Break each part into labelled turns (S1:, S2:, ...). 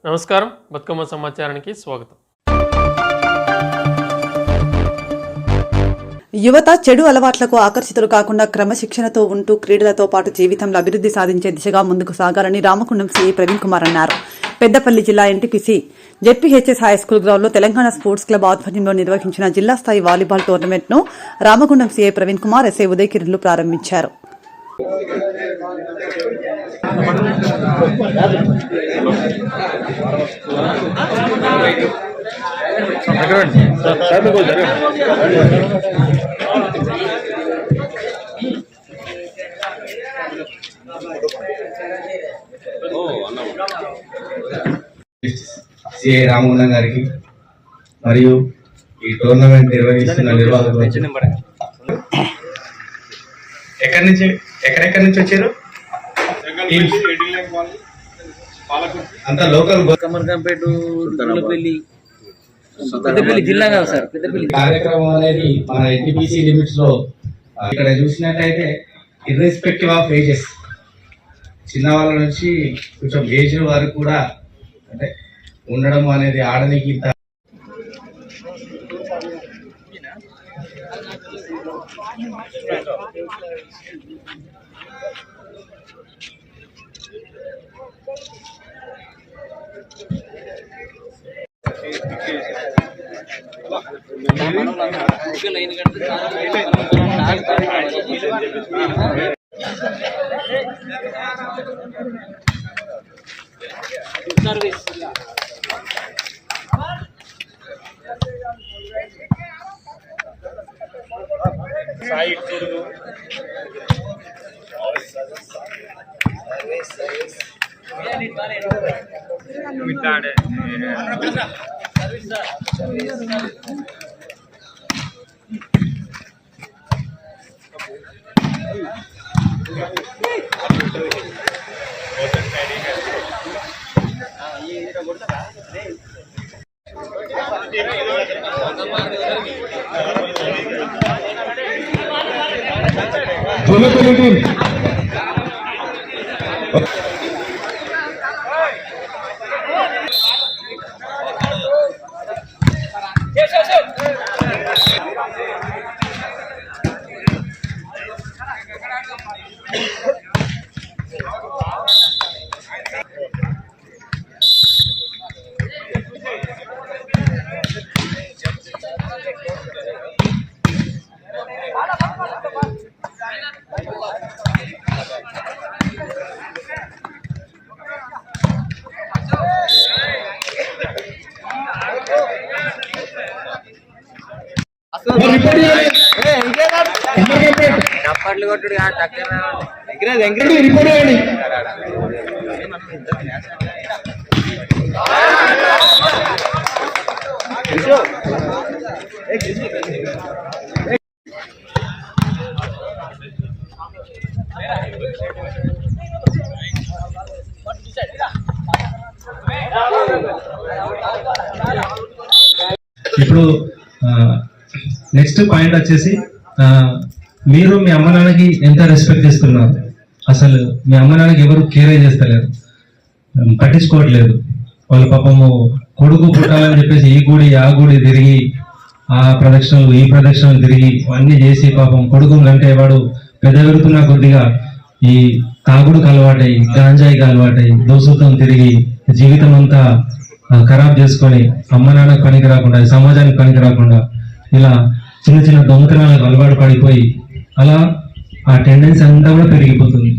S1: నమస్కారం, బతుకమ్మ సమాచారానికి స్వాగతం.
S2: యువత చెడు అలవాట్లకు ఆకర్షితులు కాకుండా క్రమశిక్షణతో ఉంటూ క్రీడలతో పాటు జీవితంలో అభివృద్ధి సాధించే దిశగా ముందుకు సాగాలని రామగుండం సీఐ ప్రవీణ్ కుమార్ అన్నారు. పెద్దపల్లి జిల్లా ఎన్టీపీసీ జెడ్పీహెచ్ఎస్ హైస్కూల్ గ్రౌండ్ లో తెలంగాణ స్పోర్ట్స్ క్లబ్ ఆధ్వర్యంలో నిర్వహించిన జిల్లా స్థాయి వాలీబాల్ టోర్నమెంట్ ను రామగుండం సీఐ ప్రవీణ్ కుమార్, ఎస్ఐ ఉదయ్ కిరణ్లు ప్రారంభించారు.
S3: సిఐ రామగుండం గారికి మరియు ఈ టోర్నమెంట్ నిర్వహిస్తున్న నిర్వాహకులు, ఎక్కడెక్కడి నుంచి వచ్చారు? అంతా లోకల్ కార్యక్రమం అనేది మన ఎన్టీపీసీ లిమిట్స్ లో ఇక్కడ చూసినట్లయితే ఇర్రెస్పెక్టివ్ ఆఫ్ ఏజెస్, చిన్న వాళ్ళ నుంచి కొంచెం ఏజ్ వరకు కూడా అంటే ఉండడం అనేది ఆడనికి ఇంత
S4: చప్పట్లు కొట్టుడు
S3: ఇప్పుడు నెక్స్ట్ పాయింట్ వచ్చేసి, మీరు మీ అమ్మ నాన్నకి ఎంత రెస్పెక్ట్ ఇస్తున్నారు? అసలు మీ అమ్మ నాన్నకి ఎవరు కేర్ చేస్తలేరు, పట్టించుకోవట్లేదు. వాళ్ళ పాపము కొడుకు పుట్టాలని చెప్పేసి ఈ గుడి ఆ గుడి తిరిగి, ఆ ప్రదక్షిణలు ఈ ప్రదక్షిణలు తిరిగి అన్ని చేసి పాపం కొడుకు అంటే వాడు పెద్ద పెరుగుతున్న కొద్దిగా ఈ తాగుడుకు అలవాటై, గాంజాయికి అలవాటై, దోసులతో తిరిగి జీవితం అంతా ఖరాబ్ చేసుకొని అమ్మ నాన్నకు పనికి రాకుండా, సమాజానికి పనికి రాకుండా ఇలా చిన్న చిన్న దొంగతనాలకు అలవాటు పడిపోయి అలా ఆ టెండెన్సీ అంతా కూడా పెరిగిపోతుంది.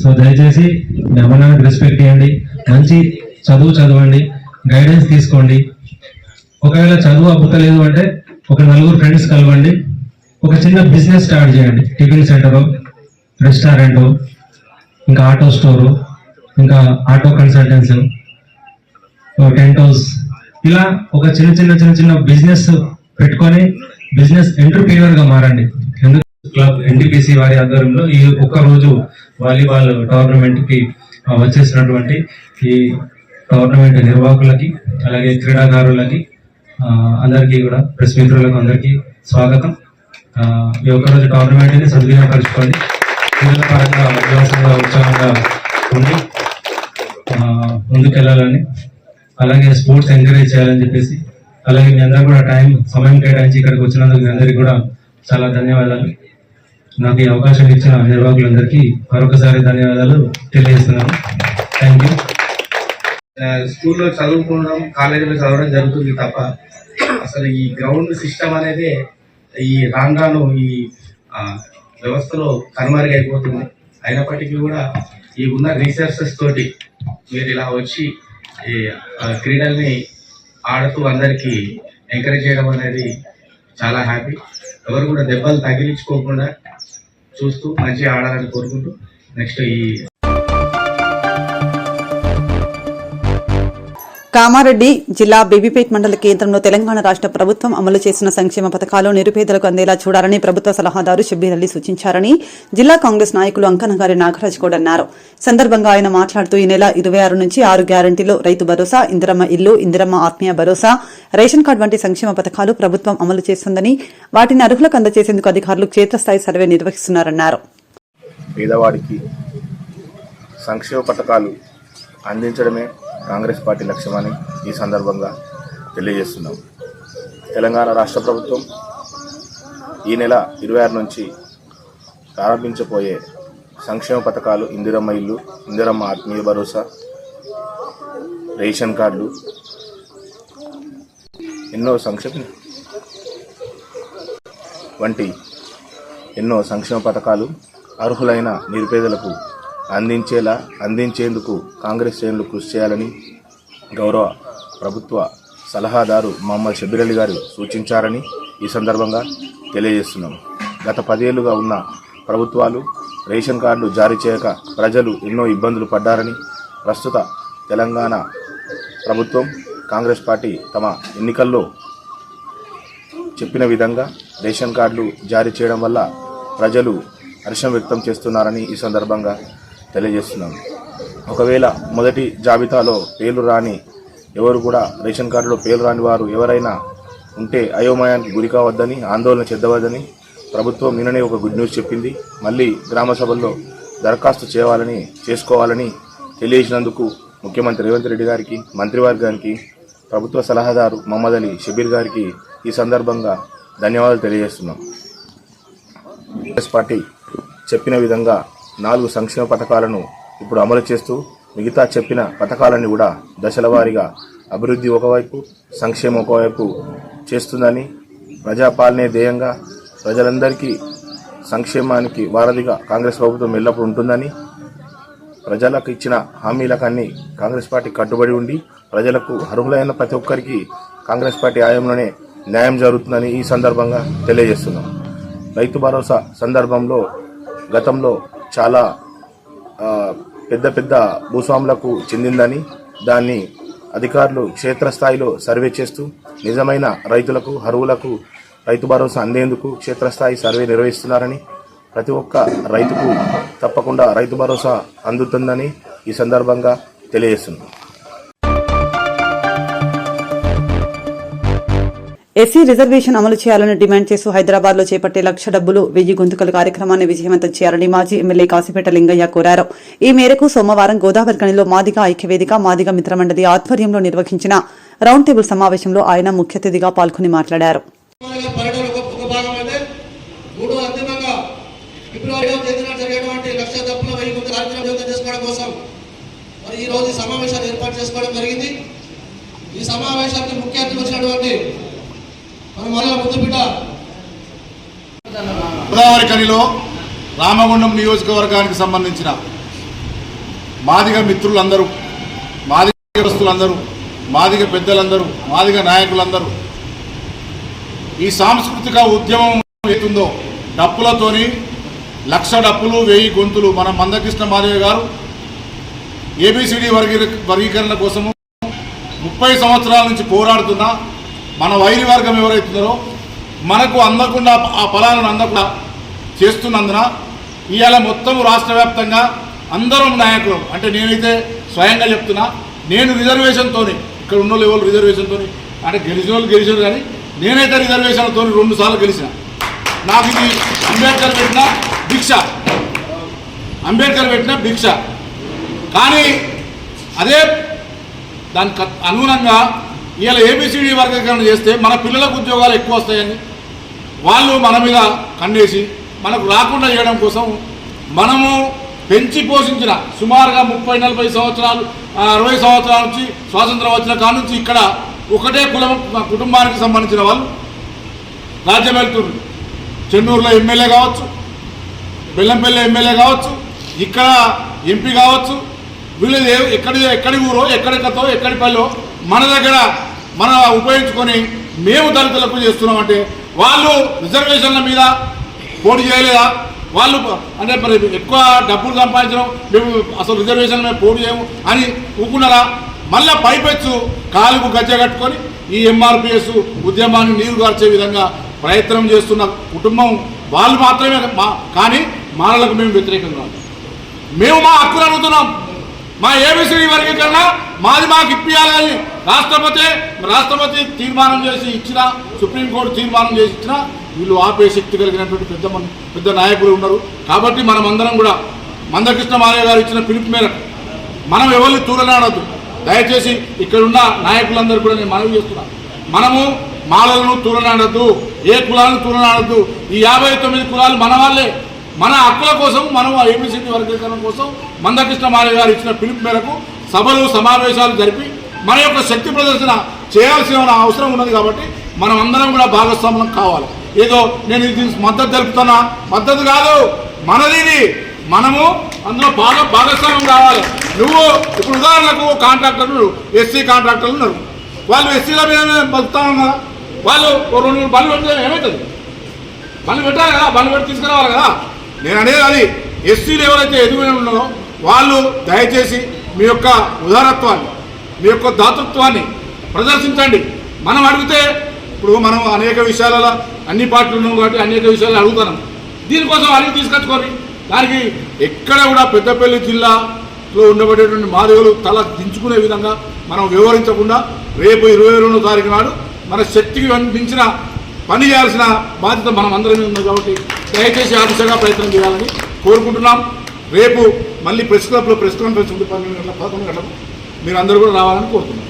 S3: సో దయచేసి మీ అమ్మ నాన్నకు రెస్పెక్ట్ ఇవ్వండి, మంచి చదువు చదవండి, గైడెన్స్ తీసుకోండి. ఒకవేళ చదువు అబ్బుతలేదు అంటే ఒక నలుగురు ఫ్రెండ్స్ కలవండి, ఒక చిన్న బిజినెస్ స్టార్ట్ చేయండి. టిఫిన్ సెంటరు, రెస్టారెంటు, ఇంకా ఆటో స్టోరు, ఇంకా ఆటో కన్సల్టెన్సీ, టెంట్ హౌస్, ఇలా ఒక చిన్న చిన్న బిజినెస్ పెట్టుకొని బిజినెస్ ఎంటర్‌ప్రెన్యూర్ గా మారండి. ఎందుకు క్లబ్ ఎన్టీపీసీ వారి ఆధ్వర్యంలో ఈ ఒక్క రోజు వాలీబాల్ టోర్నమెంట్ కి వచ్చేసినటువంటి ఈ టోర్నమెంట్ నిర్వాహకులకి, అలాగే క్రీడాకారులకి అందరికీ కూడా, ప్రెస్ మిత్రులకు అందరికీ స్వాగతం. ఈ ఒక్కరోజు టోర్నమెంట్ ని సద్వినియోగపరచుకోండి. క్రీడల పరంగా ఉల్లాసంగా, ఉత్సాహంగా ఉండి ముందుకెళ్ళాలని అలాగే స్పోర్ట్స్ ఎంకరేజ్ చేయాలని చెప్పేసి, అలాగే మీ అందరూ కూడా సమయం కేటాయించి ఇక్కడికి వచ్చినందుకు మీ అందరికీ కూడా చాలా ధన్యవాదాలు. నాకు ఈ అవకాశం ఇచ్చిన నిర్వాహకులందరికీ మరొకసారి ధన్యవాదాలు తెలియజేస్తున్నాను. Thank you.
S5: స్కూల్లో చదువుకోవడం, కాలేజీలో చదవడం జరుగుతుంది తప్ప అసలు ఈ గ్రౌండ్ సిస్టమ్ అనేది ఈ రాను ఈ వ్యవస్థలో కనుమరుగైపోతుంది. అయినప్పటికీ కూడా ఈ ఉన్న రీసోర్సెస్ తోటి మీరు ఇలా వచ్చి ఈ క్రీడల్ని ఆడుతూ అందరికీ ఎంకరేజ్ చేయడం అనేది చాలా హ్యాపీ. ఎవరు కూడా దెబ్బలు తగిలించుకోకుండా చూస్తూ మంచిగా ఆడాలని కోరుకుంటూ నెక్స్ట్ ఈ
S2: కామారెడ్డి జిల్లా బేబీపేట్ మండల కేంద్రంలో తెలంగాణ రాష్ట్ర ప్రభుత్వం అమలు చేసిన సంక్షేమ పథకాలు నిరుపేదలకు అందేలా చూడాలని ప్రభుత్వ సలహాదారు షబ్బీర్ అలీ సూచించారని జిల్లా కాంగ్రెస్ నాయకులు అంకనగారి నాగరాజ్ గౌడ్ అన్నారు. సందర్భంగా ఆయన మాట్లాడుతూ ఈ నెల 26 నుంచి 6 గ్యారంటీలు, రైతు భరోసా, ఇందిరమ్మ ఇల్లు, ఇందిరమ్మ ఆత్మీయ భరోసా, రేషన్ కార్డు వంటి సంక్షేమ పథకాలు ప్రభుత్వం అమలు చేస్తుందని, వాటిని అర్హులకు అందజేసేందుకు అధికారులు క్షేత్రస్థాయి సర్వే నిర్వహిస్తున్నారన్నారు.
S6: పేదవాడికి సంక్షేమ పథకాలు అందించడమే కాంగ్రెస్ పార్టీ లక్ష్యమని ఈ సందర్భంగా తెలియజేస్తున్నాం. తెలంగాణ రాష్ట్ర ప్రభుత్వం ఈ నెల 26 నుంచి ప్రారంభించబోయే సంక్షేమ పథకాలు ఇందిరమ్మ ఇల్లు, ఇందిరమ్మ ఆత్మీయ భరోసా, రేషన్ కార్డులు, ఎన్నో సంక్షేమ పథకాలు అర్హులైన నిరుపేదలకు అందించేందుకు కాంగ్రెస్ శ్రేణులు కృషి చేయాలని గౌరవ ప్రభుత్వ సలహాదారు మహమ్మద్ షబ్బీర్ అలీ గారు సూచించారని ఈ సందర్భంగా తెలియజేస్తున్నాం. గత 10 ఏళ్లుగా ఉన్న ప్రభుత్వాలు రేషన్ కార్డులు జారీ చేయక ప్రజలు ఎన్నో ఇబ్బందులు పడ్డారని, ప్రస్తుత తెలంగాణ ప్రభుత్వం కాంగ్రెస్ పార్టీ తమ ఎన్నికల్లో చెప్పిన విధంగా రేషన్ కార్డులు జారీ చేయడం వల్ల ప్రజలు హర్షం వ్యక్తం చేస్తున్నారని ఈ సందర్భంగా తెలియజేస్తున్నాం. ఒకవేళ మొదటి జాబితాలో పేర్లు రాని ఎవరు కూడా రేషన్ కార్డులో పేర్లు రాని వారు ఎవరైనా ఉంటే అయోమయానికి గురి కావద్దని, ఆందోళన చెందవద్దని ప్రభుత్వం నిన్ననే ఒక గుడ్ న్యూస్ చెప్పింది. మళ్ళీ గ్రామ సభల్లో దరఖాస్తు చేసుకోవాలని తెలియజేసినందుకు ముఖ్యమంత్రి రేవంత్ రెడ్డి గారికి, మంత్రివర్గానికి, ప్రభుత్వ సలహాదారు మహమ్మద్ అలీ షబ్బీర్ గారికి ఈ సందర్భంగా ధన్యవాదాలు తెలియజేస్తున్నాం. కాంగ్రెస్ పార్టీ చెప్పిన విధంగా 4 సంక్షేమ పథకాలను ఇప్పుడు అమలు చేస్తూ మిగతా చెప్పిన పథకాలన్నీ కూడా దశల వారీగా అభివృద్ధి ఒకవైపు, సంక్షేమం ఒకవైపు చేస్తుందని, ప్రజాపాలనే ధ్యేయంగా ప్రజలందరికీ సంక్షేమానికి వారధిగా కాంగ్రెస్ ప్రభుత్వం ఎల్లప్పుడూ ఉంటుందని, ప్రజలకు ఇచ్చిన హామీలకన్నీ కాంగ్రెస్ పార్టీ కట్టుబడి ఉండి ప్రజలకు అర్హులైన ప్రతి ఒక్కరికి కాంగ్రెస్ పార్టీ హయాంలోనే న్యాయం జరుగుతుందని ఈ సందర్భంగా తెలియజేస్తున్నాం. రైతు భరోసా సందర్భంలో గతంలో చాలా పెద్ద భూస్వాములకు చెందిందని, దాన్ని అధికారులు క్షేత్రస్థాయిలో సర్వే చేస్తూ నిజమైన రైతులకు, అర్హులకు రైతు భరోసా అందేందుకు క్షేత్రస్థాయి సర్వే నిర్వహిస్తున్నారని, ప్రతి ఒక్క రైతుకు తప్పకుండా రైతు భరోసా అందుతుందని ఈ సందర్భంగా తెలియజేస్తున్నాం.
S2: ఎస్సీ రిజర్వేషన్ అమలు చేయాలని డిమాండ్ చేస్తూ హైదరాబాద్ లో చేపట్టే లక్ష డబ్బులు 1000 గొంతుకల కార్యక్రమాన్ని విజయవంతం చేయాలని మాజీ ఎమ్మెల్యే కాశీపేట లింగయ్య కోరారు. ఈ మేరకు సోమవారం గోదావరిఖనిలో మాదిగ ఐక్యవేదిక, మాదిగ మిత్రమండలి ఆధ్వర్యంలో నిర్వహించిన రౌండ్ టేబుల్ సమావేశంలో ఆయన ముఖ్య అతిథిగా పాల్గొని మాట్లాడారు.
S7: గోదావరిఖనిలో రామగుండం నియోజకవర్గానికి సంబంధించిన మాదిగ మిత్రులందరూ, మాదిగస్తులందరూ, మాదిగ పెద్దలందరూ, మాదిగ నాయకులందరూ ఈ సాంస్కృతిక ఉద్యమం ఏతుందో డప్పులతోని లక్ష డప్పులు 1000 గొంతులు మన మందకృష్ణ మాదిగ గారు ఏబిసిడి వర్గీకరణ కోసము 30 సంవత్సరాల నుంచి పోరాడుతున్నా మన వైరి వర్గం ఎవరైతున్నారో మనకు అందకుండా ఆ ఫలాలను అందకుండా చేస్తున్నందున ఇవాళ మొత్తం రాష్ట్ర వ్యాప్తంగా అందరం నాయకులు, అంటే నేనైతే స్వయంగా చెప్తున్నా, నేను రిజర్వేషన్తో ఇక్కడ ఉన్న లెవెల్ రిజర్వేషన్తో అంటే గెలిచిన వాళ్ళు గెలిచారు, కానీ నేనైతే రిజర్వేషన్తో 2 సార్లు గెలిచిన. నాకు ఇది అంబేద్కర్ పెట్టిన భిక్ష. కానీ అదే దానికి అనుగుణంగా ఇలా ఏబిసిడి వర్గీకరణ చేస్తే మన పిల్లలకు ఉద్యోగాలు ఎక్కువ వస్తాయని వాళ్ళు మన మీద కన్నేసి మనకు రాకుండా చేయడం కోసం మనము పెంచి పోషించిన సుమారుగా 30-40 సంవత్సరాలు 60 సంవత్సరాల నుంచి స్వాతంత్రం వచ్చిన కాడ నుంచి ఇక్కడ ఒకటే కుటుంబానికి సంబంధించిన వాళ్ళు రాజ్యం వెళ్తున్నారు. చెన్నూరులో ఎమ్మెల్యే కావచ్చు, బెల్లంపల్లి ఎమ్మెల్యే కావచ్చు, ఇక్కడ ఎంపీ కావచ్చు, వీళ్ళు ఎక్కడి ఊరో ఎక్కడికతో ఎక్కడి పల్లెలో మన దగ్గర మనం ఉపయోగించుకొని మేము దళితులకు చేస్తున్నామంటే వాళ్ళు రిజర్వేషన్ల మీద పోటీ చేయలేదా? వాళ్ళు అంటే మరి ఎక్కువ డబ్బులు సంపాదించడం మేము అసలు రిజర్వేషన్ మేము పోటీ చేయము అని ఊకున్నారా? మళ్ళీ పైపెచ్చు కాలుకు గజ్జ కట్టుకొని ఈ ఎంఆర్పిఎస్ ఉద్యమాన్ని నీరు గార్చే విధంగా ప్రయత్నం చేస్తున్న కుటుంబం వాళ్ళు మాత్రమే. కానీ మానలకు మేము వ్యతిరేకం కాదు. మేము మా హక్కులు అడుగుతున్నాం. మా ఏబిసిడి వర్గీకరణ మాకు ఇప్పియాలని రాష్ట్రపతి తీర్మానం చేసి ఇచ్చిన, సుప్రీంకోర్టు తీర్మానం చేసి ఇచ్చిన వీళ్ళు ఆపే శక్తి కలిగినటువంటి పెద్ద నాయకులు ఉన్నారు. కాబట్టి మనం అందరం కూడా మందకృష్ణ మాలయ్య గారు ఇచ్చిన పిలుపు మేరకు మనం ఎవరిని తూలనాడద్దు. దయచేసి ఇక్కడున్న నాయకులందరూ కూడా నేను మనవి చేస్తున్నాను, మనము మాలలను తూలనాడద్దు, ఏ కులాలను తూలనాడద్దు. ఈ 59 కులాలు మన వాళ్ళే. మన హక్కుల కోసం మనం ఏబిసిడి వర్గీకరణ కోసం మందకృష్ణ మాలయ్య గారు ఇచ్చిన పిలుపు మేరకు సభలు సమావేశాలు జరిపి మన యొక్క శక్తి ప్రదర్శన చేయాల్సిన అవసరం ఉన్నది. కాబట్టి మనం అందరం కూడా భాగస్వామ్యం కావాలి. ఏదో నేను దీనికి మద్దతు తెలుపుతున్నా, మద్దతు కాదు, మనది. మనము అందులో భాగస్వామ్యం కావాలి. నువ్వు ఇప్పుడు ఉదాహరణకు కాంట్రాక్టర్లు ఎస్సీ కాంట్రాక్టర్లు ఉన్నారు, వాళ్ళు ఎస్సీల మీద బతుకుతాను కదా, వాళ్ళు 2 బళ్ళు పెడితే ఏమవుతుంది? బళ్ళు పెట్టాలి కదా, బళ్ళు పెట్టి తీసుకురావాలి కదా. నేను అనేది అది ఎస్సీలు ఎవరైతే ఎదుగునే ఉన్నారో వాళ్ళు దయచేసి మీ యొక్క ఉదారత్వాన్ని, మీ యొక్క దాతృత్వాన్ని ప్రదర్శించండి. మనం అడిగితే ఇప్పుడు మనం అనేక విషయాలలో అన్ని పార్టీలు ఉన్నాం కాబట్టి అనేక విషయాలు అడుగుతున్నాం. దీనికోసం అడిగి తీసుకొచ్చుకొని దానికి ఎక్కడ కూడా పెద్దపల్లి జిల్లాలో ఉండబడేటువంటి మాదిగలు తల దించుకునే విధంగా మనం వివరించకుండా రేపు 22వ తారీఖు నాడు మన శక్తికి మించిన పని చేయాల్సిన బాధ్యత మనం అందరం ఉంది. కాబట్టి దయచేసి ఆ దిశగా ప్రయత్నం చేయాలని కోరుకుంటున్నాం. రేపు మళ్ళీ ప్రెస్ క్లబ్లో ప్రెస్ కాన్ఫరెన్స్ ఉంది 12 గంటల 11 గంటలకు. మీరు అందరూ కూడా రావాలని కోరుతున్నాం.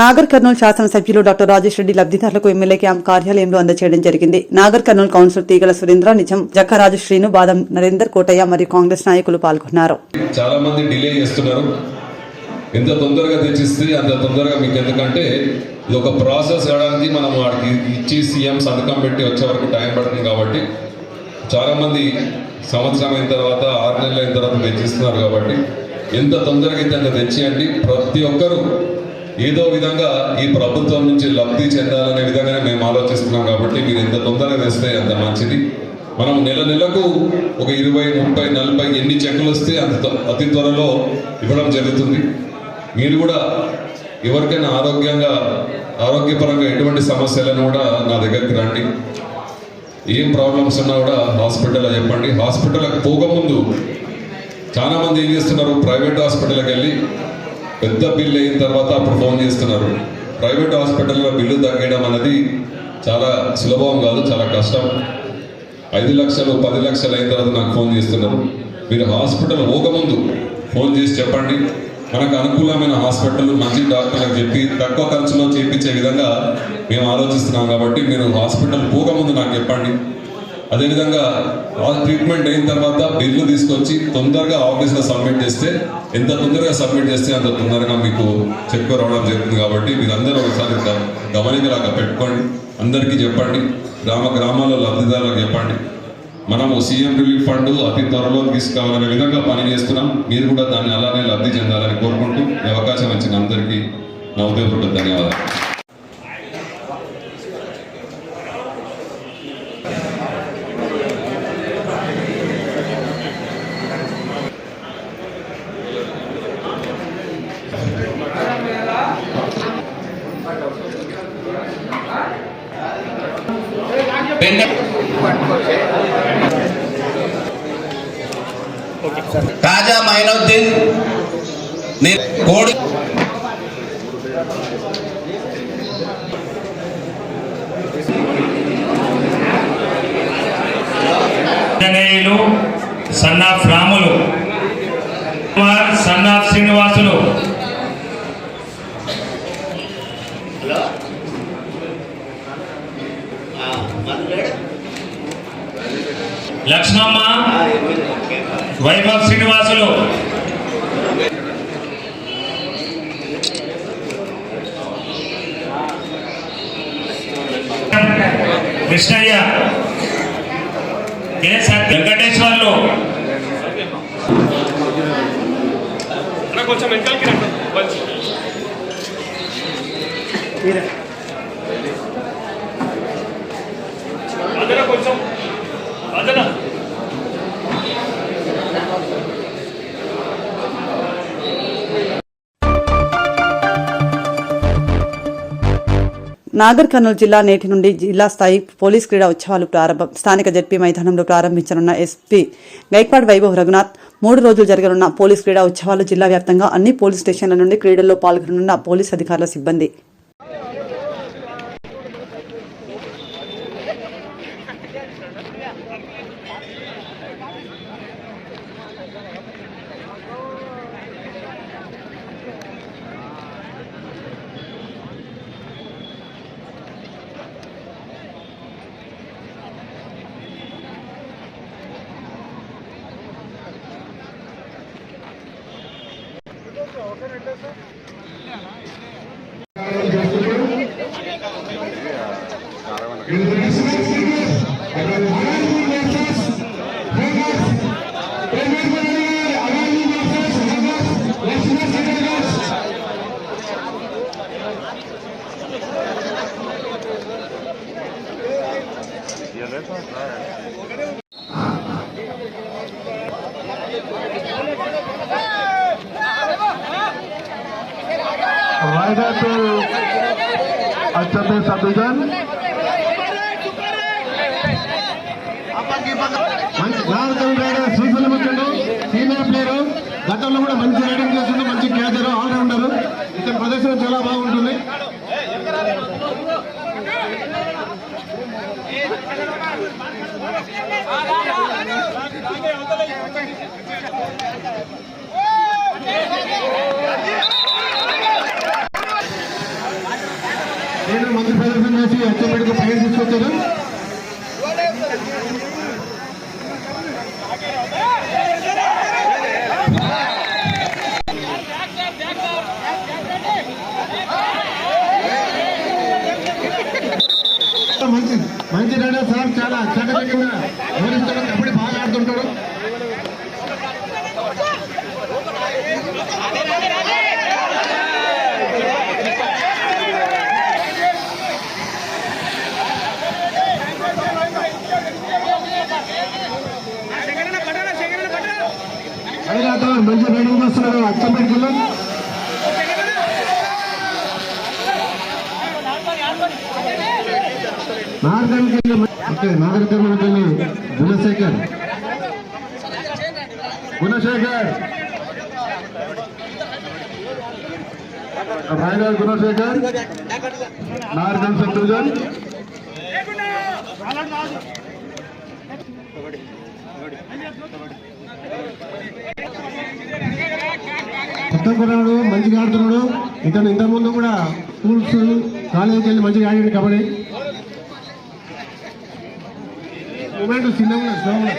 S2: నాగర్ కర్నూలు శాసనసభ్యులు డాక్టర్ రాజేష్ రెడ్డి లబ్దిదారులకు ఎమ్మెల్యే క్యాంప్ కార్యాలయంలో అందజేయడం జరిగింది. నాగర్ కర్నూలు కౌన్సిలర్ తీగల సురేంద్ర, నిజం, జక్కరాజు శ్రీను, బాదం నరేందర్, కోటయ్య మరియు కాంగ్రెస్ నాయకులు పాల్గొన్నారు.
S8: చాలా మంది డిలే చేస్తున్నారు. ఎంత తొందరగా తెచ్చిస్తే అంత తొందరగా మీకు, ఎందుకంటే ఇది ఒక ప్రాసెస్ కావడానికి మనం వాడికి ఇచ్చి సీఎం సంతకం పెట్టి వచ్చే వరకు టైం పడుతుంది. కాబట్టి చాలామంది సంవత్సరం అయిన తర్వాత 6 నెలలు అయిన తర్వాత తెచ్చిస్తున్నారు. కాబట్టి ఎంత తొందరగా అయితే అంత తెచ్చియండి. ప్రతి ఒక్కరూ ఏదో విధంగా ఈ ప్రభుత్వం నుంచి లబ్ధి చెందాలనే విధంగానే మేము ఆలోచిస్తున్నాం. కాబట్టి మీరు ఎంత తొందరగా తెస్తే అంత మంచిది. మనం నెలకు ఒక 20, 30, 40 ఎన్ని చెక్కులు వస్తే అంత అతి త్వరలో ఇవ్వడం జరుగుతుంది. మీరు కూడా ఎవరికైనా ఆరోగ్యపరంగా ఎటువంటి సమస్యలను కూడా నా దగ్గరికి రండి. ఏం ప్రాబ్లమ్స్ ఉన్నా కూడా హాస్పిటల్లో చెప్పండి. హాస్పిటల్కి పోకముందు చాలామంది ఏం చేస్తున్నారు, ప్రైవేట్ హాస్పిటల్కి వెళ్ళి పెద్ద బిల్లు అయిన తర్వాత అప్పుడు ఫోన్ చేస్తున్నారు. ప్రైవేట్ హాస్పిటల్లో బిల్లు తగ్గడం అనేది చాలా సులభం కాదు, చాలా కష్టం. 5 లక్షలు 10 లక్షలు అయిన తర్వాత నాకు ఫోన్ చేస్తున్నారు. మీరు హాస్పిటల్ పోకముందు ఫోన్ చేసి చెప్పండి. మనకు అనుకూలమైన హాస్పిటల్, మంచి డాక్టర్లకు చెప్పి తక్కువ ఖర్చులో చేయించే విధంగా మేము ఆలోచిస్తున్నాం. కాబట్టి మీరు హాస్పిటల్ పోకముందు నాకు చెప్పండి. అదేవిధంగా ట్రీట్మెంట్ అయిన తర్వాత బిల్లు తీసుకొచ్చి తొందరగా ఆఫీస్లో సబ్మిట్ చేస్తే, ఎంత తొందరగా సబ్మిట్ చేస్తే అంత తొందరగా మీకు చెక్ రావడం జరుగుతుంది. కాబట్టి మీరందరూ ఒకసారి గమనికలాగా పెట్టుకోండి. అందరికీ చెప్పండి, గ్రామాల్లో లబ్ధిదారులకు చెప్పండి. మనము సీఎం రిలీఫ్ ఫండ్ అతి త్వరలో తీసుకురావాలనే విధంగా పనిచేస్తున్నాం. మీరు కూడా దాన్ని అలానే లబ్ధి చెందాలని కోరుకుంటూ ఈ అవకాశం ఇచ్చిన అందరికీ నా ఉదయపూర్వక ధన్యవాదాలు.
S9: తాజా మైనౌద్దీన్ కోడి
S10: son of Ramulu son of Srinivasulu, Lakshmamma Vaibhav Srinivasulu, Krishnaiah, K Venkateswarlu,
S1: కొంచెం వెనకాలకి రండి. అదన కొంచెం అదన
S2: నాగర్ కర్నూలు జిల్లా నేటి నుండి జిల్లా స్థాయి పోలీస్ క్రీడా ఉత్సవాలు ప్రారంభం. స్థానిక జడ్పీ మైదానంలో ప్రారంభించనున్న ఎస్పీ గైక్వాడ్ వైభవ్ రఘునాథ్ 3 రోజులు జరగనున్న పోలీస్ క్రీడా ఉత్సవాలు జిల్లా వ్యాప్తంగా అన్ని పోలీస్ స్టేషన్ల నుండి క్రీడల్లో పాల్గొననున్న పోలీస్ అధికారుల సిబ్బంది.
S7: సీనియర్ ప్లేయర్, గతంలో కూడా మంచి రైడింగ్ చేస్తుంది, మంచి క్యాచర్, ఆల్రౌండర్. ఇతని ప్రదర్శన చాలా బాగుంటుంది. నేను మంచి ప్రదర్శన చేసి అచ్చంపేటకు పైన తీసుకొచ్చాను. మంచి రైడర్ సార్, చాలా చక్కగా వివరిస్తాడు, కబడ్డీ బాగా ఆడుతుంటాడు. మంచి రైడింగ్ చేస్తున్నాడు అచ్చంపేటలో. Nagarkurnool Gunasekhar Raigarh Gunasekhar, Nargal sub division. కొత్త కుర్రాడు, మంచిగా ఆడుతున్నాడు. ఇతను ఇంతకుముందు కూడా స్కూల్స్, కాలేజీకి వెళ్ళి మంచిగా ఆడాడు కబడ్డీ. మూమెంట్ చిన్నగా స్లోగా.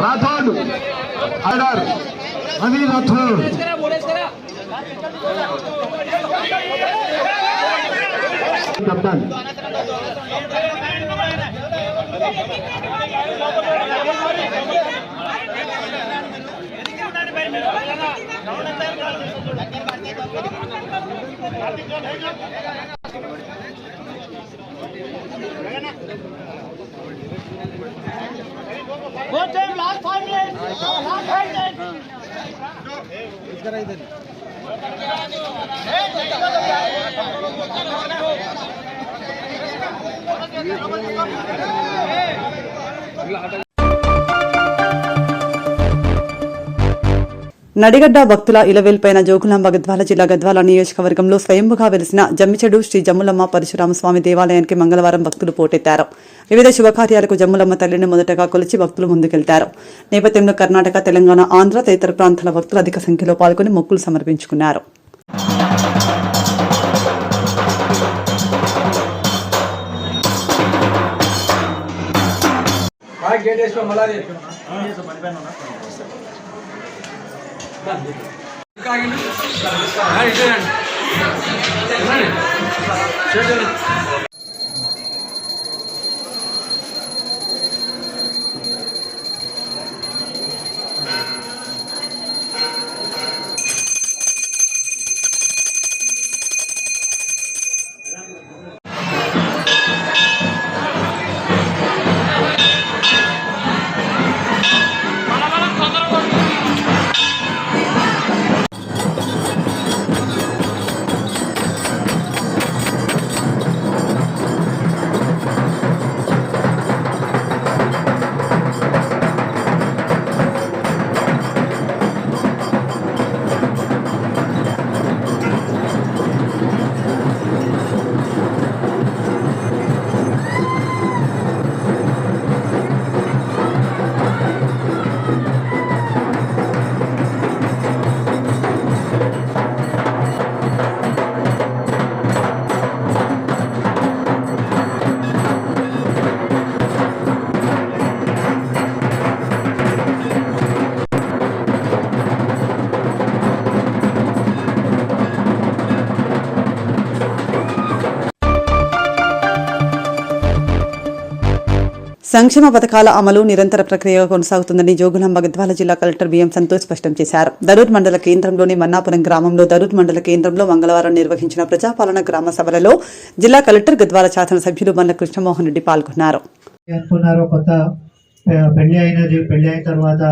S7: రాథోడ్ ఆర్డర్ అని Rathod captain.
S11: last 5 minutes. Last 5 minutes.
S2: Nadigadda భక్తుల ఇలవేల్పైన జోగులాంబ గద్వాల జిల్లా గద్వాల నియోజకవర్గంలో స్వయంభుగా వెలిసిన జమ్మిచెడు శ్రీ జమ్ములమ్మ పరశురామస్వామి దేవాలయానికి మంగళవారం భక్తులు పోటెత్తారు. వివిధ శుభకార్యాలకు జమ్ములమ్మ తల్లిని మొదటగా కొలిచి భక్తులు ముందుకెళ్తారు. నేపథ్యంలో కర్ణాటక, తెలంగాణ, ఆంధ్ర తదితర ప్రాంతాల భక్తులు అధిక సంఖ్యలో పాల్గొని మొక్కులు సమర్పించుకున్నారు. సంక్షేమ పథకాల అమలు నిరంతర ప్రక్రియగా కొనసాగుతుందని జోగులాంబ గద్వాల జిల్లా కలెక్టర్ బిఎం సంతోష్ స్పష్టం చేశారు. దరూర్ మండల కేంద్రంలోని మన్నాపురం గ్రామంలో దరూర్ మండల కేంద్రంలో మంగళవారం నిర్వహించిన ప్రజాపాలన గ్రామ సభలలో జిల్లా కలెక్టర్ గద్వాల శాసనసభ్యులు బండ్ల కృష్ణమోహన్ రెడ్డి పాల్గొన్నారు.
S12: కొత్త పెళ్లి అయిన తర్వాత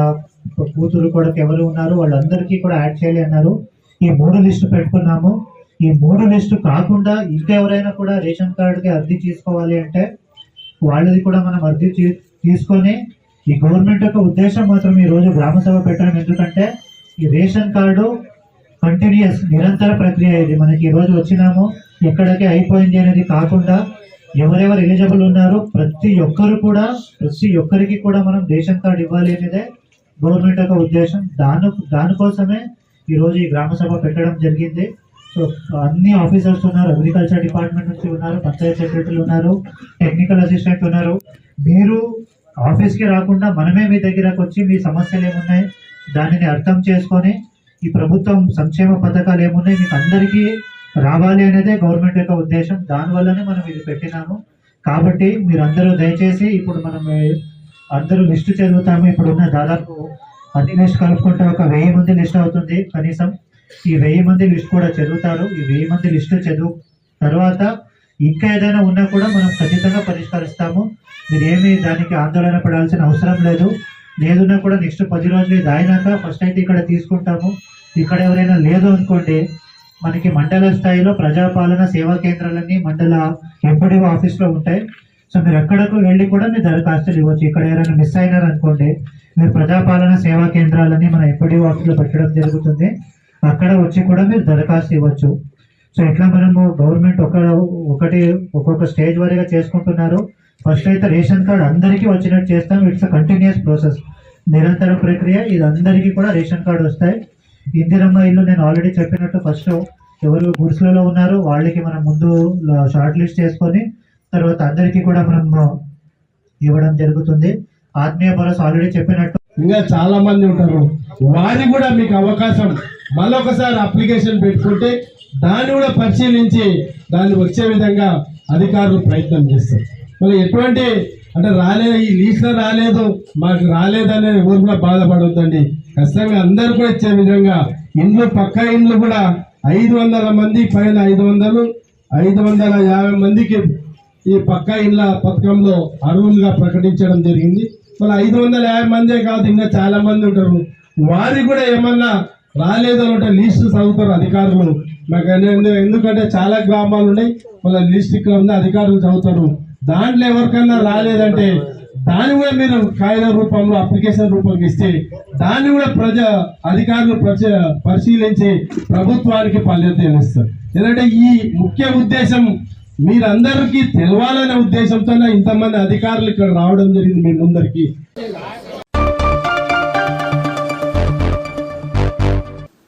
S12: కూతురు కొడుకు ఎవరు ఉన్నారు వాళ్ళందరికీ కూడా యాడ్ చేయాలి అన్నారు. ఈ 3 లిస్టు పెట్టుకున్నాము. ఈ 3 లిస్టు కాకుండా ఇంకెవరైనా కూడా రేషన్ కార్డుకి అర్జీ తీసుకోవాలి అంటే వాళ్ళది కూడా మనం అర్జీ తీసుకొని ఈ గవర్నమెంట్ యొక్క ఉద్దేశం మాత్రం ఈ రోజు గ్రామ సభ పెట్టడం. ఎందుకంటే ఈ రేషన్ కార్డు కంటిన్యూస్ నిరంతర ప్రక్రియ. ఇది మనకి ఈ రోజు వచ్చినాము ఎక్కడికి అయిపోయింది అనేది కాకుండా ఎవరెవరు ఎలిజిబుల్ ఉన్నారో ప్రతి ఒక్కరికి కూడా మనం రేషన్ కార్డు ఇవ్వాలి అనేదే గవర్నమెంట్ యొక్క ఉద్దేశం. దానికోసమే ఈ రోజు ఈ గ్రామ సభ పెట్టడం జరిగింది. సో అన్ని ఆఫీసర్స్ ఉన్నారు, అగ్రికల్చర్ డిపార్ట్మెంట్ నుంచి ఉన్నారు, పంచాయత్ సెక్రటరీలు ఉన్నారు, టెక్నికల్ అసిస్టెంట్ ఉన్నారు. మీరు ఆఫీస్కి రాకుండా మనమే మీ దగ్గరకు వచ్చి మీ సమస్యలు ఏమున్నాయి దానిని అర్థం చేసుకొని ఈ ప్రభుత్వం సంక్షేమ పథకాలు ఏమున్నాయి మీకు అందరికీ రావాలి అనేదే గవర్నమెంట్ యొక్క ఉద్దేశం. దానివల్లనే మనం ఇది పెట్టినాము. కాబట్టి మీరందరూ దయచేసి ఇప్పుడు మనం అందరూ లిస్టు చదువుతాము. ఇప్పుడున్న దాదాపు 10 లిస్ట్ కలుపుకుంటే ఒక 1000 మంది లిస్ట్ అవుతుంది కనీసం. ఈ 1000 మంది లిస్ట్ కూడా చదువుతారు. ఈ 1000 మంది లిస్టు చదువు తర్వాత ఇంకా ఏదైనా ఉన్నా కూడా మనం ఖచ్చితంగా పరిష్కరిస్తాము. మీరేమీ దానికి ఆందోళన పడాల్సిన అవసరం లేదు. లేదున్నా కూడా నెక్స్ట్ 10 రోజులు ఇది అయినాక ఫస్ట్ అయితే ఇక్కడ తీసుకుంటాము. ఇక్కడ ఎవరైనా లేదు అనుకోండి, మనకి మండల స్థాయిలో ప్రజాపాలన సేవా కేంద్రాలన్నీ మండల ఎంపీడీఓ ఆఫీస్లో ఉంటాయి. సో మీరు ఎక్కడకు వెళ్ళి కూడా మీరు దరఖాస్తులు ఇవ్వచ్చు. ఇక్కడ ఎవరైనా మిస్ అయినారు అనుకోండి, మీరు ప్రజాపాలన సేవా కేంద్రాలన్నీ మన ఎంపీడీఓ ఆఫీస్లో పెట్టడం జరుగుతుంది. అక్కడ వచ్చి కూడా మీరు దరఖాస్తు ఇవ్వచ్చు. సో ఇట్లా మనము గవర్నమెంట్ ఒక్కొక్క స్టేజ్ వారీగా చేసుకుంటున్నారు. ఫస్ట్ అయితే రేషన్ కార్డు అందరికీ వచ్చినట్టు చేస్తాం. ఇట్స్ కంటిన్యూస్ ప్రాసెస్, నిరంతర ప్రక్రియ. ఇది అందరికీ కూడా రేషన్ కార్డు వస్తాయి. ఇందిరమ్మ ఇల్లు నేను ఆల్రెడీ చెప్పినట్టు ఫస్ట్ ఎవరు గుడిసెలలో ఉన్నారు వాళ్ళకి మనం ముందు షార్ట్ లిస్ట్ చేసుకొని తర్వాత అందరికీ కూడా మనం ఇవ్వడం జరుగుతుంది. ఆత్మీయ భరోసా ఆల్రెడీ చెప్పినట్టు
S13: ఇంకా చాలా మంది ఉంటారు, వారికి కూడా మీకు అవకాశం మళ్ళొకసారి అప్లికేషన్ పెట్టుకుంటే దాన్ని కూడా పరిశీలించి దాన్ని వచ్చే విధంగా అధికారులు ప్రయత్నం చేస్తారు. మరి ఎటువంటి అంటే రాలేదు, ఈ లీస్ట్లో రాలేదు, మాకు రాలేదనే ఎవరు కూడా బాధపడవద్దండి. ఖచ్చితంగా అందరూ కూడా ఇచ్చే విధంగా ఇండ్లు పక్కా ఇండ్లు కూడా 500 మంది పైన 550 మందికి ఈ పక్కా ఇండ్ల పథకంలో అర్హులుగా ప్రకటించడం జరిగింది. మళ్ళీ 550 మందే కాదు, ఇంకా చాలా మంది ఉంటారు. వారికి కూడా ఏమన్నా రాలేదు అంటే లిస్టు చదువుతారు అధికారులు. మాకు ఎందుకంటే చాలా గ్రామాలు ఉన్నాయి, మళ్ళీ లిస్ట్ ఇక్కడ ఉంది, అధికారులు చదువుతారు. దాంట్లో ఎవరికన్నా రాలేదంటే దాన్ని కూడా మీరు కాగిత రూపంలో అప్లికేషన్ రూపంలో ఇస్తే దాన్ని కూడా అధికారులు పరిశీలించి ప్రభుత్వానికి ఫలితం ఇస్తారు. ఎందుకంటే ఈ ముఖ్య ఉద్దేశం మీరందరికీ తెలవాలనే ఉద్దేశంతోనే ఇంతమంది అధికారులు ఇక్కడ రావడం జరిగింది మీ ముందరికి.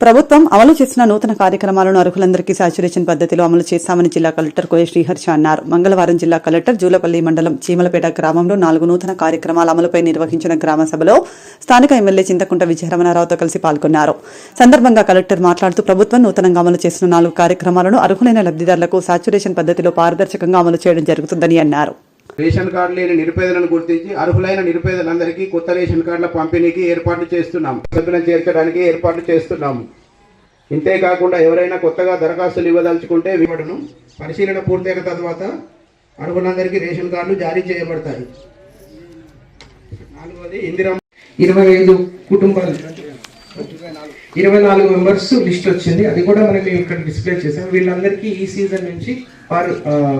S2: ప్రభుత్వం అమలు చేసిన నూతన కార్యక్రమాలను అర్హులందరికీ సాచురేషన్ పద్ధతిలో అమలు చేశామని జిల్లా కలెక్టర్ కోయ శ్రీహర్ష అన్నారు. మంగళవారం జిల్లా కలెక్టర్ జూలపల్లి మండలం చీమలపేట గ్రామంలో 4 నూతన కార్యక్రమాల అమలుపై నిర్వహించిన గ్రామ సభలో స్థానిక ఎమ్మెల్యే చింతకుంట విజయరమణారావుతో కలిసి పాల్గొన్నారు. సందర్భంగా కలెక్టర్ మాట్లాడుతూ ప్రభుత్వం నూతనంగా అమలు చేసిన 4 కార్యక్రమాలను అర్హులైన లబ్ధిదారులకు సాచురేషన్ పద్ధతిలో పారదర్శకంగా అమలు చేయడం జరుగుతుందని అన్నారు.
S5: రేషన్ కార్డు లేని నిరుపేదలను గుర్తించి అర్హులైన నిరుపేదలందరికీ కొత్త రేషన్ కార్డుల పంపిణీకి ఏర్పాట్లు చేస్తున్నాం. సభ్యులను చేర్చడానికి ఏర్పాట్లు చేస్తున్నాము. ఇంతేకాకుండా ఎవరైనా కొత్తగా దరఖాస్తులు ఇవ్వదలుచుకుంటే వీటిను పరిశీలన పూర్తయిన తర్వాత అర్హులందరికీ రేషన్ కార్డులు జారీ చేయబడతాయి. 4వది ఇందిరా 25 కుటుంబాలు 24 మెంబర్స్ లిస్ట్ వచ్చింది. అది కూడా మనం ఇక్కడ డిస్ప్లే చేసాం. వీళ్ళందరికీ ఈ సీజన్ నుంచి పర్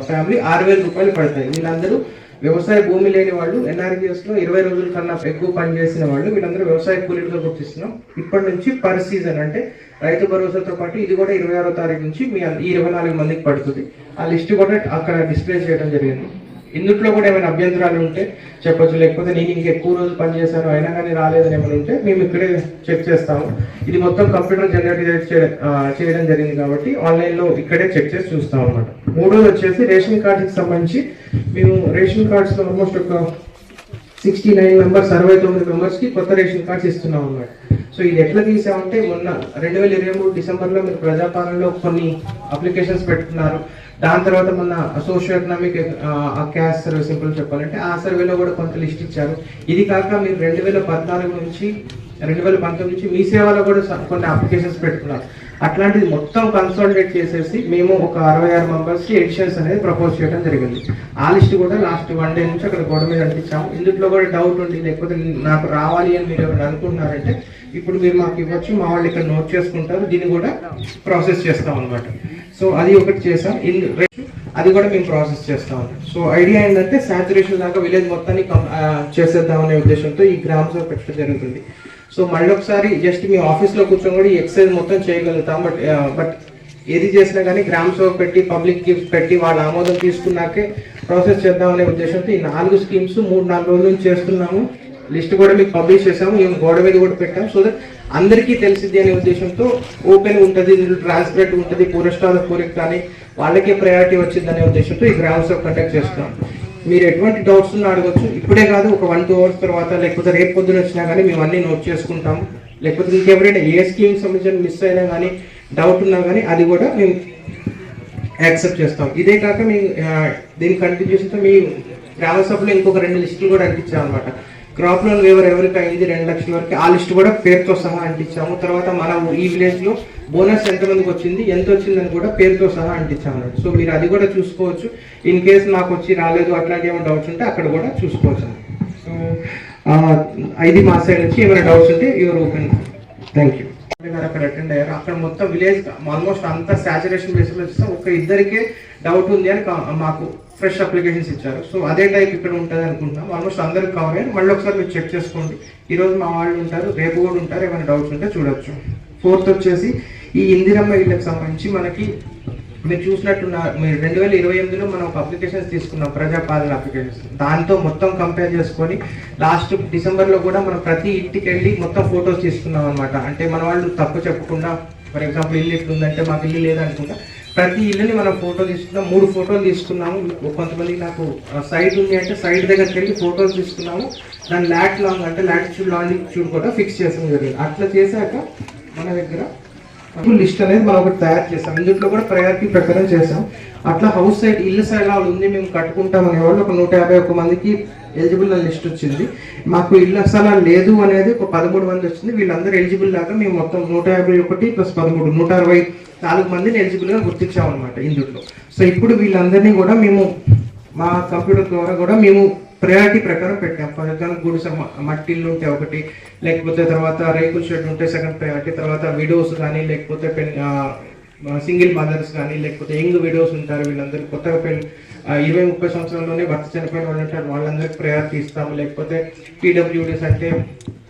S5: ఫ్యామిలీ 6,000 రూపాయలు పడతాయి. వీళ్ళందరూ వ్యవసాయ భూమి లేని వాళ్ళు, NRGS లో 20 రోజుల కన్నా ఎక్కువ పనిచేసిన వాళ్ళు, వీళ్ళందరూ వ్యవసాయ కూలీలుగా గుర్తిస్తున్నాం. ఇప్పటి నుంచి పర్ సీజన్ అంటే రైతు భరోసాతో పాటు ఇది కూడా 26వ తారీఖు నుంచి మీ ఈ 24 మందికి పడుతుంది. ఆ లిస్ట్ కూడా అక్కడ డిస్ప్లే చేయడం జరిగింది. ఇందులో కూడా ఏమైనా అభ్యంతరాలు ఉంటే చెప్పొచ్చు, లేకపోతే నేను ఇంక ఎక్కువ రోజులు పనిచేశాను అయినా కానీ రాలేదని ఏమైనా ఉంటే మేము ఇక్కడే చెక్ చేస్తాము. ఇది మొత్తం కంప్యూటర్ జనరేట్ చేయడం జరిగింది కాబట్టి ఆన్లైన్లో ఇక్కడే చెక్ చేసి చూస్తాం అన్నమాట. 3వది వచ్చేసి రేషన్ కార్డ్కి సంబంధించి మేము రేషన్ కార్డ్స్లో ఆల్మోస్ట్ ఒక 69 మెంబర్స్ 69 మెంబర్స్కి కొత్త రేషన్ కార్డ్స్ ఇస్తున్నాం అన్నమాట. సో ఇది ఎట్లా తీసామంటే మొన్న 2023 డిసెంబర్లో మీరు ప్రజాపాలనలో కొన్ని అప్లికేషన్స్ పెట్టుకున్నారు. దాని తర్వాత మొన్న socio economic caste survey simple చెప్పాలంటే ఆ సర్వేలో కూడా కొంత లిస్ట్ ఇచ్చారు. ఇది కాక మీరు 2014 నుంచి 2019 నుంచి మీ సేవలో కూడా కొన్ని అప్లికేషన్స్ పెట్టుకున్నారు. అట్లాంటిది మొత్తం కన్సాలిడేట్ చేసేసి మేము ఒక 66 మెంబర్స్కి ఎడిషన్స్ అనేది ప్రపోజ్ చేయడం జరిగింది. ఆ లిస్ట్ కూడా లాస్ట్ 1 డే నుంచి అక్కడ గోడ మీద అంటించాము. ఇందులో కూడా డౌట్ ఉంది, లేకపోతే నాకు రావాలి అని మీరు ఎవరు అనుకుంటున్నారంటే ఇప్పుడు మీరు మాకు ఇవ్వచ్చు, మా వాళ్ళు ఇక్కడ నోట్ చేసుకుంటారు, దీన్ని కూడా ప్రాసెస్ చేస్తాం అనమాట. సో అది ఒకటి చేసాం, అది కూడా మేము ప్రాసెస్ చేస్తాం. సో ఐడియా ఏంటంటే సాచురేషన్ దాకా విలేజ్ మొత్తాన్ని చేసేద్దామనే ఉద్దేశంతో ఈ గ్రామ సభ పెట్టడం జరుగుతుంది. సో మళ్ళీ ఒకసారి జస్ట్ మీ ఆఫీస్లో కూర్చొని కూడా ఈ ఎక్సర్సైజ్ మొత్తం చేయగలుగుతాం. బట్ ఏది చేసినా కానీ గ్రామ సభ పెట్టి పబ్లిక్ గిఫ్ట్ పెట్టి వాళ్ళ ఆమోదం తీసుకున్నాకే ప్రాసెస్ చేద్దామనే ఉద్దేశంతో ఈ 4 స్కీమ్స్ 3-4 రోజుల నుంచి చేస్తున్నాము. లిస్ట్ కూడా మీకు పబ్లిష్ చేసాము, మేము గోడ మీద కూడా పెట్టాము. సో దట్ అందరికీ తెలిసింది అనే ఉద్దేశంతో ఓపెన్ ఉంటుంది, ట్రాన్స్పరెంట్ ఉంటుంది, పూరస్టాల పూరికి కానీ వాళ్ళకే ప్రయారిటీ వచ్చింది అనే ఉద్దేశంతో ఈ గ్రామ సభ కండక్ట్ చేస్తున్నాం. మీరు ఎటువంటి డౌట్స్ ఉన్నా అడగచ్చు. ఇప్పుడే కాదు, ఒక 1-2 అవర్స్ తర్వాత లేకపోతే రేపు పొద్దున వచ్చినా కానీ మేము అన్నీ నోట్ చేసుకుంటాము. లేకపోతే ఇంకెవరైనా ఏ స్కీమ్ సంబంధించిన మిస్ అయినా కానీ డౌట్ ఉన్నా కానీ అది కూడా మేము యాక్సెప్ట్ చేస్తాం. ఇదే కాక మేము దీని కంటిన్యూషన్తో మీ గ్రామ సభలో ఇంకొక 2 లిస్టులు కూడా అంటించామన్నమాట. క్రాప్ లోన్ వేవర్ ఎవరికి అయింది 2 లక్షల వరకు, ఆ లిస్ట్ కూడా పేరుతో సహా అంటించాము. తర్వాత మనం ఈ విలేజ్లో బోనస్ ఎంతమందికి వచ్చింది, ఎంత వచ్చిందని కూడా పేరుతో సహా అంటించాము. సో మీరు అది కూడా చూసుకోవచ్చు. ఇన్ కేసు నాకు వచ్చి రాలేదు అట్లాంటి ఏమైనా డౌట్స్ ఉంటే అక్కడ కూడా చూసుకోవచ్చు. సో ఇది మా సైడ్ నుంచి ఏమైనా డౌట్స్ ఉంటే యువర్ ఓపెన్. Thank you. అక్కడ అటెండ్ అయ్యారు. అక్కడ మొత్తం విలేజ్ ఆల్మోస్ట్ అంతా సాచురేషన్ బేస్లో వచ్చేస్తాం. ఒక ఇద్దరికే డౌట్ ఉంది అని మాకు ఫ్రెష్ అప్లికేషన్స్ ఇచ్చారు. సో అదే టైప్ ఇక్కడ ఉంటుంది అనుకుంటున్నాం. ఆల్మోస్ట్ అందరికి కవర్ అయ్యారు. మళ్ళీ ఒకసారి మీరు చెక్ చేసుకోండి. ఈరోజు మా వాళ్ళు ఉంటారు, రేపు కూడా ఉంటారు, ఏమైనా డౌట్స్ ఉంటే చూడొచ్చు. 4th వచ్చేసి ఈ ఇందిరమ్మ ఇళ్ళకి సంబంధించి మనకి మీరు చూసినట్టున్న మీరు 2028లో మనం ఒక అప్లికేషన్స్ తీసుకున్నాం, ప్రజాపాలన అప్లికేషన్స్. దాంతో మొత్తం కంపేర్ చేసుకొని లాస్ట్ డిసెంబర్లో కూడా మనం ప్రతి ఇంటికి వెళ్ళి మొత్తం ఫొటోస్ తీసుకున్నాం అనమాట. అంటే మన వాళ్ళు తప్పు చెప్పకుండా, ఫర్ ఎగ్జాంపుల్ ఇల్లు ఇట్లుందంటే మాకు ఇల్లు లేదనుకుంటా ప్రతి ఇల్లుని మనం ఫోటో తీసుకున్నాం. 3 ఫోటోలు తీసుకున్నాము. కొంతమందికి నాకు సైడ్ ఉంది అంటే సైడ్ దగ్గరికి వెళ్ళి ఫోటోలు తీసుకున్నాము. దాని లాంగ్ అంటే లాటిట్యూడ్ లాంగిట్యూడ్ కూడా ఫిక్స్ చేసాం జరిగింది. అట్లా చేశాక మన దగ్గర లిస్ట్ అనేది మనం ఒకటి తయారు చేసాం. ఇందులో కూడా ప్రయారిటీ ప్రకారం చేసాం. అట్లా హౌస్ సైడ్ ఇల్లు సైడ్ అలా ఉంది మేము కట్టుకుంటాం అనేవాళ్ళు ఒక 151 మందికి ఎలిజిబుల్ లిస్ట్ వచ్చింది. మాకు ఇల్లు అసలు లేదు అనేది ఒక 13 మంది వచ్చింది. వీళ్ళందరూ ఎలిజిబుల్ లాగా మేము మొత్తం 151 + 13 164 మందిని ఎలిజిబుల్గా గుర్తించామన్నమాట ఇందులో. సో ఇప్పుడు వీళ్ళందరినీ కూడా మేము మా కంప్యూటర్ ద్వారా కూడా మేము ప్రయారిటీ ప్రకారం పెట్టాం. ఫర్ ఎగ్జాంపుల్ గుడిసె మట్టి ఇల్లు ఉంటే ఒకటి, లేకపోతే తర్వాత రేకుల షెడ్ ఉంటే సెకండ్ ప్రయారిటీ, తర్వాత విడోస్ కానీ లేకపోతే సింగిల్ మదర్స్ కానీ లేకపోతే యంగ్ విడోస్ ఉంటారు వీళ్ళందరూ కొత్తగా 20-30 సంవత్సరాల్లోనే భర్త చనిపోయిన వాళ్ళు ఉంటారు, వాళ్ళందరికీ ప్రయారిటీ ఇస్తాము. లేకపోతే పీడబ్ల్యూడీస్ అంటే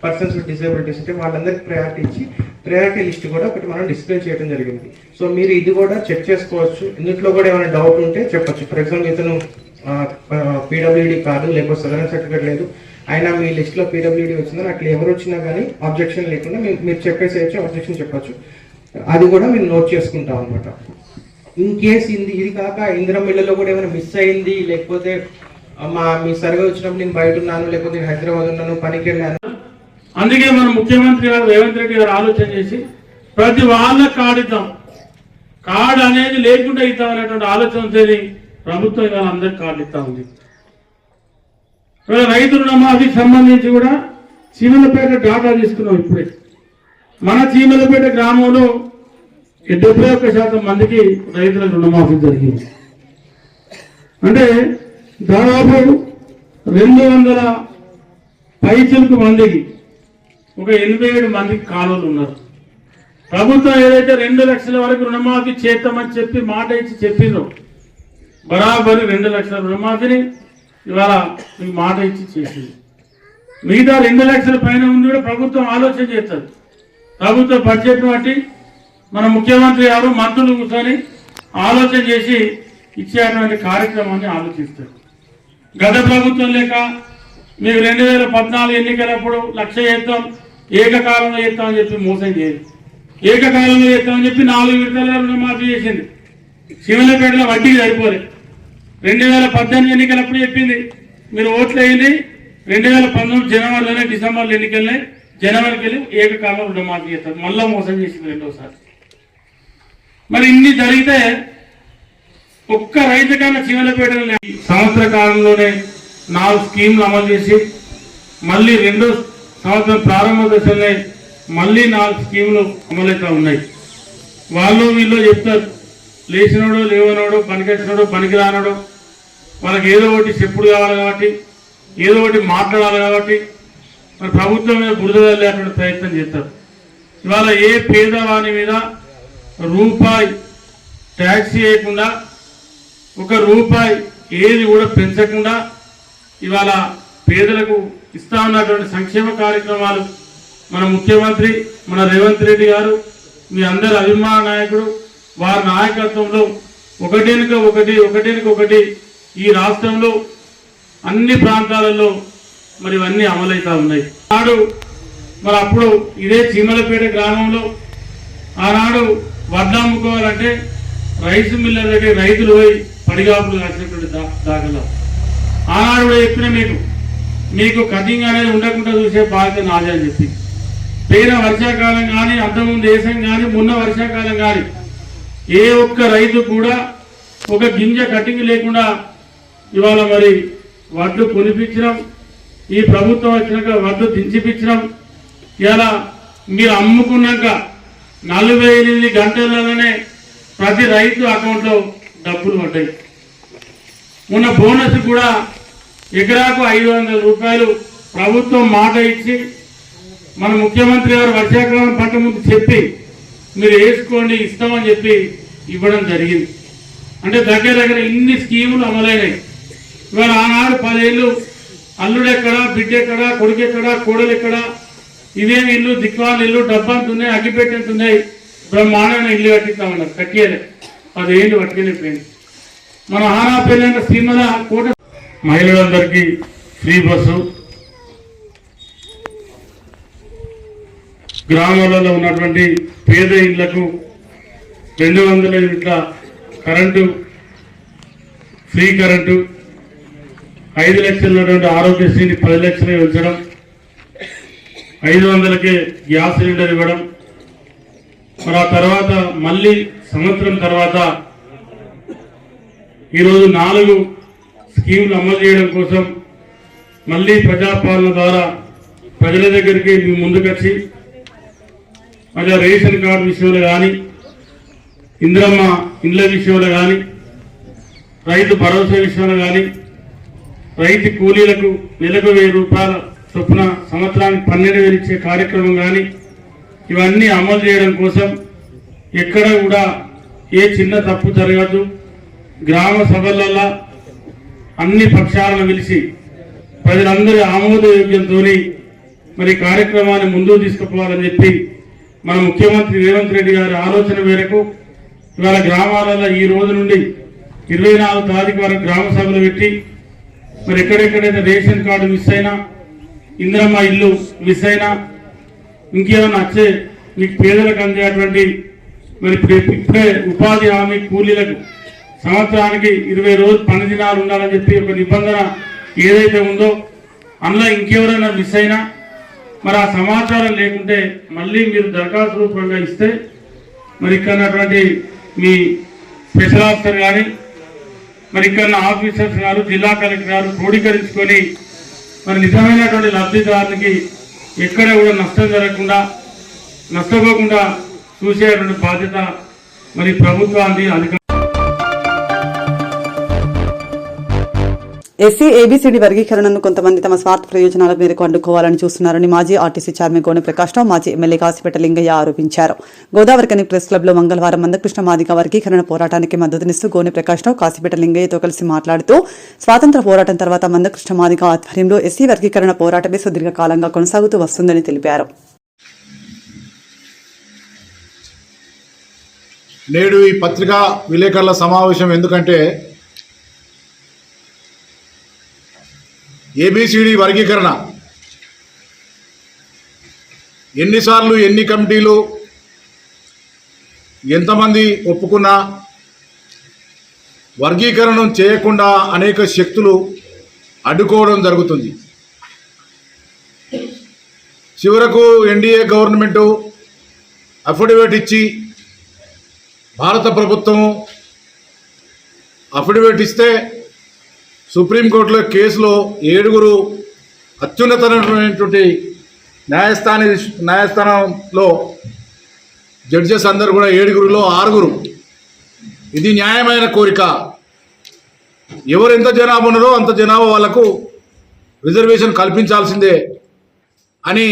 S5: పర్సన్స్ విత్ డిసేబిలిటీస్ అంటే వాళ్ళందరికీ ప్రయారిటీ ఇచ్చి ప్రయారిటీ లిస్ట్ కూడా ఒకటి మనం డిస్ప్లే చేయడం జరిగింది. సో మీరు ఇది కూడా చెక్ చేసుకోవచ్చు. ఇందులో కూడా ఏమైనా డౌట్ ఉంటే చెప్పచ్చు. ఫర్ ఎగ్జాంపుల్ ఇతను పీడబ్ల్యూడీ కాదు, లేకపోతే సదరన్ సర్టిఫికేట్ లేదు, అయినా మీ లిస్ట్లో పీడబ్ల్యూడీ వచ్చిందని అట్లా ఎవరు వచ్చినా కానీ ఆబ్జెక్షన్ లేకుండా మీరు చెప్పేసేయచ్చు, ఆబ్జెక్షన్ చెప్పచ్చు. అది కూడా మేము నోట్ చేసుకుంటాం అనమాట. ఇన్ కేస్ ఇది కాక ఇందిరమ్మ ఇళ్లలో కూడా ఏమైనా మిస్ అయింది, లేకపోతే మీ సర్వే వచ్చినప్పుడు నేను బయట ఉన్నాను, లేకపోతే నేను హైదరాబాద్ ఉన్నాను, పనికి వెళ్ళాను.
S1: అందుకే మన ముఖ్యమంత్రి గారు రేవంత్ రెడ్డి గారు ఆలోచన చేసి ప్రతి వాళ్ళకి కార్డు ఇద్దాం, కార్డు అనేది లేకుండా ఇద్దాం అనేటువంటి ఆలోచనతో ప్రభుత్వం ఇవాళ అందరికి కార్డు ఇస్తా ఉంది. ఇవాళ రైతు రుణమాఫీకి సంబంధించి కూడా చీమలపేట డాటా తీసుకున్నాం. ఇప్పుడే మన చీమలపేట గ్రామంలో 71% మందికి రైతులకు రుణమాఫీ జరిగింది. అంటే దాదాపు 200 పైచిలకు మందికి ఒక 87 మందికి కాలువలు ఉన్నారు. ప్రభుత్వం ఏదైతే 2 లక్షల వరకు రుణమాఫీ చేస్తామని చెప్పి మాట ఇచ్చి చెప్పిందో బరాబరి 2 లక్షల రుణమాఫీని ఇవాళ మీకు మాట ఇచ్చి చేసింది. మిగతా 2 లక్షల పైన ఉంది కూడా ప్రభుత్వం ఆలోచన చేస్తుంది. ప్రభుత్వ బడ్జెట్ బట్టి మన ముఖ్యమంత్రి గారు మంత్రులు కూర్చొని ఆలోచన చేసి ఇచ్చేటువంటి కార్యక్రమాన్ని ఆలోచిస్తారు. గత ప్రభుత్వం లేక మీకు 2014 ఎన్నికలప్పుడు 1,00,000 చేస్తాం, ఏకకాలంలో చేస్తామని చెప్పి మోసం చేయదు. ఏకకాలంలో చేస్తామని చెప్పి 4 విడతల రుణమాఫీ చేసింది. శివలపేటలో వడ్డీకి సరిపోలేదు. 2018 ఎన్నికలప్పుడు చెప్పింది మీరు ఓట్లు వేయండి, 2019 జనవరిలోనే డిసెంబర్లో ఎన్నికలనే జనవరికి వెళ్ళి ఏకకాలంలో రుణమాఫీ చేస్తారు. మళ్ళా మోసం చేసింది రెండోసారి. మరి ఇన్ని జరిగితే ఒక్క రైతు కన్నా శివలపేటలో సంవత్సర కాలంలోనే 4 స్కీమ్లు అమలు చేసి మళ్ళీ 2వ సంవత్సరం ప్రారంభ దశలోనే మళ్ళీ 4 స్కీములు అమలవుతా ఉన్నాయి. వాళ్ళు వీళ్ళు చెప్తారు, లేచినోడు లేవనోడు, పనికొచ్చినోడు పనికి రానోడు, వాళ్ళకి ఏదో ఒకటి చెప్పుడు కావాలి కాబట్టి, ఏదో ఒకటి మాట్లాడాలి కాబట్టి మరి ప్రభుత్వం మీద బురద వెళ్ళేటువంటి ప్రయత్నం చేస్తారు. ఇవాళ ఏ పేదవాని మీద రూపాయి ట్యాక్స్ చేయకుండా, 1 రూపాయి ఏది కూడా పెంచకుండా ఇవాళ పేదలకు ఇస్తా ఉన్నటువంటి సంక్షేమ కార్యక్రమాలు మన ముఖ్యమంత్రి మన రేవంత్ రెడ్డి గారు, మీ అందరి అభిమాన నాయకుడు, వారి నాయకత్వంలో ఒకటి ఈ రాష్ట్రంలో అన్ని ప్రాంతాలలో మరి ఇవన్నీ అమలవుతా ఉన్నాయి. ఆనాడు మరి అప్పుడు ఇదే చీమలపేట గ్రామంలో ఆనాడు వడ్లు అమ్ముకోవాలంటే రైస్ మిల్లర్ దగ్గర రైతులు పోయి పడిగాపులు కాసినటువంటి దాఖలా. ఆనాడు కూడా చెప్పిన మీకు కటింగ్ అనేది ఉండకుండా చూసే బాధ్యత నాదే అని చెప్పి, పోయిన వర్షాకాలం కానీ, అంతకుముందు వేసం కానీ, మొన్న వర్షాకాలం కానీ ఏ ఒక్క రైతు కూడా ఒక గింజ కటింగ్ లేకుండా ఇవాళ మరి వడ్లు కొనిపించడం, ఈ ప్రభుత్వం వచ్చినాక వడ్లు దించిపించడం. ఇలా మీరు అమ్ముకున్నాక 48 గంటలలోనే ప్రతి రైతు అకౌంట్లో డబ్బులు పడ్డాయి. మొన్న బోనస్ కూడా ఎకరాకు 500 రూపాయలు ప్రభుత్వం మాట ఇచ్చి మన ముఖ్యమంత్రి గారు వర్షాకాలం పంట ముందు చెప్పి మీరు వేసుకోండి ఇస్తామని చెప్పి ఇవ్వడం జరిగింది. అంటే దగ్గర ఇన్ని స్కీములు అమలైనాయి. ఇవాళ ఆనాడు 10 ఏళ్ళు అల్లుడెక్కడా, బిడ్డెక్కడా, కొడుకెక్కడా, కోడలెక్కడా, ఇదేమి ఇల్లు దిక్వాల ఇల్లు, డబ్బంతున్నాయి, అగ్గిపెట్టెంతున్నాయి, బ్రహ్మాండమైన ఇల్లు కట్టిస్తామన్నారు. కట్టియలే 10 ఏళ్ళు పట్టుకెళ్ళిపోయింది. మన ఆనాపల్లి శ్రీమల కోట మహిళలందరికీ ఫ్రీ బస్సు, గ్రామాలలో ఉన్నటువంటి పేద ఇళ్లకు 200 యూనిట్ల కరెంటు, ఫ్రీ కరెంటు, 5 లక్షలు ఉన్నటువంటి ఆరోగ్యశ్రీని 10 లక్షలు ఉంచడం, 500కే గ్యాస్ సిలిండర్ ఇవ్వడం. మరి ఆ తర్వాత మళ్ళీ సంవత్సరం తర్వాత ఈరోజు 4 స్కీములు అమలు చేయడం కోసం మళ్ళీ ప్రజాపాలన ద్వారా ప్రజల దగ్గరికి మీ ముందుకొచ్చి మరి రేషన్ కార్డు విషయంలో కానీ, ఇందిరమ్మ ఇండ్ల విషయంలో కానీ, రైతు భరోసా విషయంలో కానీ, రైతు కూలీలకు నెలకు 1000 రూపాయల చొప్పున సంవత్సరానికి 12,000 ఇచ్చే కార్యక్రమం కానీ, ఇవన్నీ అమలు చేయడం కోసం ఎక్కడ కూడా ఏ చిన్న తప్పు జరగదు. గ్రామ సభలలో అన్ని పక్షాలను పిలిచి ప్రజలందరి ఆమోదయోగ్యంతో మరి కార్యక్రమాన్ని ముందుకు తీసుకుపోవాలని చెప్పి మన ముఖ్యమంత్రి రేవంత్ రెడ్డి గారి ఆలోచన మేరకు ఇవాళ గ్రామాలలో ఈ రోజు నుండి 24వ తారీఖు వరకు గ్రామ సభలు పెట్టి మరి ఎక్కడెక్కడైతే రేషన్ కార్డు మిస్ అయినా, ఇందిరమ్మ ఇల్లు మిస్ అయినా, ఇంకేమైనా వచ్చే మీకు పేదలకు అందేటువంటి మరి ఇప్పుడే ఉపాధి హామీ కూలీలకు సంవత్సరానికి 20 రోజులు పని దినాలు ఉండాలని చెప్పి ఒక నిబంధన ఏదైతే ఉందో అందులో ఇంకెవరైనా మిస్ అయినా మరి ఆ సమాచారం లేకుంటే మళ్ళీ మీరు దరఖాస్తు రూపంగా ఇస్తే మరి ఇక్కడ మీ స్పెషల్ ఆఫీసర్ కానీ మరి ఇక్కడ ఆఫీసర్స్ గారు, జిల్లా కలెక్టర్ గారు క్రోడీకరించుకొని మరి నిజమైనటువంటి లబ్ధిదారునికి ఎక్కడ కూడా నష్టం జరగకుండా, నష్టపోకుండా చూసేటువంటి బాధ్యత మరి ప్రభుత్వానికి అధికారులు.
S2: ఎస్సీ ఏబీసీడీ వర్గీకరణను కొంతమంది తమ స్వార్థ ప్రయోజనాల మేరకు అడ్డుకోవాలని చూస్తున్నారని మాజీ ఆర్టీసీ చైర్మన్ గోనె ప్రకాశ్రావు, మాజీ ఎమ్మెల్యే కాసిపేట లింగయ్య ఆరోపించారు. గోదావరికని ప్రెస్ క్లబ్ లో మంగళవారం మందకృష్ణ మాదిగ వర్గీకరణ పోరాటానికి మద్దతునిస్తూ గోనె ప్రకాశ్రావు కాసిపేట లింగయ్యతో కలిసి మాట్లాడుతూ స్వాతంత్ర పోరాటం తర్వాత మందకృష్ణ మాదిగ ఆధ్వర్యంలో ఎస్సీ వర్గీకరణ పోరాటమే సుదీర్ఘకాలంగా కొనసాగుతూ వస్తుందని తెలిపారు.
S7: నేడు ఈ పత్రికా విలేకరుల సమావేశం ఎందుకంటే ఏబిసిడి వర్గీకరణ ఎన్నిసార్లు ఎన్ని కమిటీలు ఎంతమంది ఒప్పుకున్నా వర్గీకరణం చేయకుండా అనేక శక్తులు అడ్డుకోవడం జరుగుతుంది. చివరకు ఎన్డీఏ గవర్నమెంటు అఫిడవిట్ ఇచ్చి భారత ప్రభుత్వము అఫిడవిట్ ఇస్తే సుప్రీంకోర్టులో కేసులో 7 అత్యున్నతమైనటువంటి న్యాయస్థానంలో జడ్జెస్ అందరూ కూడా 7లో 6 ఇది న్యాయమైన కోరిక, ఎవరు ఎంత జనాభా ఉన్నారో అంత జనాభా వాళ్లకు రిజర్వేషన్ కల్పించాల్సిందే అని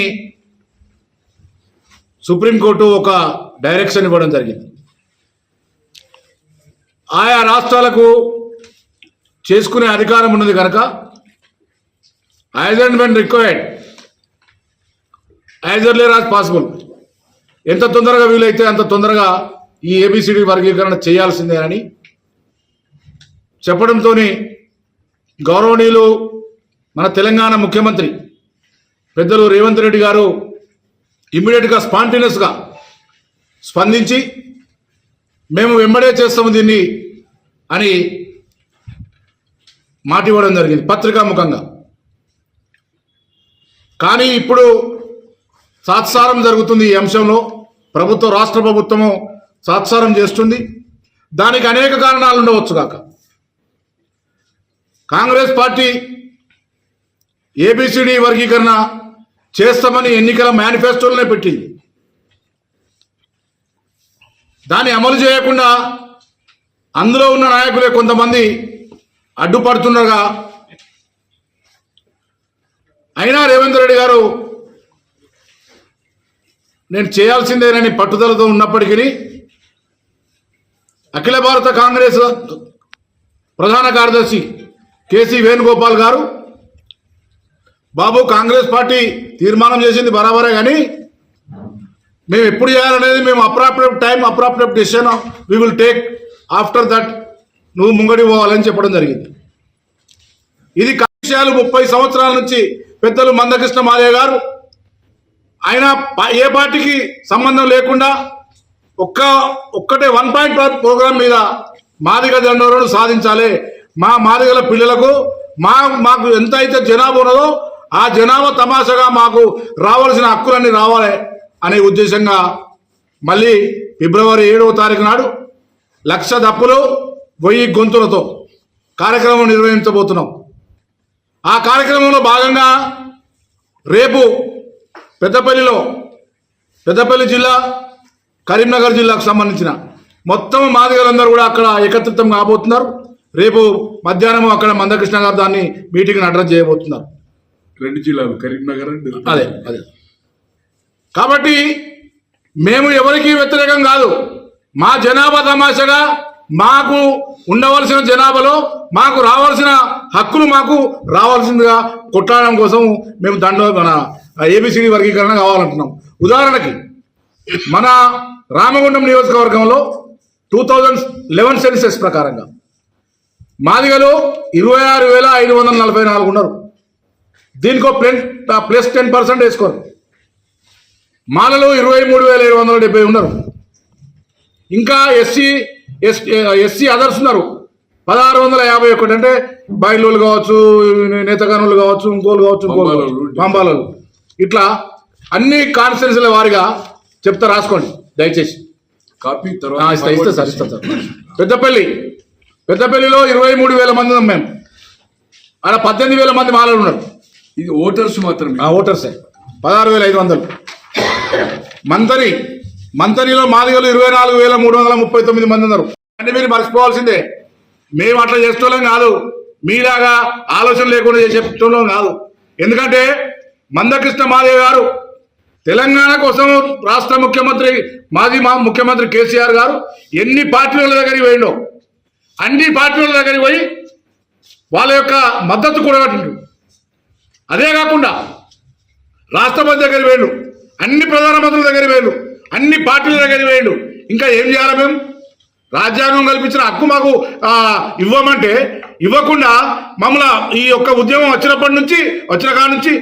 S7: సుప్రీంకోర్టు ఒక డైరెక్షన్ ఇవ్వడం జరిగింది. ఆయా రాష్ట్రాలకు చేసుకునే అధికారం ఉన్నది కనుక as and when required as early as possible ఎంత తొందరగా వీలైతే అంత తొందరగా ఈ ఏబిసిడి వర్గీకరణ చేయాల్సిందే అని చెప్పడంతో గౌరవనీయులు మన తెలంగాణ ముఖ్యమంత్రి పెద్దలు రేవంత్ రెడ్డి గారు ఇమ్మీడియట్గా స్పాంటేనియస్గా స్పందించి మేము వెంబడే చేస్తాము దీన్ని అని మాట ఇవ్వడం జరిగింది పత్రికాముఖంగా. కానీ ఇప్పుడు తాత్సారం జరుగుతుంది. ఈ అంశంలో రాష్ట్ర ప్రభుత్వము తాత్సారం చేస్తుంది. దానికి అనేక కారణాలు ఉండవచ్చు కాక కాంగ్రెస్ పార్టీ ఏబిసిడి వర్గీకరణ చేస్తామని ఎన్నికల మేనిఫెస్టోలోనే పెట్టింది. దాన్ని అమలు చేయకుండా అందులో ఉన్న నాయకులే కొంతమంది అడ్డుపడుతుండగా అయినా రేవంత్ రెడ్డి గారు నేను చేయాల్సిందేనని పట్టుదలతో ఉన్నప్పటికీ అఖిల భారత కాంగ్రెస్ ప్రధాన కార్యదర్శి కేసీ వేణుగోపాల్ గారు బాబు కాంగ్రెస్ పార్టీ తీర్మానం చేసింది బరాబరే కానీ మేము ఎప్పుడు చేయాలనేది మేము appropriate time appropriate decision we will take after that నువ్వు ముంగడి పోవాలని చెప్పడం జరిగింది. ఇది విషయాలు 30 సంవత్సరాల నుంచి పెద్దలు మందకృష్ణ మాదిగ గారు ఆయన ఏ పార్టీకి సంబంధం లేకుండా ఒక్కటే 1 పాయింట్ ప్రోగ్రాం మీద మాదిగ దండోరణ సాధించాలి, మా మాదిగల పిల్లలకు మాకు ఎంత అయితే జనాభా ఉన్నదో ఆ జనాభా తమాషగా మాకు రావాల్సిన హక్కులన్నీ రావాలి అనే ఉద్దేశంగా మళ్ళీ ఫిబ్రవరి 7వ తారీఖు నాడు 1,00,000 దప్పులు 1000 గొంతులతో కార్యక్రమం నిర్వహించబోతున్నాం. ఆ కార్యక్రమంలో భాగంగా రేపు పెద్దపల్లి జిల్లా, కరీంనగర్ జిల్లాకు సంబంధించిన మొత్తం మాదిగలందరూ కూడా అక్కడ ఏకత్రితం కాబోతున్నారు. రేపు మధ్యాహ్నం అక్కడ మందకృష్ణ గారు దాన్ని మీటింగ్ని అడ్రస్ చేయబోతున్నారు.
S14: 2 జిల్లాలు కరీంనగర్
S7: అదే కాబట్టి మేము ఎవరికి వ్యతిరేకం కాదు. మా జనాభా తమాషగా మాకు ఉండవలసిన జనాభాలో మాకు రావాల్సిన హక్కులు మాకు రావాల్సిందిగా కొట్లాడడం కోసం మేము మన ఏబిసిడి వర్గీకరణ కావాలంటున్నాం. ఉదాహరణకి మన రామగుండం నియోజకవర్గంలో 2011 సెన్సెస్ ప్రకారంగా మాదిగలు 26,544 ఉన్నారు. దీనికో ప్లస్ 10% వేసుకోరు. మాలలో 23,770 ఉన్నారు. ఇంకా ఎస్సీ అదర్స్ ఉన్నారు 1,651. అంటే బయలులు కావచ్చు, నేతగానులు కావచ్చు, ఇంకోలు కావచ్చు, పంబాలలు, ఇట్లా అన్ని కాన్స్టిట్యున్సీల వారిగా చెప్తా, రాసుకోండి దయచేసి.
S14: కాపీ
S7: ఇస్తా సార్. పెద్దపల్లిలో 23,000 మంది ఉన్నాం మేము. అక్కడ 18,000 మంది మాలలు ఉన్నారు.
S14: ఇది ఓటర్స్ మాత్రమే.
S7: ఓటర్సే 16,500. మంతరిలో మాదిగలు 24,339 మంది ఉన్నారు. అంటే మీరు మర్చిపోవాల్సిందే. మేము అట్లా చేస్తున్నాం కాదు, మీలాగా ఆలోచన లేకుండా చేస్తున్నాం కాదు. ఎందుకంటే మందకృష్ణ మాదేవ్ గారు తెలంగాణ కోసం రాష్ట్ర ముఖ్యమంత్రి, మాజీ ముఖ్యమంత్రి కేసీఆర్ గారు ఎన్ని పార్టీల దగ్గరికి పోయిండో అన్ని పార్టీల దగ్గరికి పోయి వాళ్ళ యొక్క మద్దతు కూడగట్టిండు. అదే కాకుండా రాష్ట్రపతి దగ్గరికి పోయిండు, అన్ని ప్రధానమంత్రుల దగ్గరికి పోయిండు, అన్ని పార్టీల దగ్గరికి పోయిండు. ఇంకా ఏం చేయాలి? మేము రాజ్యాంగం కల్పించిన హక్కు మాకు ఇవ్వమంటే ఇవ్వకుండా మమ్మల్ని ఈ యొక్క ఉద్యమం వచ్చిన కాడ నుంచి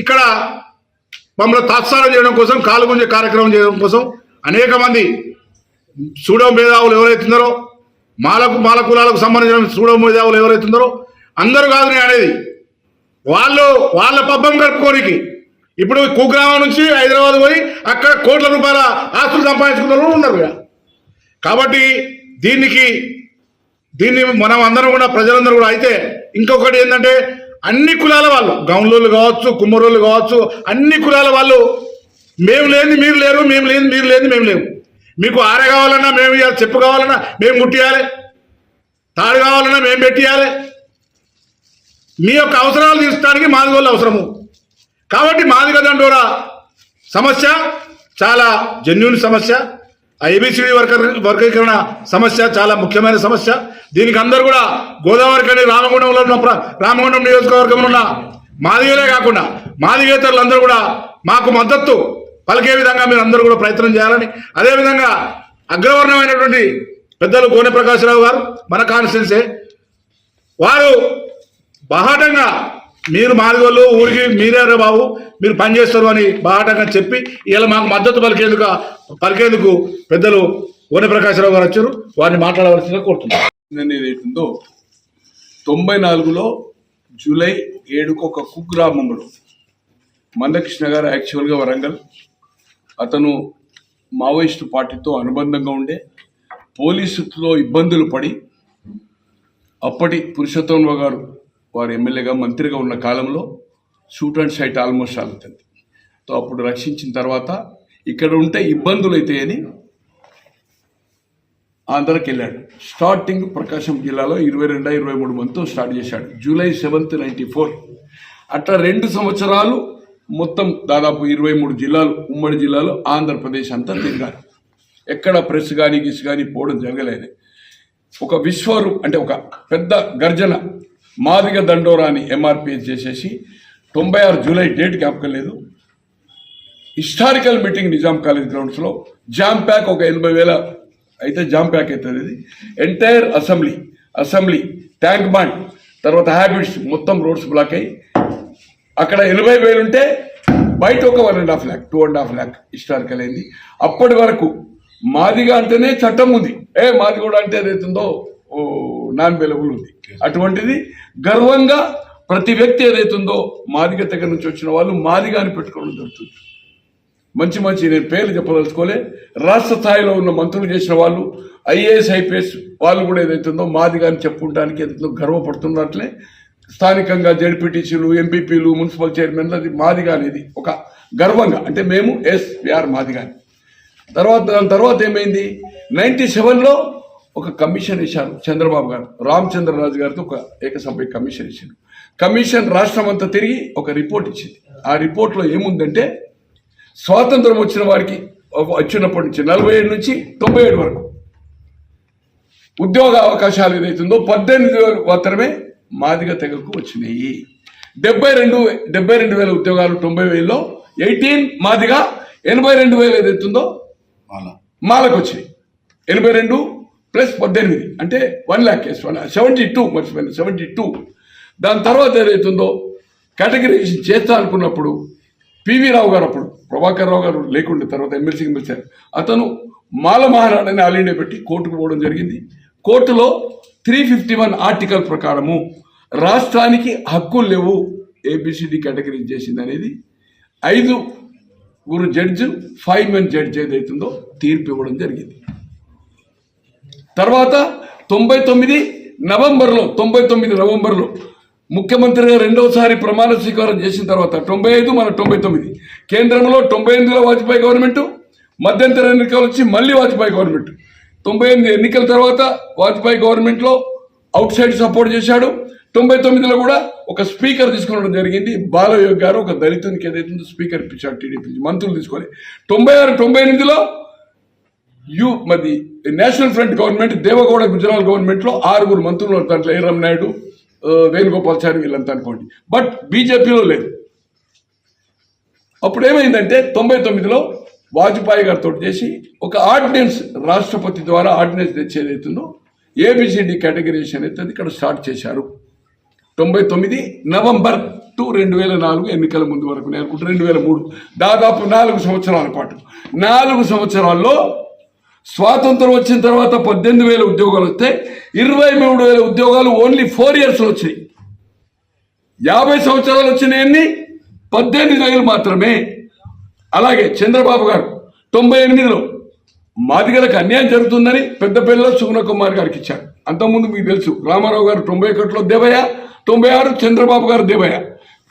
S7: ఇక్కడ మమ్మల్ని తాత్సారం చేయడం కోసం, కాలుగుంజే కార్యక్రమం చేయడం కోసం అనేక మంది సూడో మేధావులు ఎవరైతున్నారో, మాల కులాలకు సంబంధించిన సూడో మేధావులు ఎవరైతున్నారో అందరూ కాదు నేను అనేది, వాళ్ళ పబ్బం గడుపుకోనికి ఇప్పుడు కుగ్రామం నుంచి హైదరాబాద్ పోయి అక్కడ కోట్ల రూపాయల ఆస్తులు సంపాదించుకున్న ఉన్నారు. కాబట్టి దీన్ని మనం అందరం కూడా, ప్రజలందరూ కూడా అయితే ఇంకొకటి ఏంటంటే అన్ని కులాల వాళ్ళు, గౌన్లోళ్ళు కావచ్చు, కుమ్మరోళ్ళు కావచ్చు, అన్ని కులాల వాళ్ళు మేము లేని మీరు లేరు, మేము లేని మీరు లేని మేము లేవు. మీకు ఆర కావాలన్నా మేము ఇవ్వాలి, చెప్పు కావాలన్నా మేము ముట్టియాలి, తాడు కావాలన్నా మేము పెట్టియాలి. మీ యొక్క అవసరాలు తీర్చడానికి మాదిగోళ్ళు అవసరము. కాబట్టి మాదిగ దండోరా సమస్య చాలా జెన్యూన్ సమస్య. ఏబిసిడి వర్గీకరణ సమస్య చాలా ముఖ్యమైన సమస్య. దీనికి అందరూ కూడా గోదావరి కని రామగుండం నియోజకవర్గంలో ఉన్న మాదిగలే కాకుండా మాదిగేతరులు అందరూ కూడా మాకు మద్దతు పలికే విధంగా మీరు అందరూ కూడా ప్రయత్నం చేయాలని, అదేవిధంగా అగ్రవర్ణమైనటువంటి పెద్దలు కోనె ప్రకాశరావు గారు మన కాన్స్టిట్యున్సీ వారు బాహాటంగా మీరు మాదిగోళ్ళు ఊరికి మీరే బాబు మీరు పనిచేస్తారు అని బాహాటంగా చెప్పి ఇలా మాకు మద్దతు పలికేందుకు పెద్దలు కోనె ప్రకాశరావు గారు వచ్చారు. వారిని మాట్లాడవలసిందిగా కోరుతున్నారు.
S14: ఏదైతుందో 94లో జూలై 7కు ఒక కుగ్రామంలో మందకృష్ణ గారు యాక్చువల్గా వరంగల్, అతను మావోయిస్టు పార్టీతో అనుబంధంగా ఉండే పోలీసుతో ఇబ్బందులు పడి అప్పటి పురుషోత్తమ గారు వారు ఎమ్మెల్యేగా మంత్రిగా ఉన్న కాలంలో షూట్ అండ్ సైట్ ఆల్మోస్ట్ అవుతుంది. సో అప్పుడు రక్షించిన తర్వాత ఇక్కడ ఉంటే ఇబ్బందులు అవుతాయని ఆంధ్రాకి వెళ్ళాడు. స్టార్టింగ్ ప్రకాశం జిల్లాలో 22-23 మందితో స్టార్ట్ చేశాడు. July 7th 94. అట్లా 2 సంవత్సరాలు మొత్తం దాదాపు 23 జిల్లాలు, ఉమ్మడి జిల్లాలో ఆంధ్రప్రదేశ్ అంతా తిరిగారు. ఎక్కడ ప్రెస్ కానీ గిస్ కానీ పోవడం జరగలేదు. ఒక విశ్వరూప్ అంటే ఒక పెద్ద గర్జన మాదిగ దండోరాని ఎంఆర్పిఎస్ చేసేసి 96 జూలై డేట్ జ్ఞాపకం లేదు, హిస్టారికల్ మీటింగ్ నిజాం కాలేజ్ గ్రౌండ్స్లో జామ్ ప్యాక్ ఒక 80,000 అయితే జామ్ ప్యాక్ అవుతుంది. ఇది ఎంటైర్ అసెంబ్లీ ట్యాంక్ బండ్ తర్వాత హ్యాబిట్స్ మొత్తం రోడ్స్ బ్లాక్ అయ్యి అక్కడ 80,000 ఉంటే బయట ఒక 1.5 lakh 2.5 lakh హిస్టారికల్ అయింది. అప్పటి వరకు మాదిగా అంటేనే చట్టం ఉంది, మాది కూడా అంటే ఏదైతుందో నాన్ అవైలబుల్ ఉంది. అటువంటిది గర్వంగా ప్రతి వ్యక్తి ఏదైతుందో మాదిగ దగ్గర నుంచి వచ్చిన వాళ్ళు మాదిగా అని పెట్టుకోవడం జరుగుతుంది. మంచి నేను పేర్లు చెప్పదలుచుకోలే, రాష్ట్ర స్థాయిలో ఉన్న మంత్రులు చేసిన వాళ్ళు, ఐఏఎస్ ఐపీఎస్ వాళ్ళు కూడా ఏదైతుందో మాదిగా అని చెప్పుకోవడానికి ఏదైతుందో గర్వపడుతున్నట్లే స్థానికంగా జెడ్పీటీసీలు, ఎంపీపీలు, మున్సిపల్ చైర్మన్లు అది మాదిగా అనేది ఒక గర్వంగా, అంటే మేము వీఆర్ మాదిగా. దాని తర్వాత ఏమైంది, 97లో ఒక కమిషన్ ఇచ్చారు చంద్రబాబు గారు, రామచంద్రరాజు గారితో ఒక ఏకసభ్య కమిషన్ ఇచ్చారు. కమిషన్ రాష్ట్రం అంతా తిరిగి ఒక రిపోర్ట్ ఇచ్చింది. ఆ రిపోర్ట్లో ఏముందంటే స్వాతంత్రం వచ్చిన వారికి వచ్చినప్పటి నుంచి 47 నుంచి 97 వరకు ఉద్యోగ అవకాశాలు ఏదైతుందో 18,000 మాత్రమే మాదిగ తెగకు వచ్చినాయి. 72,000 ఉద్యోగాలు 90,000లో 18 మాదిగ, 82,000 ఏదైతుందో మాలకు వచ్చినాయి. 82 ప్లస్ 18 అంటే 1,72 మర్చిపోయింది 72. దాని తర్వాత ఏదైతుందో కేటగిరైజేషన్ చేస్తా అనుకున్నప్పుడు పివి రావు గారు, అప్పుడు ప్రభాకర్ రావు గారు లేకుండే, తర్వాత ఎమ్మెల్సీకి వచ్చారు, అతను మాల మహానాడని ఆల్ ఇండియా పెట్టి కోర్టుకు పోవడం జరిగింది. కోర్టులో 351 ఆర్టికల్ ప్రకారము రాష్ట్రానికి హక్కులు లేవు ఏబిసిడి కేటగిరీ చేసింది అనేది 5 జడ్జి 5 మెన్ జడ్జి ఏదైతుందో తీర్పు ఇవ్వడం జరిగింది. తర్వాత 99 నవంబర్లో ముఖ్యమంత్రిగా రెండవసారి ప్రమాణ స్వీకారం చేసిన తర్వాత 95 మన 99 కేంద్రంలో 98లో వాజ్పేయి గవర్నమెంట్, మధ్యంతర ఎన్నికలు వచ్చి మళ్ళీ వాజ్పేయి గవర్నమెంట్. 98 ఎన్నికల తర్వాత వాజ్పేయి గవర్నమెంట్లో అవుట్ సైడ్ సపోర్ట్ చేశాడు. 99లో కూడా ఒక స్పీకర్ తీసుకోవడం జరిగింది. బాలయోగ్ గారు ఒక దళితునికి ఏదైతుందో స్పీకర్ ఇప్పించాడు టీడీపీ మంత్రులు తీసుకొని. 96, 98లో మరి national front government, Deve Gowda Gujral గవర్నమెంట్లో 6 మంత్రులు, దాంట్లో ఏ రామనాయుడు, వేణుగోపాల్చారి వీళ్ళంతా అనుకోండి. బట్ బీజేపీలో లేదు. అప్పుడు ఏమైందంటే 99లో వాజ్పేయి గారితో చేసి ఒక ఆర్డినెన్స్, రాష్ట్రపతి ద్వారా ఆర్డినెన్స్ తెచ్చేదైతుందో ఏబిసిడి కేటగిరీషన్ అయితే ఇక్కడ స్టార్ట్ చేశారు. 99 నవంబర్ టు 2004 ఎన్నికల ముందు వరకు, నేను అనుకుంటే 2003, దాదాపు 4 సంవత్సరాల పాటు. 4 సంవత్సరాల్లో స్వాతంత్రం వచ్చిన తర్వాత 18,000 ఉద్యోగాలు వస్తే 23,000 ఉద్యోగాలు ఓన్లీ 4 ఇయర్స్లో వచ్చినాయి. 50 సంవత్సరాలు వచ్చినాయన్ని 18,000 మాత్రమే. అలాగే చంద్రబాబు గారు 98లో మాదిగలకు అన్యాయం జరుగుతుందని పెద్దపల్లిలో సుగుణ కుమార్ గారికి ఇచ్చారు. అంతకుముందు మీకు తెలుసు రామారావు గారు 91లో దేవయ్య, 96 చంద్రబాబు గారు దేవయ్య.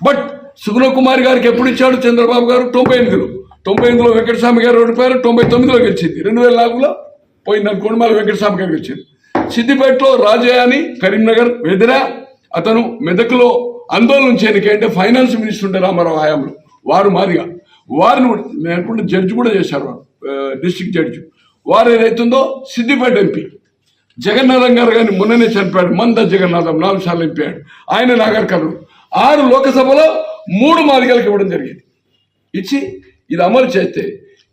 S14: బట్ సుగుణ కుమార్ గారికి ఎప్పుడు ఇచ్చాడు చంద్రబాబు గారు? 98లో వెంకటస్వామి గారు ఓడిపోయారు. 99లో గెలిచింది. 2004లో పోయింది అనుకోండి, మళ్ళీ వెంకటస్వామి గారు గెలిచింది. సిద్దిపేటలో రాజయ్య అని, కరీంనగర్ వెదిరా, అతను మెదక్లో ఆందోళన చేయనికంటే ఫైనాన్స్ మినిస్టర్ ఉండే రామారావు హయాంలో, వారు మాదిగా, వారిని నేను అనుకుంటే జడ్జి కూడా చేశారు, వారు డిస్ట్రిక్ట్ జడ్జి. వారు ఏదైతుందో సిద్దిపేట ఎంపీ జగన్నాథం గారు కానీ మొన్ననే చనిపోయాడు, మంద జగన్నాథం 4 సార్లు ఎంపీ అయ్యాడు. ఆయన నాగర్ కర్నూలు 6 లోకసభలో 3 మాదిగలకు ఇవ్వడం జరిగింది. ఇచ్చి ఇది అమలు చేస్తే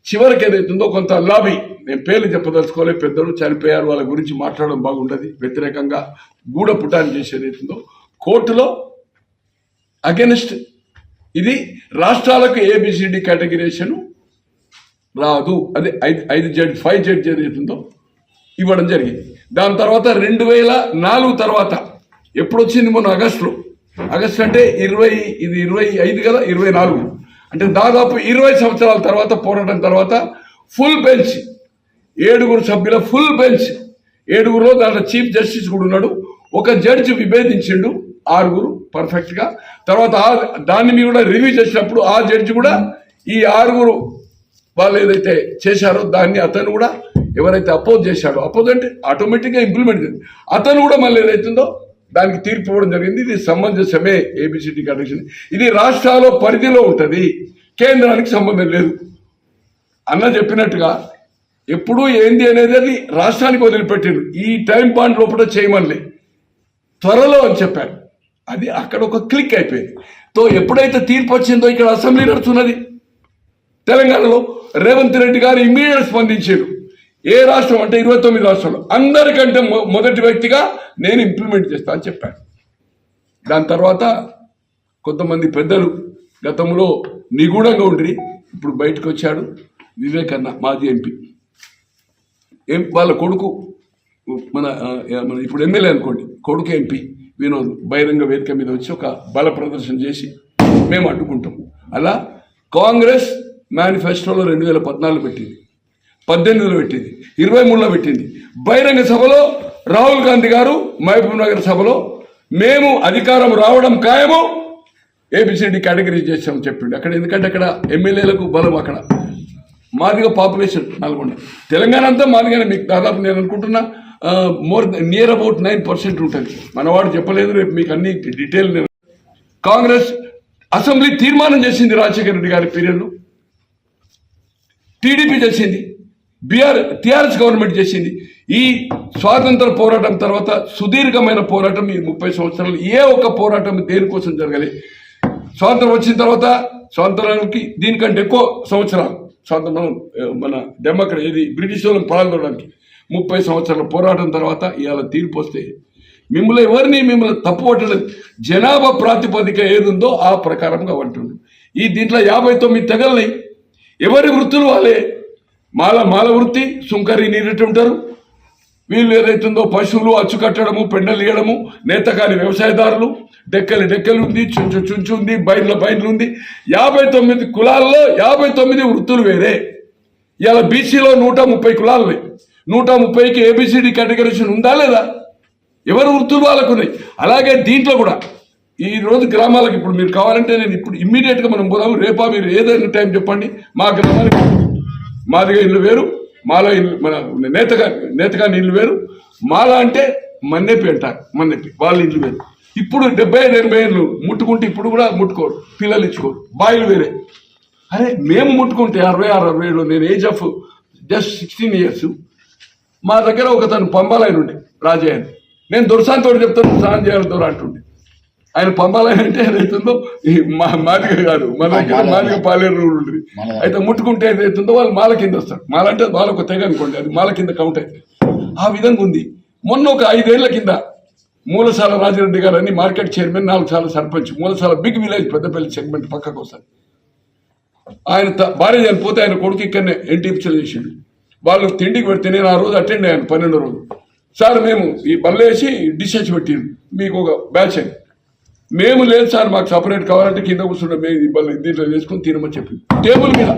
S14: చివరికి ఏదైతుందో కొంత లాబీ, నేను పేర్లు చెప్పదలుచుకోలే, పెద్దలు చనిపోయారు, వాళ్ళ గురించి మాట్లాడడం బాగుండదు, వ్యతిరేకంగా గూడ పుటాన్ని చేసేది అవుతుందో కోర్టులో అగెనిస్ట్ ఇది రాష్ట్రాలకు ఏబిసిడి కేటగిరీషన్ రాదు, అదే 5 జడ్జి ఏదైతుందో ఇవ్వడం జరిగింది. దాని తర్వాత 2004 తర్వాత ఎప్పుడు వచ్చింది? మొన్న ఆగస్టు అంటే 25 కదా, 24 అంటే దాదాపు 20 సంవత్సరాల తర్వాత పోరాటం తర్వాత ఫుల్ బెంచ్, 7 సభ్యుల ఫుల్ బెంచ్, 7లో దాంట్లో చీఫ్ జస్టిస్ కూడా ఉన్నాడు. ఒక జడ్జి విభేదించిండు, 6 పర్ఫెక్ట్గా. తర్వాత దాన్ని మీరు కూడా రివ్యూ చేసినప్పుడు ఆ జడ్జి కూడా ఈ 6 వాళ్ళు ఏదైతే చేశారో దాన్ని అతను కూడా ఎవరైతే అపోజ్ చేశాడో, అపోజ్ అంటే ఆటోమేటిక్గా ఇంప్లిమెంట్ చేయండి, అతను కూడా మళ్ళీ ఏదైతుందో దానికి తీర్పు ఇవ్వడం జరిగింది. ఇది సమంజసమే ఏబిసిడి కేటగిరీ. ఇది రాష్ట్రాల పరిధిలో ఉంటుంది, కేంద్రానికి సంబంధం లేదు. అన్న చెప్పినట్టుగా ఎప్పుడు ఏంది అనేది అది రాష్ట్రానికి వదిలిపెట్టారు. ఈ టైం బాండ్ లోపల చేయమని త్వరలో అని చెప్పారు. అది అక్కడ ఒక క్లిక్ అయిపోయింది. తో ఎప్పుడైతే తీర్పు వచ్చిందో ఇక్కడ అసెంబ్లీ నడుస్తున్నది తెలంగాణలో, రేవంత్ రెడ్డి గారు ఇమ్మీడియట్ స్పందించారు. ఏ రాష్ట్రం అంటే 29 రాష్ట్రాలు అందరికంటే మొదటి వ్యక్తిగా నేను ఇంప్లిమెంట్ చేస్తా అని చెప్పాను. దాని తర్వాత కొంతమంది పెద్దలు గతంలో నిగూఢంగా ఉండి ఇప్పుడు బయటకు వచ్చాడు. వివేక్ అన్న మాజీ ఎంపీ, వాళ్ళ కొడుకు మన ఇప్పుడు ఎమ్మెల్యే అనుకోండి, కొడుకు ఎంపీ వినోద్ బహిరంగ వేదిక మీద వచ్చి ఒక బల ప్రదర్శన చేసి మేము అడ్డుకుంటాం. అలా కాంగ్రెస్ మేనిఫెస్టోలో 2014 పెట్టింది, 18లో పెట్టింది, 23లో పెట్టింది. బహిరంగ సభలో రాహుల్ గాంధీ గారు మహబూబ్ నగర్ సభలో మేము అధికారం రావడం ఖాయము, ఏబిసిడి కేటగిరీ చేసామని చెప్పిండు అక్కడ. ఎందుకంటే అక్కడ ఎమ్మెల్యేలకు బలం, అక్కడ మాదిగా పాపులేషన్ నల్గొండ, తెలంగాణ అంతా మాదిగానే. మీకు దాదాపు నేను అనుకుంటున్నా నియర్ అబౌట్ 9% ఉంటుంది. మనవాడు చెప్పలేదు, రేపు మీకు అన్ని డీటెయిల్. కాంగ్రెస్ అసెంబ్లీ తీర్మానం చేసింది రాజశేఖర రెడ్డి గారి పీరియడ్లో, టీడీపీ చేసింది. టిఆర్ఎస్ గవర్నమెంట్ చేసింది. ఈ స్వాతంత్ర పోరాటం తర్వాత సుదీర్ఘమైన పోరాటం ఈ 30 సంవత్సరాలు ఏ ఒక్క పోరాటం దేనికోసం జరగలే. స్వాతంత్రం వచ్చిన తర్వాత స్వాతంత్రానికి దీనికంటే ఎక్కువ సంవత్సరాలు స్వాతంత్రం మన డెమోక్రసీ ఇది బ్రిటిష్ వాళ్ళని పాల్గొనడానికి 30 సంవత్సరాల పోరాటం తర్వాత ఇవాళ తీర్పు వస్తే మిమ్మల్ని తప్పు పట్టలేదు. జనాభా ప్రాతిపదిక ఏది ఉందో ఆ ప్రకారంగా అంటుండ్రు. ఈ దీంట్లో 59 తెగల్ని ఎవరి వృత్తులు వాళ్ళే. మాల వృత్తి సుంకరి నీరెట్టు ఉంటారు. వీళ్ళు ఏదైతుందో పశువులు అచ్చు కట్టడము, పెండలు ఇయ్యడము, నేతకాని వ్యవసాయదారులు, డెక్కలు ఉంది, చుంచు ఉంది, బైన్లు ఉంది. 59 కులాల్లో 59 వృత్తులు వేరే. ఇవాళ బీసీలో 130 కులాలు. 130కి ఏబిసిడి కేటగరీషన్ ఉందా లేదా? ఎవరు వృత్తులు వాళ్ళకు ఉన్నాయి. అలాగే దీంట్లో కూడా ఈ రోజు గ్రామాలకు ఇప్పుడు మీరు కావాలంటే నేను ఇప్పుడు ఇమ్మీడియట్గా మనం పోదాము. రేపా మీరు ఏదైనా టైం చెప్పండి. మా గ్రామానికి మాదిగా ఇల్లు వేరు, మాల ఇల్లు మన నేతగాని ఇల్లు వేరు. మాల అంటే మన్నెపి అంటారు, మన్నెపి వాళ్ళ ఇల్లు వేరు. ఇప్పుడు 75-80 ఏళ్ళు ముట్టుకుంటే ఇప్పుడు కూడా ముట్టుకోరు, పిల్లలు ఇచ్చుకోరు, బాయిలు వేరే. అరే మేము ముట్టుకుంటే 66-67 నేను ఏజ్ ఆఫ్ జస్ట్ 16 years. మా దగ్గర ఒక తను పంబాలైన ఉండే రాజయ్య, నేను దొరసాంతో చెప్తాను స్నానం చేయాలి దొర అంటుండే. ఆయన పంబాలైన అంటే ఏదైతుందో మాదిగ కాదు, మన దగ్గర మాదిగ పాలేరు ఉంటుంది. అయితే ముట్టుకుంటే ఏదైతుందో వాళ్ళు మాల కింద వస్తారు. మాల అంటే వాళ్ళ ఒక తెగ అనుకోండి, అది మాల కింద కౌంట్ అవుతుంది. ఆ విధంగా ఉంది. మొన్న ఒక 5 ఏళ్ల కింద మూలసాల రాజిరెడ్డి గారు అని మార్కెట్ చైర్మన్, 4 సార్లు సర్పంచ్, Moolasala big village Peddapalli segment పక్కకు వస్తారు. ఆయన భార్య చనిపోతే ఆయన కొడుకు ఇక్కడనే ఎన్టీపీసీలో చేసిండు. వాళ్ళు తిండికి పెడితే నేను ఆ రోజు అటెండ్ అయ్యాను 12వ రోజు. సార్ మేము ఈ బల్లేసి డిషెస్ పెట్టిండు, మీకు ఒక బ్యాచ్ అని. మేము లేదు సార్, మాకు సపరేట్ కావాలంటే కింద కూర్చుంటాం, మేము ఇబ్బంది దీంట్లో చేసుకుని తినమని చెప్పి టేబుల్ మీద.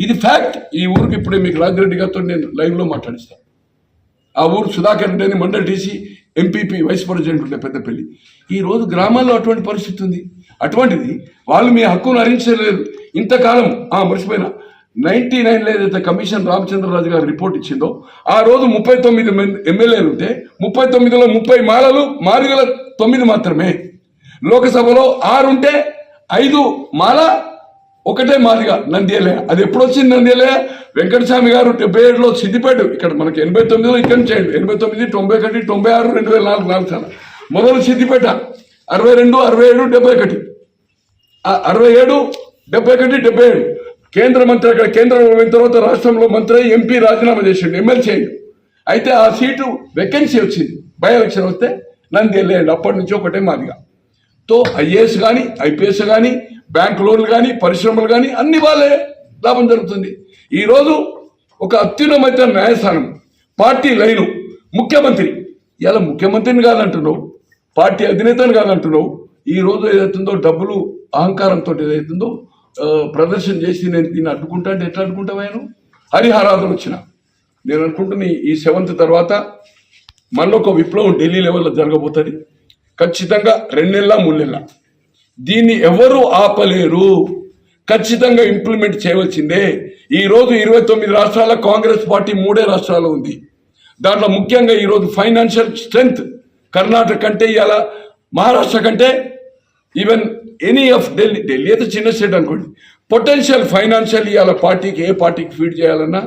S14: ఇది ఫ్యాక్ట్. ఈ ఊరికి ఇప్పుడే మీకు రాజిరెడ్డి గారితో నేను లైవ్లో మాట్లాడిస్తాను. ఆ ఊరు సుధాకర్ రెడ్డి అని mandal TC MPP vice president ఉండే పెద్దపల్లి. ఈ రోజు గ్రామాల్లో అటువంటి పరిస్థితి ఉంది. అటువంటిది వాళ్ళు మీ హక్కును హరించలేదు ఇంతకాలం. మర్చిపోయినా 99లో ఏదైతే కమిషన్ రామచంద్రరాజు గారు రిపోర్ట్ ఇచ్చిందో ఆ రోజు 39 ఎమ్మెల్యేలు ఉంటే 39లో 30 మాలలు, మాదిగల 9 మాత్రమే. లోకసభలో 6 ఉంటే 5 మాల, 1 మాదిగ నంద్యాల. అది ఎప్పుడు వచ్చింది నంద్యాల? వెంకటస్వామి గారు 77లో సిద్దిపేట, ఇక్కడ మనకి 89లో ఇక్కడ చేయండి, 89, 91, 96, 2004 4 సార్లు. మొదలు సిద్దిపేట 62, 67, 71, 67, 71, 77. కేంద్ర మంత్రి అక్కడ కేంద్రం అయిన తర్వాత రాష్ట్రంలో మంత్రి ఎంపీ రాజీనామా చేసిండు, ఎమ్మెల్సీ అయ్యిండు. అయితే ఆ సీటు వేకెన్సీ వచ్చింది, బై ఎలక్షన్ వస్తే నంద్యాల. అప్పటి నుంచి 1 మాదిగ. తో ఐఏఎస్ కానీ, ఐపీఎస్ కానీ, బ్యాంక్ లోన్లు కానీ, పరిశ్రమలు కానీ అన్ని వాళ్ళే లాభం జరుగుతుంది. ఈరోజు ఒక అత్యున్నత న్యాయస్థానం, పార్టీ లైను, ముఖ్యమంత్రి. ఇలా ముఖ్యమంత్రిని కాదంటున్నావు, పార్టీ అధినేతను కాదంటున్నావు. ఈ రోజు ఏదైతుందో డబ్బులు అహంకారంతో ఏదైతుందో ప్రదర్శన చేసి నేను దీన్ని అడ్డుకుంటా అంటే ఎట్లా అడ్డుకుంటావు? ఆయన హరిహరాదులు వచ్చిన నేను అనుకుంటున్నా ఈ 7th తర్వాత మళ్ళీ ఒక విప్లవం ఢిల్లీ లెవెల్లో జరగబోతుంది. ఖచ్చితంగా 2 నెలల 3 నెలల దీన్ని ఎవరు ఆపలేరు. ఖచ్చితంగా ఇంప్లిమెంట్ చేయవలసిందే. ఈరోజు 29 రాష్ట్రాల కాంగ్రెస్ పార్టీ 3 రాష్ట్రాలు ఉంది. దాంట్లో ముఖ్యంగా ఈరోజు ఫైనాన్షియల్ స్ట్రెంగ్త్ కర్ణాటక కంటే ఇవాళ మహారాష్ట్ర కంటే ఈవెన్ ఎనీ ఆఫ్ ఢిల్లీ అయితే చిన్న స్టేట్ అనుకోండి, పొటెన్షియల్ ఫైనాన్షియల్ ఇవాళ పార్టీకి ఏ పార్టీకి ఫీడ్ చేయాలన్నా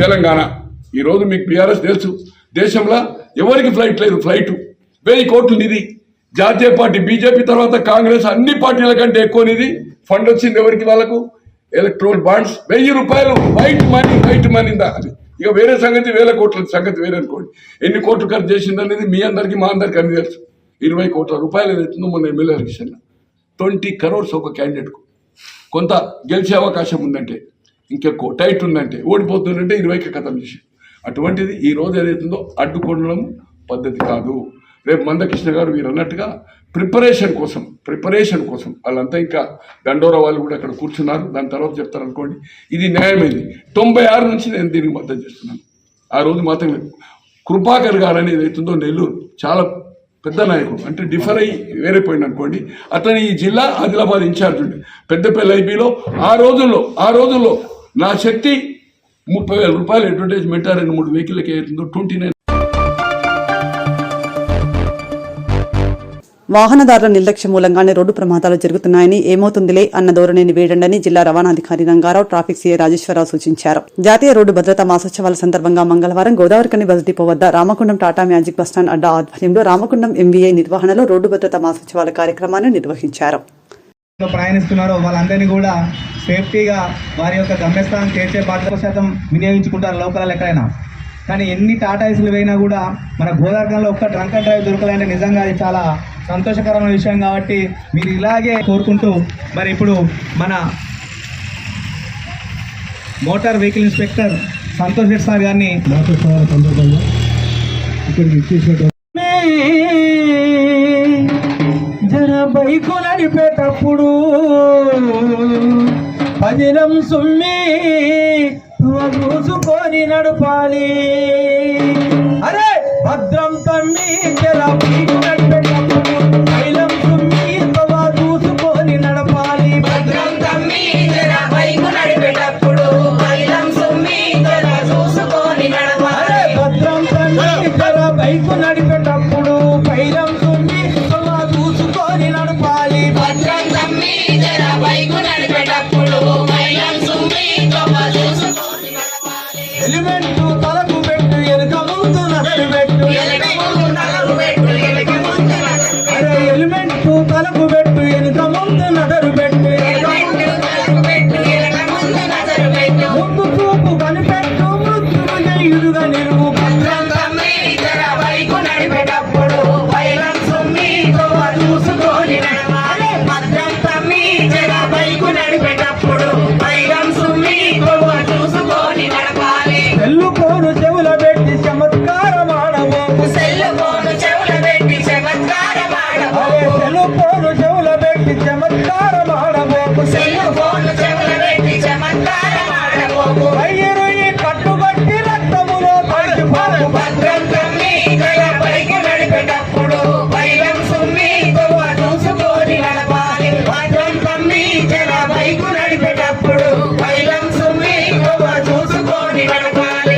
S14: తెలంగాణ. ఈరోజు మీకు బీఆర్ఎస్ తెలుసు, దేశంలో ఎవరికి ఫ్లైట్ లేదు, ఫ్లైట్ 1000 కోట్లు నిధి. జాతీయ పార్టీ బీజేపీ తర్వాత కాంగ్రెస్ అన్ని పార్టీల కంటే ఎక్కువ నిధి ఫండ్ వచ్చింది ఎవరికి? వాళ్ళకు ఎలక్ట్రోల్ బాండ్స్ 1000 రూపాయలు వైట్ మనీ అది. ఇక వేరే సంగతి, 1000 కోట్ల సంగతి వేరే అనుకోండి. ఎన్ని కోట్లు ఖర్చు చేసింది అనేది మీ అందరికీ మా అందరికీ అన్ని తెలుసు. 20 కోట్ల రూపాయలు ఏదైతుందో మొన్న ఎమ్మెల్యే ఎలక్షన్ 20 crores ఒక క్యాండిడేట్కు. కొంత గెలిచే అవకాశం ఉందంటే, ఇంకెక్కువ టైట్ ఉందంటే, ఓడిపోతుందంటే 20కి ఖతం చేసి. అటువంటిది ఈ రోజు ఏదైతుందో అడ్డుకోవడం పద్ధతి కాదు. రేపు మందకృష్ణ గారు మీరు అన్నట్టుగా ప్రిపరేషన్ కోసం వాళ్ళంతా ఇంకా దండోరా వాళ్ళు కూడా అక్కడ కూర్చున్నారు. దాని తర్వాత చెప్తారు అనుకోండి. ఇది న్యాయమైంది. 96 నుంచి నేను దీనికి మద్దతు చేస్తున్నాను. ఆ రోజు మాత్రం కృపాకర్ గారు అనేది ఏదైతుందో నెల్లూరు చాలా పెద్ద నాయకుడు, అంటే డిఫర్ అయ్యి వేరైపోయింది అనుకోండి. అతని ఈ జిల్లా ఆదిలాబాద్ ఇన్ఛార్జ్ ఉండే పెద్దపల్లి ఐబీలో. ఆ రోజుల్లో నా శక్తి 30,000 రూపాయలు అడ్వర్టైజ్మెంట్ 2-3 వెహికల్కి అవుతుందో 29.
S2: వాహనదారుల నిర్లక్ష్యం మూలంగానే రోడ్డు ప్రమాదాలు జరుగుతున్నాయని, ఏమవుతుందిలే అన్న ధోరణిని వేడండని జిల్లా రవాణాధికారి రంగారావు, ట్రాఫిక్ సీఐ రాజేశ్వరరావు సూచించారు. జాతీయ రోడ్డు భద్రతా మాసోత్సవాల సందర్భంగా మంగళవారం గోదావరికని బస్ డిపో వద్ద రామకుండం టాటా మ్యాజిక్ బస్టాండ్ అడ్డా ఆధ్వర్యంలో రామకుండం ఎంవీఐ నిర్వహణలో రోడ్డు భద్రతా మాసోత్సవాల కార్యక్రమాన్ని నిర్వహించారు.
S5: ప్రయాణిస్తున్నారో వాళ్ళందరినీ కూడా సేఫ్టీగా వారి యొక్క గమ్యస్థానం చేర్చే 50% వినియోగించుకుంటారు లోకల్ ఎక్కడైనా. కానీ ఎన్ని టాటాయిస్లు పోయినా కూడా మన గోదావరిలో ఒక్క డ్రంక్ అండ్ డ్రైవ్ దొరకాలంటే నిజంగా అది చాలా సంతోషకరమైన విషయం. కాబట్టి మీరు ఇలాగే కోరుకుంటూ మరి ఇప్పుడు మన motor vehicle inspector Santosh Reddy sir గారిని సందర్భంగా ఇక్కడికి ఇచ్చేసినట్టు జర బైకు నడిపేటప్పుడు పదిలం సుమ్మి చూసుకొని నడపాలి. అరే భద్రం తమ్మి జర బైకు నడిపేటప్పుడు పదిలం సుమ్మి చూసుకొని నడపాలి. భద్రం తమ్మి జర బైకు నడిపేటప్పుడు పదిలం సుమ్మి చూసుకొని నడపాలి. భద్రం తమ్మి జర బైకు నడిపేటప్పుడు పైలం సుమ్మి చూసుకొని నడపాలి. భద్రం తమ్మి జర బైకు నడిపేటప్పుడు పైలం సుమ్మి చూసుకొని నడపాలి. హెల్మెట్ తలకు పెట్టు, ఎనక ముందు నగలు పెట్టు, అరే హెల్మెట్ తలకు పెట్టు, ఎనక ముందు నగలు పెట్టు, ముందు చూపు కనిపెట్టు, ముందుగా ఇరుగా నిరుగు. భద్రం తమ్మి జర బైకు నడిపేటప్పుడు పైలం సుమ్మి చూసుకొని నడపాలి. భద్రం తమ్మి జర బైకు నడిపేటప్పుడు పైలం సుమ్మి చూసుకొని నడపాలి. సెల్లు ఫోను చెవుల పెట్టి చమత్కారం ఆడబోకు, సెల్లు ఫోను చెవుల పెట్టి చమత్కారం ఆడబోకు, సెల్లు ఫోను చెవుల పెట్టి చమత్కారం ఆడబోకు, సెల్లు ఫోను చెవుల పెట్టి చమత్కారం ఆడబోకు. వైరుయి కట్టుబట్టి రక్తములో పడిపోకు. భద్రం తమ్మి జర బైకు నడిపేటప్పుడు పైలం సుమ్మి చూసుకొని నడపాలి. భద్రం తమ్మి జర బైకు నడిపేటప్పుడు పైలం సుమ్మి చూసుకొని నడపాలి.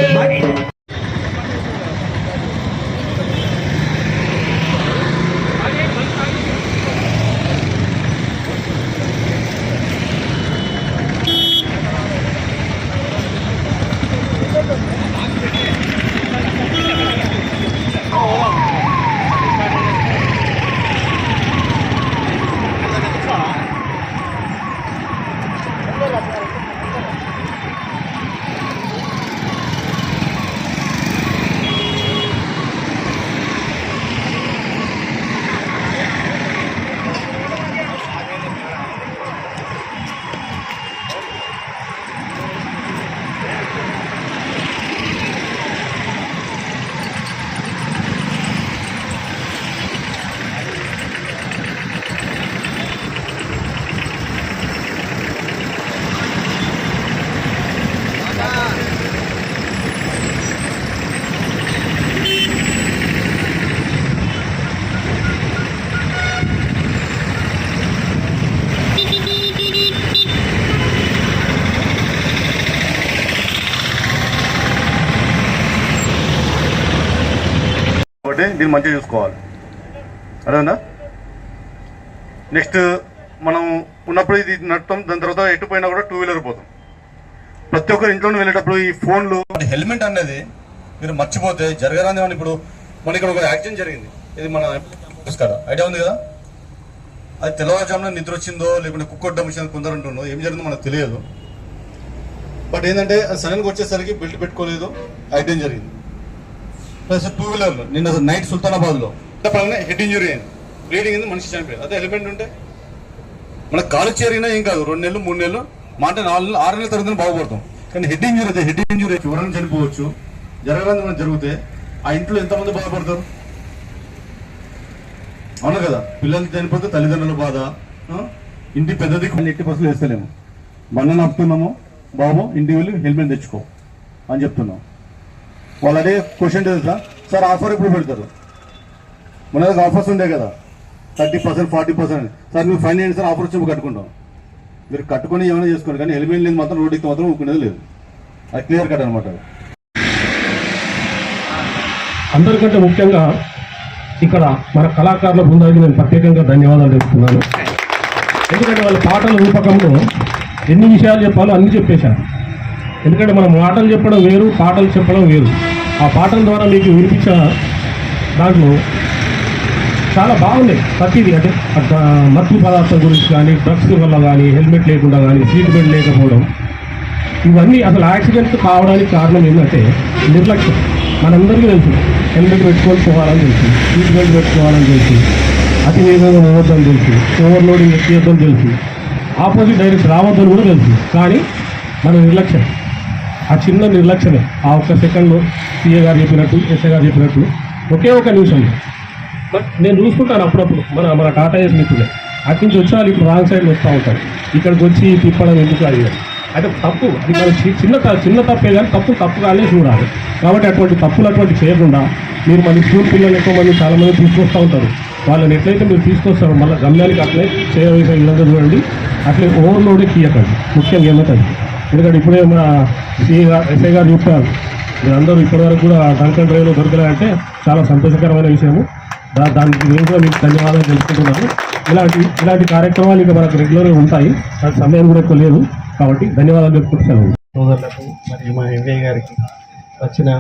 S6: దీన్ని మంచిగా చూసుకోవాలి. అదేనా నెక్స్ట్ మనం ఉన్నప్పుడు ఇది నడుపుతాం, దాని తర్వాత ఎటు పోయినా కూడా 2 వీలర్ పోతాం. ప్రతి ఒక్కరు ఇంట్లో వెళ్ళేటప్పుడు ఈ ఫోన్లు హెల్మెట్ అనేది మీరు మర్చిపోతే జరగరాని. ఇప్పుడు మన ఇక్కడ ఒక యాక్సిడెంట్ జరిగింది, ఇది మన ఐడియా ఉంది కదా. అది తెల్లవారుజామున నిద్ర వచ్చిందో లేకుంటే కుక్కొట్టడం వచ్చిందో కొందరు అంటుండో, ఏం జరిగిందో మనకు తెలియదు. బట్ ఏంటంటే అది సడన్గా వచ్చేసరికి బెల్ట్ పెట్టుకోలేదు, యాక్సిడెంట్ జరిగింది. ప్లస్ 2 వీలర్లో నిన్న నైట్ సుల్తానాబాద్లో హెడ్ ఇంజురీ అయింది, బ్లీడింగ్ అయింది, మనిషి చనిపోయింది. అదే హెల్మెట్ ఉంటే మనకు కాలు చేరినా ఏం కాదు, 2 నెలలు 3 నెలలు మాట 4 నెలలు 6 నెలల తర్వాత బాగుపడతాం. కానీ హెడ్ ఇంజురీ అయితే హెడ్ ఇంజురీ ఎవరైనా చనిపోవచ్చు. జరగరాని మనకు జరిగితే ఆ ఇంట్లో ఎంతమంది బాధపడతారు, అవును కదా. పిల్లలు చనిపోతే తల్లిదండ్రుల బాధ, ఇంటి పెద్దది ఎట్టి బస్సులు వేస్తలేము. బండ్లను ఆపుతున్నాము, బాబు ఇంటికి వెళ్ళి హెల్మెట్ తెచ్చుకో అని చెప్తున్నాం. వాళ్ళు అదే క్వశ్చన్ తెలుసా సార్, ఆఫర్ ఎప్పుడు పెడతారు? మన దగ్గర ఆఫర్స్ ఉండే కదా, 30%, 40%. సార్ మీరు ఫైన్ చేయండి సార్, ఆఫర్ వచ్చి కట్టుకుంటాం. మీరు కట్టుకొని ఏమైనా చేసుకోండి, కానీ హెల్మెట్ లేదు మాత్రం రోడ్డుకి మాత్రం ఊరుకునేది లేదు. అది క్లియర్ కట్ అనమాట.
S13: అందరికంటే ముఖ్యంగా ఇక్కడ మన కళాకారుల బృందానికి నేను ప్రత్యేకంగా ధన్యవాదాలు తెలుపుతున్నాను. ఎందుకంటే వాళ్ళ పాటల రూపకంలో ఎన్ని విషయాలు చెప్పాలో అన్ని చెప్పేశారు. ఎందుకంటే మనం మాటలు చెప్పడం వేరు, పాటలు చెప్పడం వేరు. ఆ పాటల ద్వారా మీకు వినిపించిన దాంట్లో చాలా బాగున్నాయి ప్రతిదీ. అంటే మత్తు పదార్థం గురించి కానీ, డ్రగ్స్ వల్ల కానీ, హెల్మెట్ లేకుండా కానీ, సీట్ బెల్ట్ లేకపోవడం, ఇవన్నీ అసలు యాక్సిడెంట్ కావడానికి కారణం ఏంటంటే నిర్లక్ష్యం. మనందరికీ తెలుసు హెల్మెట్ పెట్టుకొని పోవాలని తెలుసు, సీట్ బెల్ట్ పెట్టుకోవాలని తెలుసు, అతి వేగంగా పోవద్దని తెలుసు, ఓవర్లోడింగ్ ఎక్కియొద్దని తెలుసు, ఆపోజిట్ డైరెక్ట్ రావద్దని కూడా తెలుసు. కానీ మన నిర్లక్ష్యం, ఆ చిన్న నిర్లక్ష్యమే ఆ ఒక్క సెకండ్లో సీఏ గారు చెప్పినట్టు, ఎస్ఐ గారు చెప్పినట్టు ఒకే ఒక నిమిషంలో. బట్ నేను చూసుకుంటాను అప్పుడప్పుడు మన టాటా ఏస్ మిత్రులే అటు నుంచి వచ్చి వాళ్ళు ఇప్పుడు రాంగ్ సైడ్లో వస్తూ ఉంటారు. ఇక్కడికి వచ్చి తిప్పడం ఎందుకు అది అంటే తప్పు. అది మన చిన్న తప్పే కానీ తప్పుగానే చూడాలి. కాబట్టి అటువంటి చేయకుండా మీరు మళ్ళీ స్కూల్ పిల్లలు ఎక్కువ మంది చాలామంది తీసుకొస్తూ ఉంటారు. వాళ్ళని ఎట్లయితే మీరు తీసుకొస్తారో మళ్ళీ గమ్యానికి అట్లే చేయవలసిన విధంగా చూడండి. అట్లే ఓవర్లోడే తీయకండి. ముఖ్యంగా ఏమవుతుంది ఎందుకంటే ఇప్పుడే మన సిఏ గారు, ఎస్ఐ గారు చెప్పారు, మీరందరూ ఇప్పటివరకు కూడా డ్రంక్ అండ్ డ్రైవ్లో దొరకలేదంటే చాలా సంతోషకరమైన విషయము. దానికి గురించి మీకు ధన్యవాదాలు తెలుసుకుంటున్నాను. ఇలాంటి కార్యక్రమాలు ఇక మనకు రెగ్యులర్గా ఉంటాయి. అది సమయం కూడా ఎక్కువ లేదు కాబట్టి ధన్యవాదాలు చెప్పుకుంటున్నాను.
S12: సోదరులకు మరియు మా ఎంఏ గారికి, వచ్చిన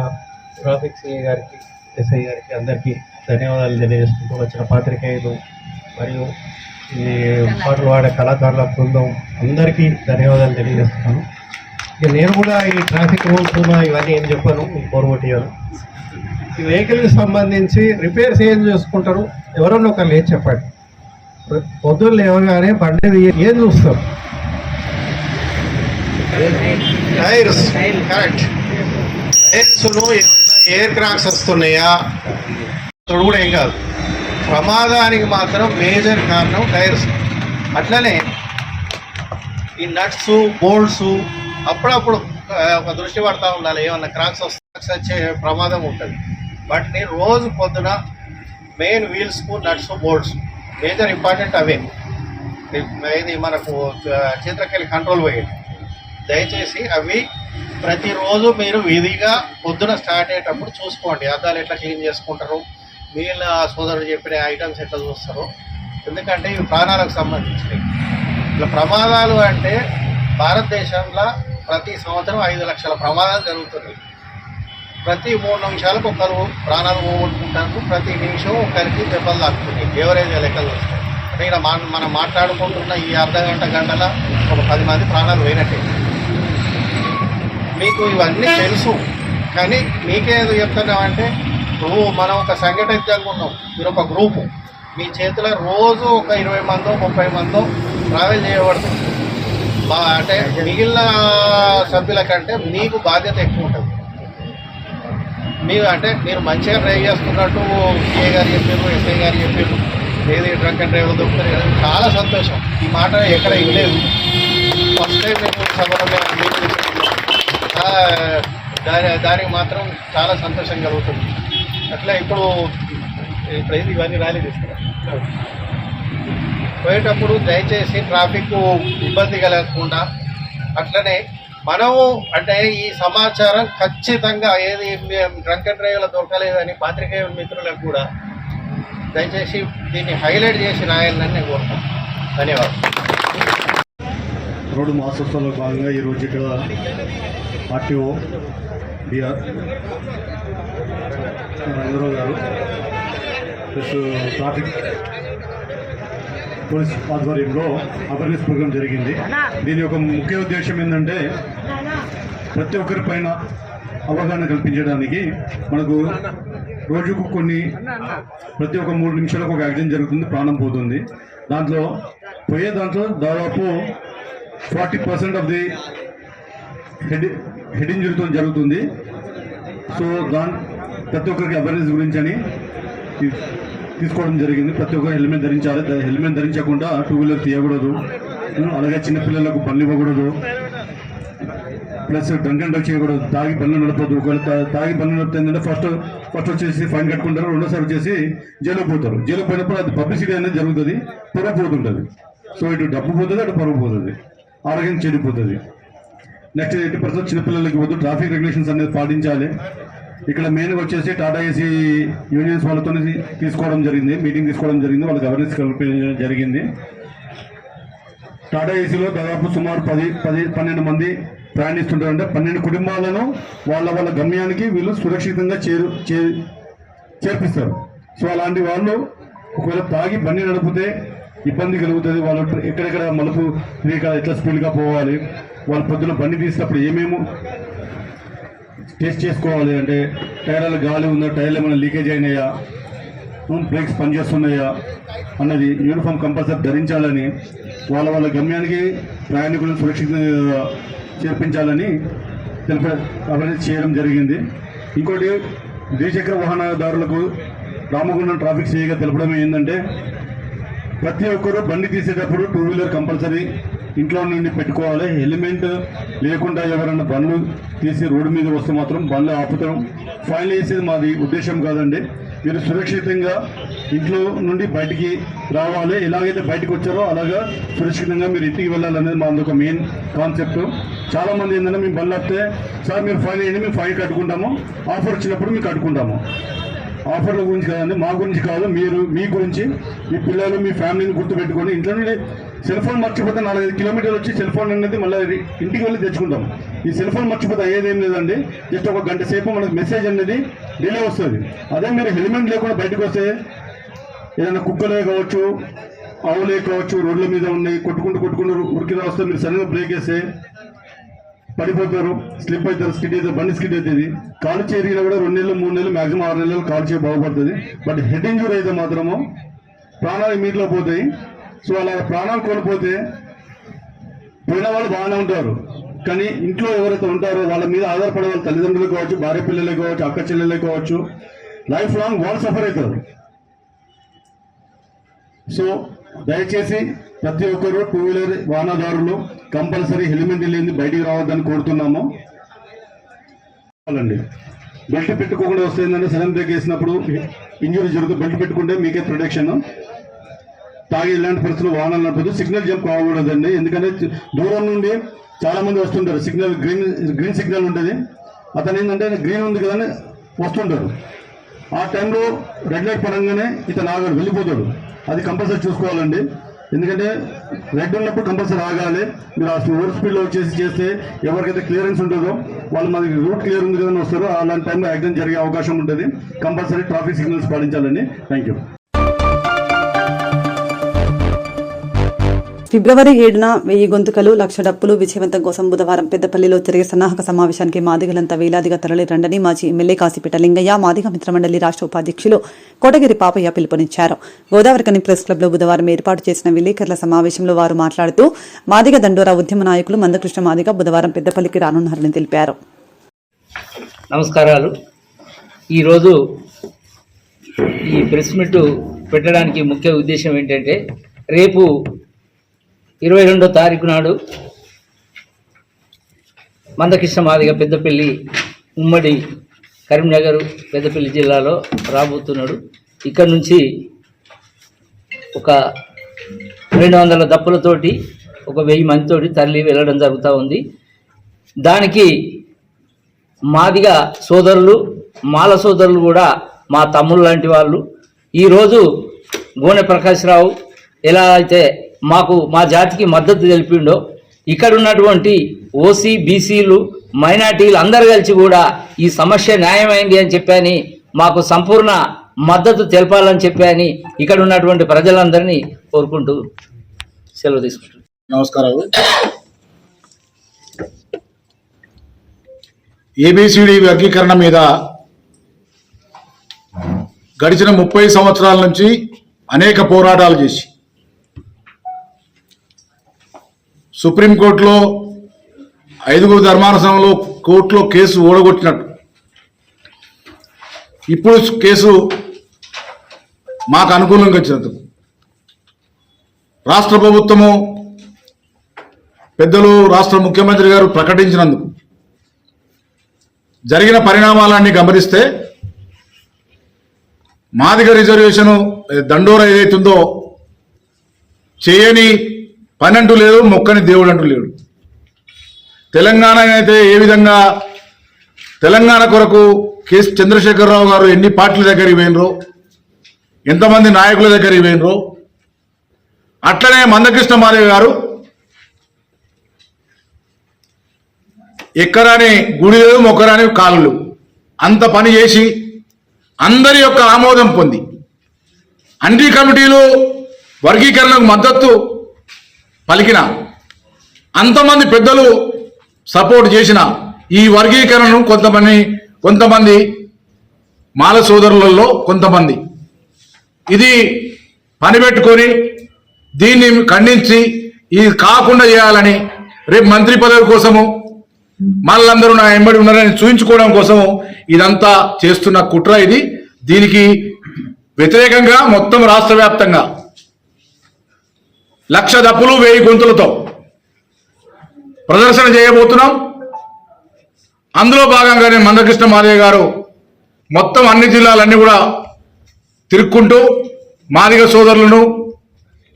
S12: ట్రాఫిక్ సిఏ గారికి, ఎస్ఐ గారికి అందరికీ ధన్యవాదాలు తెలియజేసుకుంటూ, వచ్చిన పాత్రికేయులు మరియు ఈ పాటలు పాడే కళాకారుల బృందం అందరికీ ధన్యవాదాలు తెలియజేస్తున్నాను. ఇక నేను కూడా ఈ ట్రాఫిక్ రూల్స్ ఇవన్నీ ఏం చెప్పాను, ఈ కోరుగొట్టియాను. ఈ వెహికల్కి సంబంధించి రిపేర్స్ ఏం చేసుకుంటారు, ఎవరన్నా ఒకరు లేదు చెప్పండి. పొద్దున్న లేవగానే బండి ఏం చూస్తారు, టైర్స్. కరెక్ట్. టైర్స్లో ఎయిర్ క్రాక్స్ వస్తున్నాయా తోడు కూడా ఏం కాదు. ప్రమాదానికి మాత్రం మేజర్ కారణం టైర్స్. అట్లనే ఈ నట్స్, బోల్ట్స్ అప్పుడప్పుడు ఒక దృష్టి పడతా ఉండాలి. ఏమన్నా క్రాక్స్ వచ్చే ప్రమాదం ఉంటుంది. వాటిని రోజు పొద్దున మెయిన్ వీల్స్కు నట్స్, బోల్ట్స్ మేజర్ ఇంపార్టెంట్ అవే. ఇది మనకు చేతులకెళ్ళి కంట్రోల్ పోయేది. దయచేసి అవి ప్రతిరోజు మీరు విధిగా పొద్దున స్టార్ట్ అయ్యేటప్పుడు చూసుకోండి. అద్దాలు ఎట్లా క్లీన్ చేసుకుంటారు, వీళ్ళ సోదరుడు చెప్పిన ఐటమ్స్ ఎట్లా చూస్తారు. ఎందుకంటే ఇవి ప్రాణాలకు సంబంధించినవి. ఇట్లా ప్రమాదాలు అంటే భారతదేశంలో ప్రతి సంవత్సరం 5 లక్షల ప్రమాదాలు జరుగుతున్నాయి. ప్రతి 3 నిమిషాలకు ఒకరు ప్రాణాలు పోగొట్టుకుంటారు. ప్రతి నిమిషం ఒకరికి దెబ్బలు తాకుతున్నాయి. ఎవరేజ్ లెక్కలు వస్తాయి. అంటే ఇక్కడ మనం మాట్లాడుకుంటున్న ఈ గంటల ఒక 10 మంది ప్రాణాలు పోయినట్టే. మీకు ఇవన్నీ తెలుసు, కానీ మీకేదో చెప్తున్నామంటే మనం ఒక సంఘటితంగా ఉన్నాం. మీరు ఒక గ్రూపు, మీ చేతిలో రోజు ఒక 20 మందో 30 మందో ట్రావెల్ చేయబడుతుంది. అంటే మిగిలిన సభ్యుల కంటే మీకు బాధ్యత ఎక్కువ ఉంటుంది. మీరు మంచిగా డ్రైవ్ చేస్తున్నట్టు సిఏ గారు చెప్పారు, ఎస్ఐ గారు చెప్పారు, ఏది డ్రంక్ అండ్ డ్రైవ్ దొరుకుతారు. చాలా సంతోషం. ఈ మాట ఎక్కడ ఇవ్వలేదు. ఫస్ట్ టైం మేము సభలో దానికి మాత్రం చాలా సంతోషం కలుగుతుంది. అట్లా ఇప్పుడు ఇవన్నీ ర్యాలీ తీసుకున్నాం. పోయేటప్పుడు దయచేసి ట్రాఫిక్ ఇబ్బంది కలగకుండా, అట్లనే మనము అంటే ఈ సమాచారం ఖచ్చితంగా ఏది డ్రంక్ అండ్ డ్రైవ్లో దొరకలేదని పాత్రికేయ మిత్రులకు కూడా దయచేసి దీన్ని హైలైట్ చేసి రాయాలని నేను కోరుతాను. ధన్యవాదాలు.
S15: రోడ్డు మహోత్సవంలో భాగంగా ఈరోజు ఇక్కడ ఆర్టీఓ బిఆర్ రంగారావు గారు ప్లస్ ట్రాఫిక్ పోలీస్ ఆధ్వర్యంలో అవేర్నెస్ ప్రోగ్రాం జరిగింది. దీని యొక్క ముఖ్య ఉద్దేశం ఏంటంటే ప్రతి ఒక్కరి పైన అవగాహన కల్పించడానికి. మనకు రోజుకు ప్రతి ఒక్క 3 నిమిషాలకు ఒక యాక్సిడెంట్ జరుగుతుంది, ప్రాణం పోతుంది. దాంట్లో దాదాపు 40% ఆఫ్ ది హెడ్ ఇంజరీతో జరుగుతుంది. సో ప్రతి ఒక్కరికి అవేర్నెస్ గురించి అని తీసుకోవడం జరిగింది. ప్రతి ఒక్కరు హెల్మెట్ ధరించాలి. హెల్మెట్ ధరించకుండా 2 వీలర్ తీయకూడదు. అలాగే చిన్నపిల్లలకు బండ్లు ఇవ్వకూడదు. ప్లస్ డ్రంక్ అండ్ డ్రైవ్ చేయకూడదు. తాగి బండ్లు నడపదు. ఒకవేళ తాగి బండ్లు నడిపితే ఏంటంటే ఫస్ట్ వచ్చేసి ఫైన్ కట్టుకుంటారు, రెండోసారి వచ్చేసి జైలు పోతారు. జైలు పోయినప్పుడు అది పబ్లిసిటీ అనేది జరుగుతుంది, పరువు పోతుంటుంది. సో ఇటు డబ్బు పోతుంది, అటు పరువు పోతుంది, ఆరోగ్యం చెడిపోతుంది. నెక్స్ట్ 80% చిన్నపిల్లలకి వద్దు. ట్రాఫిక్ రెగ్యులేషన్స్ అనేది పాటించాలి. ఇక్కడ మెయిన్గా వచ్చేసి టాటా ఏసీ యూనియన్స్ వాళ్ళతో తీసుకోవడం జరిగింది, మీటింగ్ తీసుకోవడం జరిగింది, వాళ్ళకి అవేర్నెస్ కల్పించడం జరిగింది. టాటా ఏసీలో దాదాపు సుమారు 12 మంది ప్రయాణిస్తుంటారంటే 12 కుటుంబాలను వాళ్ళ గమ్యానికి వీళ్ళు సురక్షితంగా చేర్పిస్తారు. సో అలాంటి వాళ్ళు ఒకవేళ తాగి బండి నడిపితే ఇబ్బంది కలుగుతుంది. వాళ్ళు ఎక్కడెక్కడ మలుపు ఎట్లా స్పీడ్గా పోవాలి, వాళ్ళు పొద్దున బండి తీసినప్పుడు ఏమేమో టెస్ట్ చేసుకోవాలి, అంటే టైర్ల గాలి ఉందా, టైర్లు ఏమైనా లీకేజ్ అయినాయా, బ్రేక్స్ పనిచేస్తున్నాయా అన్నది యూనిఫామ్ కంపల్సరీ ధరించాలని, వాళ్ళ గమ్యానికి ప్రయాణికులను సురక్షితంగా చేర్పించాలని అవేర్నెస్ చేయడం జరిగింది. ఇంకోటి ద్విచక్ర వాహనదారులకు రామగుండం ట్రాఫిక్ సిఐగా తెలపడం ఏంటంటే ప్రతి ఒక్కరూ బండి తీసేటప్పుడు 2 వీలర్ కంపల్సరీ ఇంట్లో నుండి పెట్టుకోవాలి. హెల్మెట్ లేకుండా ఎవరైనా బండ్లు తీసి రోడ్డు మీద వస్తే మాత్రం బండ్లు ఆపుతాం, ఫైన్ వేసేది మాది ఉద్దేశం కాదండి. మీరు సురక్షితంగా ఇంట్లో నుండి బయటికి రావాలి, ఎలాగైతే బయటకు వచ్చారో అలాగా సురక్షితంగా మీరు ఇంటికి వెళ్ళాలనేది మాది ఒక మెయిన్ కాన్సెప్ట్. చాలామంది ఏంటంటే మేము బండ్లు ఆపితే సార్ మీరు ఫైన్ వేయండి, మేము ఫైన్ కట్టుకుంటాము, ఆఫర్ వచ్చినప్పుడు మేము కట్టుకుంటాము. ఆఫర్ల గురించి కాదండి, మా గురించి కాదు, మీరు మీ గురించి, మీ పిల్లలు మీ ఫ్యామిలీని గుర్తుపెట్టుకోండి. ఇంట్లో నుండి సెల్ ఫోన్ మర్చిపోతే 4-5 కిలోమీటర్లు వచ్చి సెల్ ఫోన్ అనేది మళ్ళీ ఇంటికి వెళ్ళి తెచ్చుకుంటాం. ఈ సెల్ ఫోన్ మర్చిపోతే అయ్యేదేం లేదండి, జస్ట్ 1 గంట సేపు మనకు మెసేజ్ అనేది డిలే వస్తుంది. అదే మీరు హెల్మెట్ లేకుండా బయటకు వస్తే ఏదైనా కుక్కలే కావచ్చు, ఆవులే కావచ్చు, రోడ్ల మీద ఉన్నాయి కొట్టుకుంటూ ఉరికిదా వస్తే మీరు సడన్గా బ్రేక్ వేస్తే పడిపోతారు, స్లిప్ అవుతారు, స్కిడ్ అవుతారు, బండి స్కిడ్ అవుతుంది. కాలు చేరిగినా కూడా 2 నెలలు 3 నెలలు మ్యాక్సిమం 6 నెలలు కాలు చేయి బాగుపడుతుంది. బట్ హెడ్ ఇంజూరీ అయితే మాత్రము ప్రాణాలు ఇమీడియట్లో పోతాయి. సో అలా ప్రాణాలు కోల్పోతే పోయిన వాళ్ళు బాగానే ఉంటారు, కానీ ఇంట్లో ఎవరైతే ఉంటారో వాళ్ళ మీద ఆధారపడే వాళ్ళ తల్లిదండ్రులు కావచ్చు, భార్య పిల్లలే కావచ్చు, అక్క చెల్లెలే కావచ్చు, లైఫ్ లాంగ్ వాళ్ళు సఫర్ అవుతారు. సో దయచేసి ప్రతి ఒక్కరు 2 వీలర్ వాహనదారులు కంపల్సరీ హెల్మెట్ లేని బయటికి రావద్దని కోరుతున్నాము. బెల్ట్ పెట్టుకోకుండా వస్తే ఏంటంటే సడన్ బ్రేక్ వేసినప్పుడు ఇంజురీ జరుగుతుంది. బెల్ట్ పెట్టుకుంటే మీకే ప్రొటెక్షన్. తాగి ఇలాంటి పరిస్థితులు వాహనాలు నడపదు. సిగ్నల్ జంప్ కాకూడదండి, ఎందుకంటే దూరం నుండి చాలా మంది వస్తుంటారు. సిగ్నల్ గ్రీన్ సిగ్నల్ ఉంటుంది, అతను ఏంటంటే గ్రీన్ ఉంది కదా అని వస్తుంటారు. ఆ టైంలో రెడ్ లైట్ పడంగానే ఇతను ఆగాడు, వెళ్ళిపోతాడు. అది కంపల్సరీ చూసుకోవాలండి, ఎందుకంటే రెడ్ ఉన్నప్పుడు కంపల్సరీ ఆగాలి. మీరు ఆ ఓవర్ స్పీడ్లో చేస్తే ఎవరికైతే క్లియరెన్స్ ఉంటుందో వాళ్ళు మనకి రూట్ క్లియర్ ఉంది కదని వస్తారో అలాంటి టైంలో యాక్సిడెంట్ జరిగే అవకాశం ఉంటుంది. కంపల్సరీ ట్రాఫిక్ సిగ్నల్స్ పాటించాలండి. Thank you.
S2: ఫిబ్రవరి 7న 1000 గొంతుకలు 1,00,000 డప్పులు విజయవంతం కోసం బుధవారం పెద్దపల్లిలో జరిగే సన్నాహక సమావేశానికి మాదిగలంతా వేలాదిగా తరలి రండని మాజీ ఎమ్మెల్యే కాసిపేట లింగయ్య, మాదిగ మిత్రమండలి రాష్ట్ర ఉపాధ్యక్షులు కోటగిరి పాపయ్య పిలుపునిచ్చారు. గోదావరికని ప్రెస్ క్లబ్లో బుధవారం ఏర్పాటు చేసిన విలేకరుల సమావేశంలో వారు మాట్లాడుతూ మాదిగ దండోరా ఉద్యమ నాయకులు మందకృష్ణ మాదిగ బుధవారం పెద్దపల్లికి రానున్నారని తెలిపారు.
S16: నమస్కారాలు. ఈరోజు ఈ ప్రెస్ మీట్ పెట్టడానికి ముఖ్య ఉద్దేశం ఏంటంటే రేపు 22వ తారీఖు నాడు మందకృష్ణ మాదిగ పెద్దపల్లి ఉమ్మడి కరీంనగర్ పెద్దపల్లి జిల్లాలో రాబోతున్నాడు. ఇక్కడ నుంచి ఒక 200 దప్పులతోటి 1000 మందితోటి తరలి వెళ్ళడం జరుగుతూ ఉంది. దానికి మాదిగ సోదరులు, మాల సోదరులు కూడా మా తమ్ముళ్ళు లాంటి వాళ్ళు. ఈరోజు గోనె ప్రకాశ్రావు ఎలా అయితే మా జాతికి మద్దతు తెలిపిండో, ఇక్కడ ఉన్నటువంటి ఓసీ, బీసీలు, మైనార్టీలు అందరు కలిసి కూడా ఈ సమస్య న్యాయమైంది అని చెప్పని మాకు సంపూర్ణ మద్దతు తెలపాలని చెప్పని ఇక్కడ ఉన్నటువంటి ప్రజలందరినీ కోరుకుంటూ సెలవు తీసుకుంటున్నాను.
S7: నమస్కారాలు. ఏబిసిడి వర్గీకరణ మీద గడిచిన 30 సంవత్సరాల నుంచి అనేక పోరాటాలు చేసి సుప్రీంకోర్టులో 5గురు ధర్మాసనంలో కోర్టులో కేసు ఓడగొట్టినట్టు ఇప్పుడు కేసు మాకు అనుకూలంగా వచ్చినందుకు రాష్ట్ర ప్రభుత్వము పెద్దలు రాష్ట్ర ముఖ్యమంత్రి గారు ప్రకటించినందుకు జరిగిన పరిణామాలన్నీ గమనిస్తే మాదిగ రిజర్వేషన్ దండోర ఏదైతుందో చేయని పని అంటూ లేదు, మొక్కని దేవుడు అంటూ లేడు. తెలంగాణ అయితే ఏ విధంగా తెలంగాణ కొరకు చంద్రశేఖరరావు గారు ఎన్ని పార్టీల దగ్గరికి పోయినరో, ఎంతమంది నాయకుల దగ్గరికి పోయినరో, అట్లనే మందకృష్ణ మాదిగ గారు ఎక్కరాని గుడి లేదు, మొక్కరాని కాళ్ళు, అంత పని చేసి అందరి యొక్క ఆమోదం పొంది అన్ని కమిటీలు వర్గీకరణకు మద్దతు పలికిన అంతమంది పెద్దలు సపోర్ట్ చేసిన ఈ వర్గీకరణను కొంతమంది మాల సోదరులలో కొంతమంది ఇది పనిపెట్టుకొని దీన్ని ఖండించి ఇది కాకుండా చేయాలని రేపు మంత్రి పదవి కోసము మళ్ళందరూ నా ఎంబడి ఉన్నారని చూపించుకోవడం కోసము ఇదంతా చేస్తున్న కుట్ర ఇది. దీనికి వ్యతిరేకంగా మొత్తం రాష్ట్ర వ్యాప్తంగా 1,00,000 దప్పులు 1000 గొంతులతో ప్రదర్శన చేయబోతున్నాం. అందులో భాగంగానే మందకృష్ణ మాదిగ గారు మొత్తం అన్ని జిల్లాలన్నీ కూడా తిరుక్కుంటూ మాదిగ సోదరులను,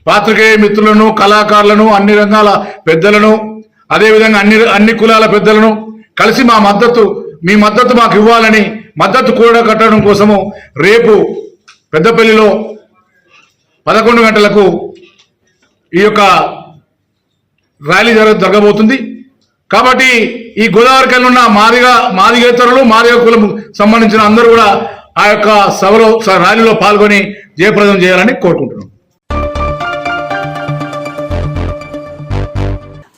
S7: పాత్రికేయ మిత్రులను, కళాకారులను, అన్ని రంగాల పెద్దలను, అదేవిధంగా అన్ని కులాల పెద్దలను కలిసి మీ మద్దతు మాకు ఇవ్వాలని మద్దతు కూడా కట్టడం కోసము రేపు పెద్దపల్లిలో 11 గంటలకు ఈ యొక్క ర్యాలీ జరగబోతుంది. కాబట్టి ఈ గోదావరి కళ్ళు ఉన్న మాదిగేతరులు, మాదిగ కులం సంబంధించిన అందరూ కూడా ఆ యొక్క ర్యాలీలో పాల్గొని జయప్రదం చేయాలని కోరుకుంటున్నాం.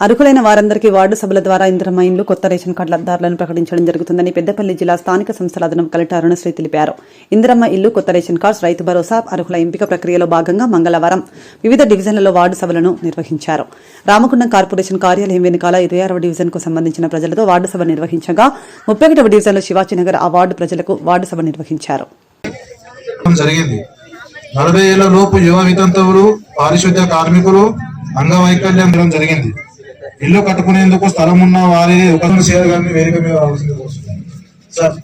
S2: అర్హులైన వారందరికీ వార్డు సభల ద్వారా ఇందిరమ్మ ఇండ్లు, కొత్త రేషన్ కార్డుదారులను ప్రకటించడం జరుగుతుందని పెద్దపల్లి జిల్లా స్థానిక సంస్థల అదనపు కలెక్టర్ అరుణశ్రీ తెలిపారు. ఇందిరమ్మ ఇల్లు, కొత్త రేషన్ కార్డ్స్, రైతు భరోసా అర్హుల ఎంపిక ప్రక్రియలో భాగంగా మంగళవారం వివిధ డివిజన్లలో వార్డు సభలను నిర్వహించారు. రామగుండం కార్పొరేషన్ కార్యాలయం వెనుకాల 26వ డివిజన్ కు సంబంధించిన ప్రజలతో వార్డు సభ నిర్వహించగా 31వ డివిజన్లో శివాజీనగర్ ఆ వార్డు ప్రజలకు వార్డు సభ నిర్వహించారు.
S17: 40 ఏళ్ల లోపు యువ వితంతువులు, పారిశుద్ధ్య కార్మికులు అంగవైకల్యం జరిగింది. ఇల్లు కట్టుకునేందుకు స్థలం ఉన్న వారి గారిని వేదిక మీద సార్,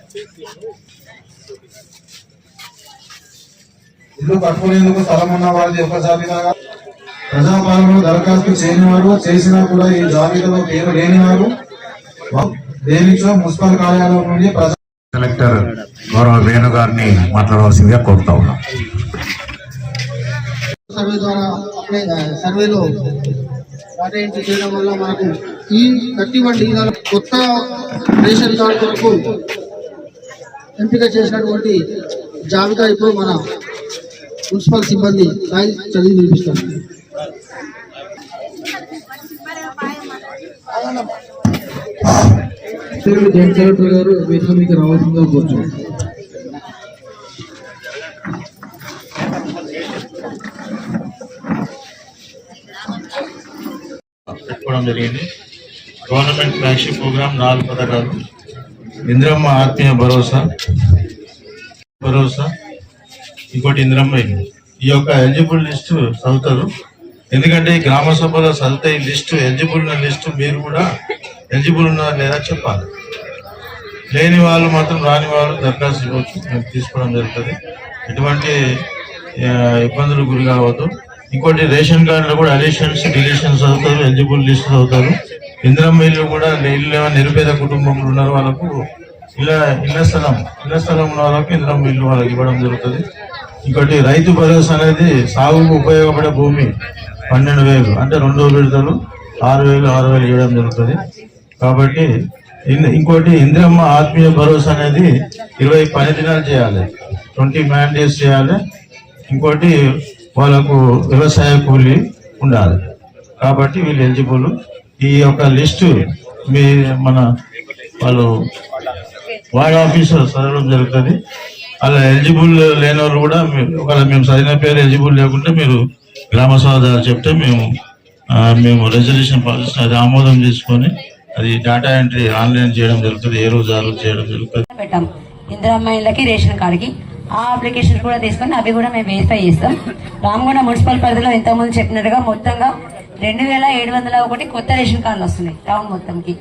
S17: ఇల్లు కట్టుకునేందుకు స్థలం ఉన్న వారిది ఒక జాబితాగా ప్రజాపాలనలో దరఖాస్తు చేయని వారు, చేసినా కూడా ఈ జాబితాలో పేరు లేని వారు దేనిచో మున్సిపల్ కార్యాలయం నుండి
S15: కలెక్టర్ గౌరవ వేణు గారిని మాట్లాడవలసిందిగా కోరుతా ఉన్నాం.
S12: సర్వే ద్వారా సర్వేలో చేయడం వల్ల మనకు ఈ 31 డివిజన్ కొత్త రేషన్ కార్డు కొరకు ఎంపిక చేసినటువంటి జాబితా ఇప్పుడు మన మున్సిపల్ సిబ్బంది చదివి వినిపిస్తారు. జాయింట్ కలెక్టర్ గారు వేదిక మీకు రావాల్సిందిగా కోరుతున్నాం.
S15: పెట్టుకోవడం జరిగింది. గవర్నమెంట్ ఫ్లాగ్షిప్ ప్రోగ్రామ్ 4 పథకాలు, ఇందిరమ్మ ఆత్మీయ భరోసా, ఇంకోటి ఇందిరమ్మ ఇల్లు. ఈ యొక్క ఎలిజిబుల్ లిస్టు చదువుతారు, ఎందుకంటే ఈ గ్రామ సభలో చదివితే ఈ లిస్టు ఎలిజిబుల్ ఉన్న లిస్టు మీరు కూడా ఎలిజిబుల్ ఉన్నారా లేదా చెప్పాలి. లేని వాళ్ళు మాత్రం రాని వాళ్ళు దరఖాస్తు ఇవ్వచ్చు, మేము తీసుకోవడం జరుగుతుంది. ఎటువంటి ఇబ్బందులు గురి కావద్దు. ఇంకోటి రేషన్ కార్డులో కూడా అడిషన్స్, డిలీషన్స్ అవుతారు, ఎలిజిబుల్ లిస్ట్ అవుతారు. ఇందిరమ్మ ఇల్లు కూడా ఇల్లు నిరుపేద కుటుంబంలో ఉన్న వాళ్ళకు ఇళ్ల స్థలం ఉన్న వాళ్ళకి ఇందిరమ్మ ఇల్లు వాళ్ళకి ఇవ్వడం జరుగుతుంది. ఇంకోటి రైతు భరోసా అనేది సాగుకు ఉపయోగపడే భూమి 12,000 అంటే 2 విడతలు 6,000 ఇవ్వడం జరుగుతుంది. కాబట్టి ఇంకోటి ఇందిరమ్మ ఆత్మీయ భరోసా అనేది 20 పని దినాలు చేయాలి, 20 మ్యాన్ డేస్ చేయాలి. ఇంకోటి వాళ్ళకు వ్యవసాయ కూలీ ఉండాలి. కాబట్టి వీళ్ళు ఎలిజిబుల్. ఈ యొక్క లిస్టు మన వాళ్ళు వార్డ్ ఆఫీసర్ చదవడం జరుగుతుంది. అలా ఎలిజిబుల్ లేని వాళ్ళు కూడా ఒకవేళ మేము చదివిన పేరు ఎలిజిబుల్ లేకుంటే మీరు గ్రామ సభ చెప్తే మేము రెజల్యూషన్ పాలసీ అది ఆమోదం చేసుకొని అది డేటా ఎంట్రీ ఆన్లైన్ చేయడం జరుగుతుంది. ఏ రోజు ఆ రోజు చేయడం జరుగుతుంది.
S18: ఇందిరమ్మ ఇళ్ళకి రేషన్ కార్డుకి ఆ అప్లికేషన్ కూడా తీసుకొని అవి కూడా మేము వెరిఫై చేస్తాం. రామగుండం మున్సిపల్ పరిధిలో ఇంతకుముందు చెప్పినట్టుగా మొత్తంగా 2,701 కొత్త రేషన్ కార్డులు వస్తున్నాయి టౌన్ మొత్తంకి.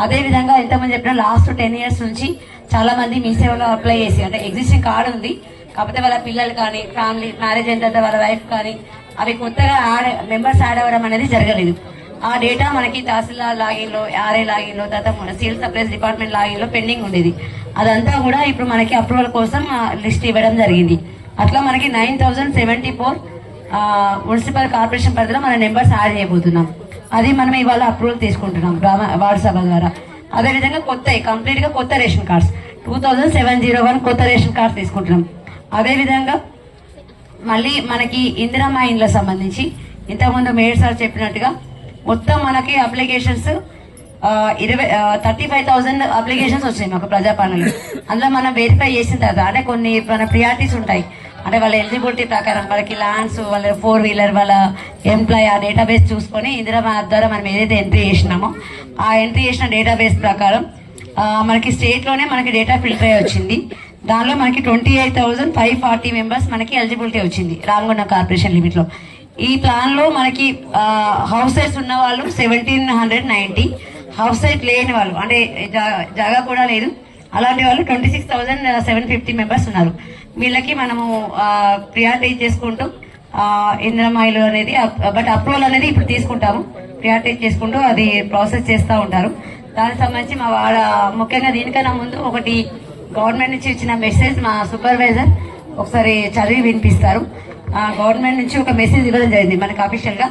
S18: అదేవిధంగా ఇంతకుముందు చెప్పిన లాస్ట్ 10 years నుంచి చాలా మంది మీ సేవలో అప్లై చేసి, అంటే ఎగ్జిస్టింగ్ కార్డు ఉంది కాకపోతే వాళ్ళ పిల్లలు కానీ ఫ్యామిలీ మ్యారేజ్ అయిన తర్వాత వాళ్ళ వైఫ్ కానీ అవి కొత్తగా మెంబర్స్ యాడ్ అవ్వడం అనేది జరగలేదు. ఆ డేటా మనకి తహసీల్దార్ లాగిన్లో, ఆర్ఏ లాగిన్లో, తర్వాత సివిల్ సప్లైస్ డిపార్ట్మెంట్ లాగిన్లో పెండింగ్ ఉండేది. అదంతా కూడా ఇప్పుడు మనకి అప్రూవల్ కోసం లిస్ట్ ఇవ్వడం జరిగింది. అట్లా మనకి 9074 మున్సిపల్ కార్పొరేషన్ పరిధిలో మన నెంబర్స్ యాడ్ చేయబోతున్నాం. అది మనం ఇవాళ అప్రూవల్ తీసుకుంటున్నాం వార్డు సభ ద్వారా. అదేవిధంగా కంప్లీట్ గా కొత్త రేషన్ కార్డ్స్ 2701 కొత్త రేషన్ కార్డ్స్ తీసుకుంటున్నాం. అదేవిధంగా మళ్ళీ మనకి ఇందిరమ్మ ఇండ్లకు సంబంధించి ఇంతకుముందు మేయర్ సార్ చెప్పినట్టుగా మొత్తం మనకి అప్లికేషన్స్ 35,000 అప్లికేషన్స్ వచ్చాయి మాకు ప్రజాపాలనలో. అందులో మనం వెరిఫై చేసిన తర్వాత అంటే కొన్ని మన ప్రియారిటీస్ ఉంటాయి. అంటే వాళ్ళ ఎలిజిబిలిటీ ప్రకారం వాళ్ళకి ల్యాండ్స్, వాళ్ళ 4-వీలర్, వాళ్ళ ఎంప్లాయ్ ఆ డేటాబేస్ చూసుకొని ఇందిరమ్మ యాప్ ద్వారా మనం ఏదైతే ఎంట్రీ చేసినామో ఆ ఎంట్రీ చేసిన డేటాబేస్ ప్రకారం మనకి స్టేట్లోనే మనకి డేటా ఫిల్టర్ అయ్యి వచ్చింది. దానిలో మనకి 28,540 మెంబర్స్ మనకి ఎలిజిబిలిటీ వచ్చింది రామగుండం కార్పొరేషన్ లిమిట్లో. ఈ ప్లాన్లో మనకి హౌస్ సైట్స్ ఉన్న వాళ్ళు 1790, హౌస్ సైట్ లేని వాళ్ళు అంటే జాగా కూడా లేదు అలాంటి వాళ్ళు 26,750 మెంబర్స్ ఉన్నారు. వీళ్ళకి మనము ప్రియారిటైజ్ చేసుకుంటూ ఇందిరమ్మ ఇల్లు అనేది బట్ అప్రూవల్ అనేది ఇప్పుడు తీసుకుంటాము. ప్రియారిటైజ్ చేసుకుంటూ అది ప్రాసెస్ చేస్తూ ఉంటారు. దానికి సంబంధించి మా ముఖ్యంగా దీనికన్నా ముందు ఒకటి గవర్నమెంట్ నుంచి ఇచ్చిన మెసేజ్ మా సూపర్వైజర్ ఒకసారి చదివి వినిపిస్తారు. గవర్నమెంట్ నుంచి ఒక మెసేజ్ ఇవ్వడం జరిగింది మనకి అఫీషియల్ గా.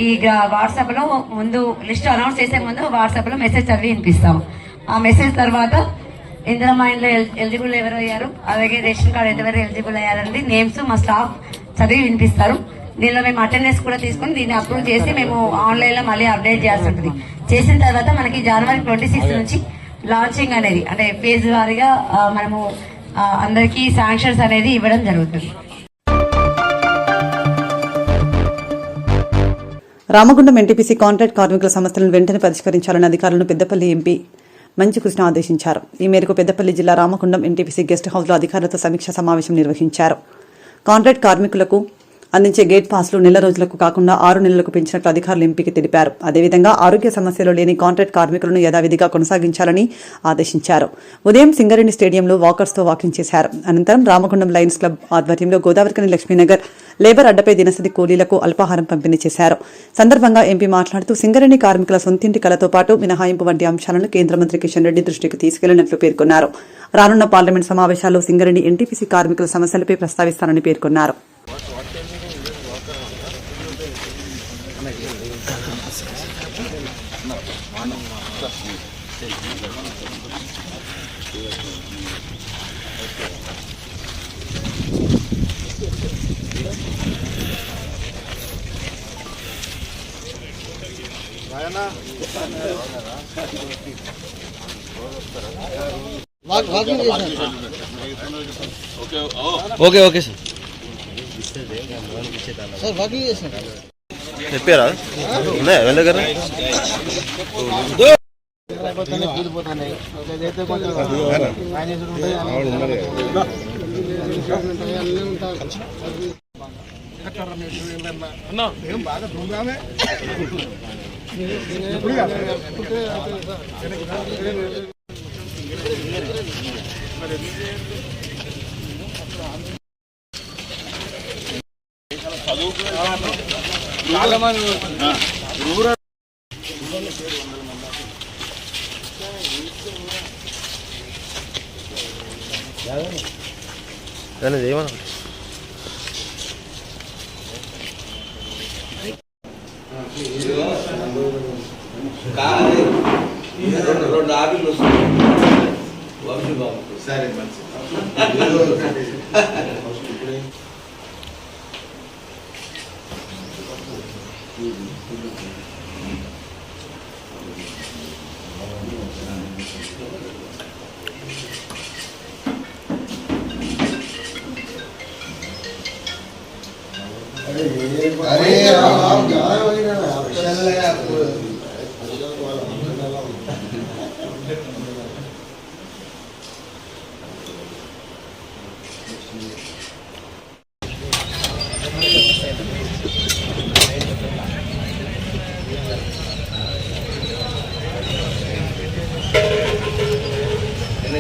S18: ఈ వాట్సాప్ లో ముందు లిస్ట్ అనౌన్స్ చేసే ముందు వాట్సాప్ లో మెసేజ్ చదివి వినిపిస్తాము. ఆ మెసేజ్ తర్వాత ఇందిరమ్మ ఇంట్లో ఎలిజిబుల్ ఎవరు అయ్యారు, అలాగే రేషన్ కార్డు ఎంతవరకు ఎలిజిబుల్ అయ్యారండి నేమ్స్ మా స్టాఫ్ చదివి వినిపిస్తారు. దీనిలో మేము అటెండెన్స్ కూడా తీసుకుని దీన్ని అప్రూవ్ చేసి మేము ఆన్లైన్ లో మళ్ళీ అప్డేట్ చేయాల్సి ఉంటుంది. చేసిన తర్వాత మనకి జనవరి 26 నుంచి లాంచింగ్ అనేది అంటే ఫేజ్ వారీగా మనము అందరికీ శాంక్షన్స్ అనేది ఇవ్వడం జరుగుతుంది.
S2: రామగుండం ఎన్టీపీసీ కాంట్రాక్ట్ కార్మికుల సమస్యలను వెంటనే పరిష్కరించాలని అధికారులను పెద్దపల్లి ఎంపీ మంచి కృష్ణ ఆదేశించారు. ఈ మేరకు పెద్దపల్లి జిల్లా రామగుండం ఎన్టీపీసీ గెస్ట్ హౌస్లో అధికారులతో సమీక్షా సమావేశం నిర్వహించారు. కాంట్రాక్ట్ కార్మికులకు అందించే గేట్ పాస్లు నెల రోజులకు కాకుండా 6 నెలలకు పెంచినట్లు అధికారులు ఎంపీకి తెలిపారు. అదేవిధంగా ఆరోగ్య సమస్యలు లేని కాంట్రాక్ట్ కార్మికులను యథావిధిగా కొనసాగించాలని ఆదేశించారు. ఉదయం సింగరేణి స్టేడియంలో వాకర్స్తో వాకింగ్ చేశారు. అనంతరం రామగుండం లయన్స్ క్లబ్ ఆధ్వర్యంలో గోదావరికని లక్ష్మీనగర్ లేబర్ అడ్డపై దినసరి కూలీలకు అల్పాహారం పంపిణీ చేశారు. సందర్భంగా ఎంపీ మాట్లాడుతూ సింగరేణి కార్మికుల సొంతింటి కలతో పాటు మినహాయింపు వంటి అంశాలను కేంద్ర మంత్రి కిషన్ రెడ్డి దృష్టికి తీసుకెళ్లినట్లు పేర్కొన్నారు. రానున్న పార్లమెంట్ సమావేశాల్లో సింగరేణి ఎన్టీపీసీ కార్మికుల సమస్యలపై ప్రస్తావిస్తారని పేర్కొన్నారు.
S4: ఓకే ఓకే సార్ చెప్పారా వెళ్ళ దగ్గర చాలా మంది ఏమన్నా రెండు ఆటలు వస్తాయి సరే మంచి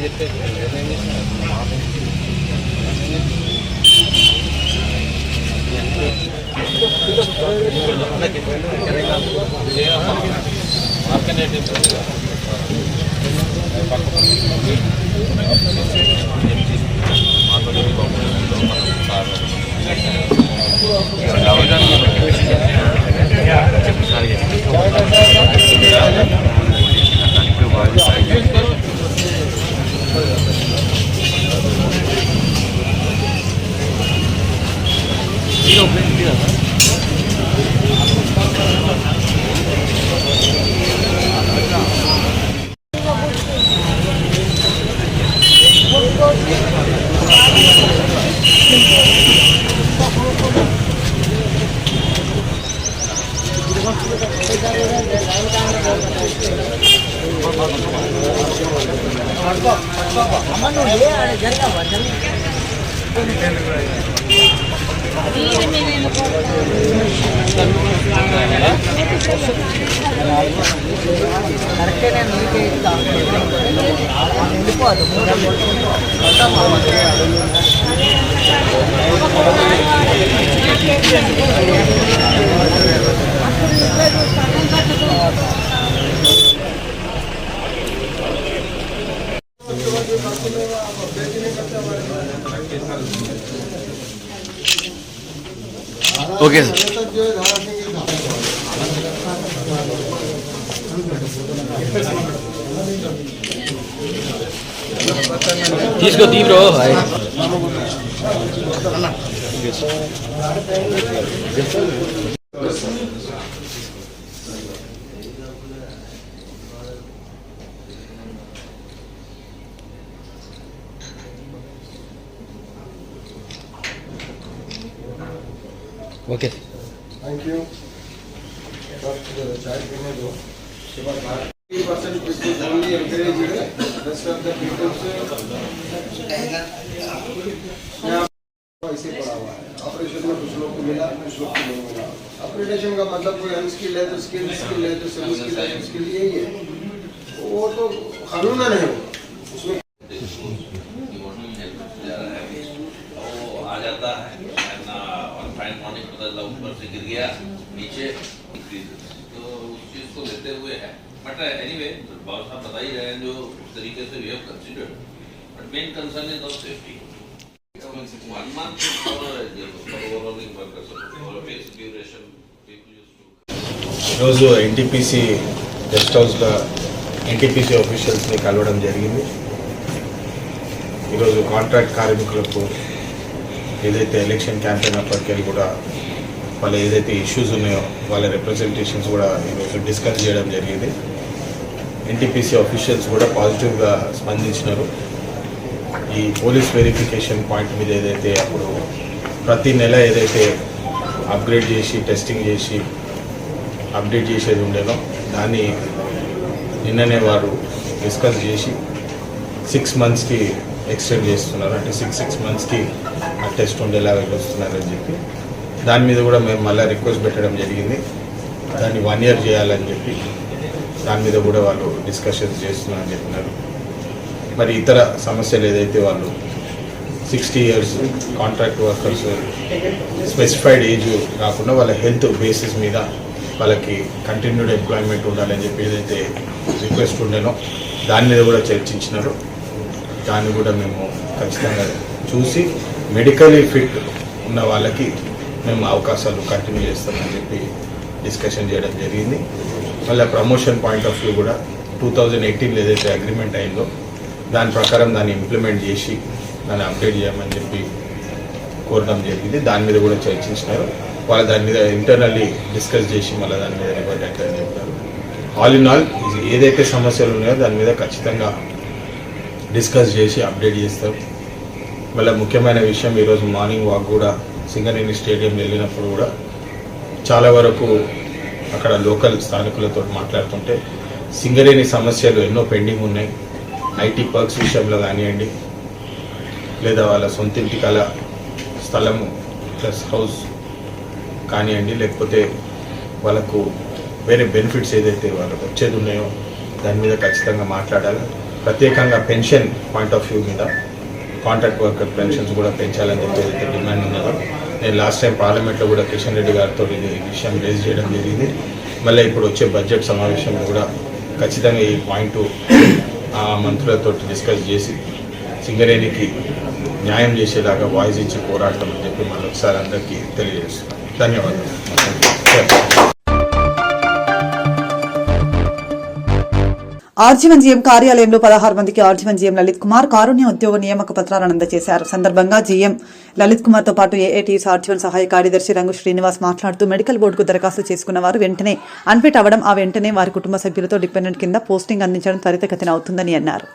S4: చెప్తే ఓకే సార్. తీసుకో తీవ్రో ఓకే
S5: थैंक यू. चाय पीने दो. 80% people only encourage the rest of the people से ऐसे पड़ा हुआ है. ऑपरेशन में कुछ लोग को मिला, कुछ लोग को नहीं मिला. ऑपरेशन का मतलब कोई अनस्किल्ड है तो स्किल्ड, स्किल्ड है तो सेमी स्किल्ड है, स्किल्ड यही है. वो तो कानूनन है वो. उसमें
S9: आ जाता है और फाइन मॉर्निंग बदलता ऊपर से गिर गया नीचे, तो उस चीज को लेते हुए है. बट एनीवे बाबा साहब बता ही रहे हैं जो उस तरीके से we have considered, but main concern is of safety. 1 month for overall workers or base duration people used to.
S6: ఈరోజు ఎన్టీపీసీ గెస్ట్ హౌస్లో ఎన్టీపీసీ ఆఫీషియల్స్ని కలవడం జరిగింది. ఈరోజు కాంట్రాక్ట్ కార్మికులకు ఏదైతే ఎలక్షన్ క్యాంపెయిన్ అప్పటికెళ్ళి కూడా వాళ్ళ ఏదైతే ఇష్యూస్ ఉన్నాయో వాళ్ళ రిప్రజెంటేషన్స్ కూడా ఈరోజు డిస్కస్ చేయడం జరిగింది. ఎన్టీపీసీ ఆఫీషియల్స్ కూడా పాజిటివ్గా స్పందించినారు. ఈ పోలీస్ వెరిఫికేషన్ పాయింట్ మీద ఏదైతే అప్పుడు ప్రతి నెల ఏదైతే అప్గ్రేడ్ చేసి టెస్టింగ్ చేసి అప్డేట్ చేసేది ఉండేనో దాన్ని నిన్ననే వారు డిస్కస్ చేసి 6 monthsకి ఎక్స్టెండ్ చేస్తున్నారు. అంటే 6 monthsకి ఆ టెస్ట్ ఉండేలాగా వస్తున్నారని చెప్పి దాని మీద కూడా మేము మళ్ళీ రిక్వెస్ట్ పెట్టడం జరిగింది. దాన్ని 1 year చేయాలని చెప్పి దాని మీద కూడా వాళ్ళు డిస్కషన్స్ చేస్తున్నారని చెప్పినారు. మరి ఇతర సమస్యలు ఏదైతే వాళ్ళు 60 years contract workers specified age కాకుండా వాళ్ళ హెల్త్ బేసిస్ మీద వాళ్ళకి కంటిన్యూడ్ ఎంప్లాయ్మెంట్ ఉండాలని చెప్పి ఏదైతే రిక్వెస్ట్ ఉండేనో దాని మీద కూడా చర్చించినారు. దాన్ని కూడా మేము ఖచ్చితంగా చూసి మెడికలీ ఫిట్ ఉన్న వాళ్ళకి మేము అవకాశాలు కంటిన్యూ చేస్తామని చెప్పి డిస్కషన్ చేయడం జరిగింది. మళ్ళీ ప్రమోషన్ పాయింట్ ఆఫ్ వ్యూ కూడా 2018 ఏదైతే అగ్రిమెంట్ అయిందో దాని ప్రకారం దాన్ని ఇంప్లిమెంట్ చేసి దాన్ని అప్డేట్ చేయమని చెప్పి కోరడం జరిగింది. దాని మీద కూడా చర్చించినారు. వాళ్ళు దాని మీద ఇంటర్నల్లీ డిస్కస్ చేసి మళ్ళీ దాని మీద రివర్ట్ అవుతారని చెప్పారు. ఆల్ ఇన్ ఆల్ ఏదైతే సమస్యలు ఉన్నాయో దాని మీద ఖచ్చితంగా డిస్కస్ చేసి అప్డేట్ చేస్తారు. మళ్ళీ ముఖ్యమైన విషయం ఈరోజు మార్నింగ్ వాక్ కూడా సింగరేణి స్టేడియం వెళ్ళినప్పుడు కూడా చాలా వరకు అక్కడ లోకల్ స్థానికులతో మాట్లాడుతుంటే సింగరేణి సమస్యలు ఎన్నో పెండింగ్ ఉన్నాయి. ఐటీ పర్క్స్ విషయంలో కానివ్వండి, లేదా వాళ్ళ సొంత ఇంటి కల స్థలము ప్లస్ హౌస్ కానివ్వండి, లేకపోతే వాళ్ళకు వేరే బెనిఫిట్స్ ఏదైతే వాళ్ళకు వచ్చేది ఉన్నాయో దాని మీద ఖచ్చితంగా మాట్లాడాలి. ప్రత్యేకంగా పెన్షన్ పాయింట్ ఆఫ్ వ్యూ మీద కాంట్రాక్ట్ వర్కర్ పెన్షన్స్ కూడా పెంచాలని చెప్పి ఏదైతే డిమాండ్ ఉన్నదో నేను లాస్ట్ టైం పార్లమెంట్లో కూడా కిషన్ రెడ్డి గారితో ఈ విషయం రేజ్ చేయడం జరిగింది. మళ్ళీ ఇప్పుడు వచ్చే బడ్జెట్ సమావేశంలో కూడా ఖచ్చితంగా ఈ పాయింట్ మంత్రులతో డిస్కస్ చేసి సింగరేణికి న్యాయం చేసేలాగా వాయిస్ ఇచ్చి పోరాడతామని చెప్పి మళ్ళీ ఒకసారి అందరికీ తెలియజేస్తున్నాను. ధన్యవాదాలు.
S2: ఆర్జీవన్ కార్యాలయంలో 16 మందికి ఆర్జీవన్ జీఎం లలిత్ కుమార్ కారుణ్య ఉద్యోగ నియామక పత్రాలను అందజేశారు. సందర్భంగా జీఎం లలిత్ కుమార్ తో పాటు ఏఐటీయూస్ ఆర్జీవన్ సహాయ కార్యదర్శి రంగు శ్రీనివాస్ మాట్లాడుతూ మెడికల్ బోర్డుకు దరఖాస్తు చేసుకున్న వారు వెంటనే అన్ఫిట్ అవ్వడం, ఆ వెంటనే వారి కుటుంబ సభ్యులతో డిపెండెంట్ కింద పోస్టింగ్ అందించడం త్వరితగతిన అవుతుందని అన్నారు.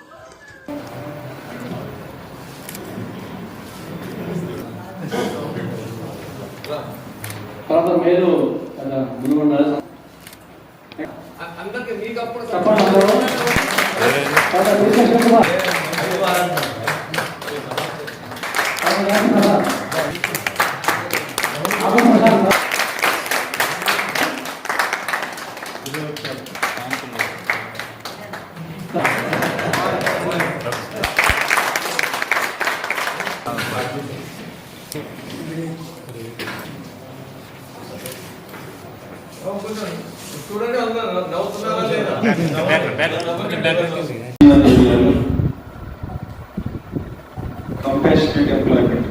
S3: కంపాషనేట్ ఎంప్లాయ్మెంట్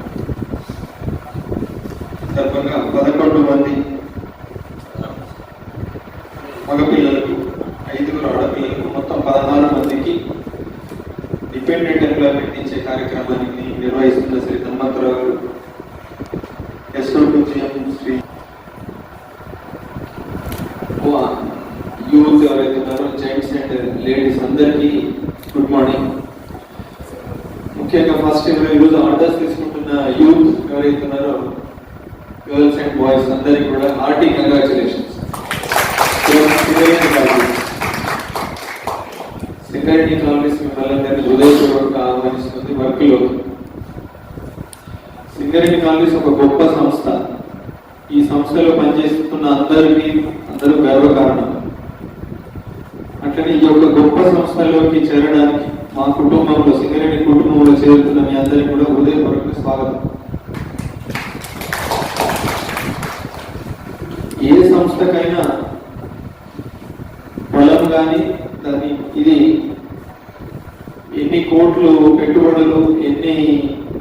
S3: సందర్భంగా 11 మంది మగపిల్లలకు 5 ఆడపిల్లలకు మొత్తం 16 మందికి డిపెండెంట్ ఎంప్లాయ్మెంట్ ఇచ్చే కార్యక్రమాన్ని నిర్వహిస్తున్న శ్రీ హనుమంతరావు గారు, శ్రీ యూత్ ఎవరైతే ఉన్నారో జెంట్స్ అండ్ లేడీస్ అందరికీ గుడ్ మార్నింగ్. ముఖ్యంగా ఫస్ట్ ఈరోజు ఆర్డర్స్ తీసుకుంటున్న యూత్ ఎవరైతే ఉన్నారో గర్ల్స్ అండ్ బాయ్స్ అందరికీ కూడా హార్టీ కంగ్రాచులేషన్స్. సింగరేణి కాలనీస్ మిమ్మల్ని హృదయపూర్వకంగా ఆహ్వానిస్తుంది. వర్క్లో సింగరేణి కాలనీస్ ఒక గొప్ప సంస్థ. ఈ సంస్థలో పనిచేస్తున్న అందరూ గర్వకారణం. అట్లనే ఈ యొక్క గొప్ప సంస్థలోకి చేరడానికి మా కుటుంబంలో సింగరేణి కుటుంబంలో చేరుతున్న మీ అందరికీ కూడా హృదయపూర్వక స్వాగతం. ఏ సంస్థకైనా పొలం కానీ దాని ఇది ఎన్ని కోట్లు పెట్టుబడులు ఎన్ని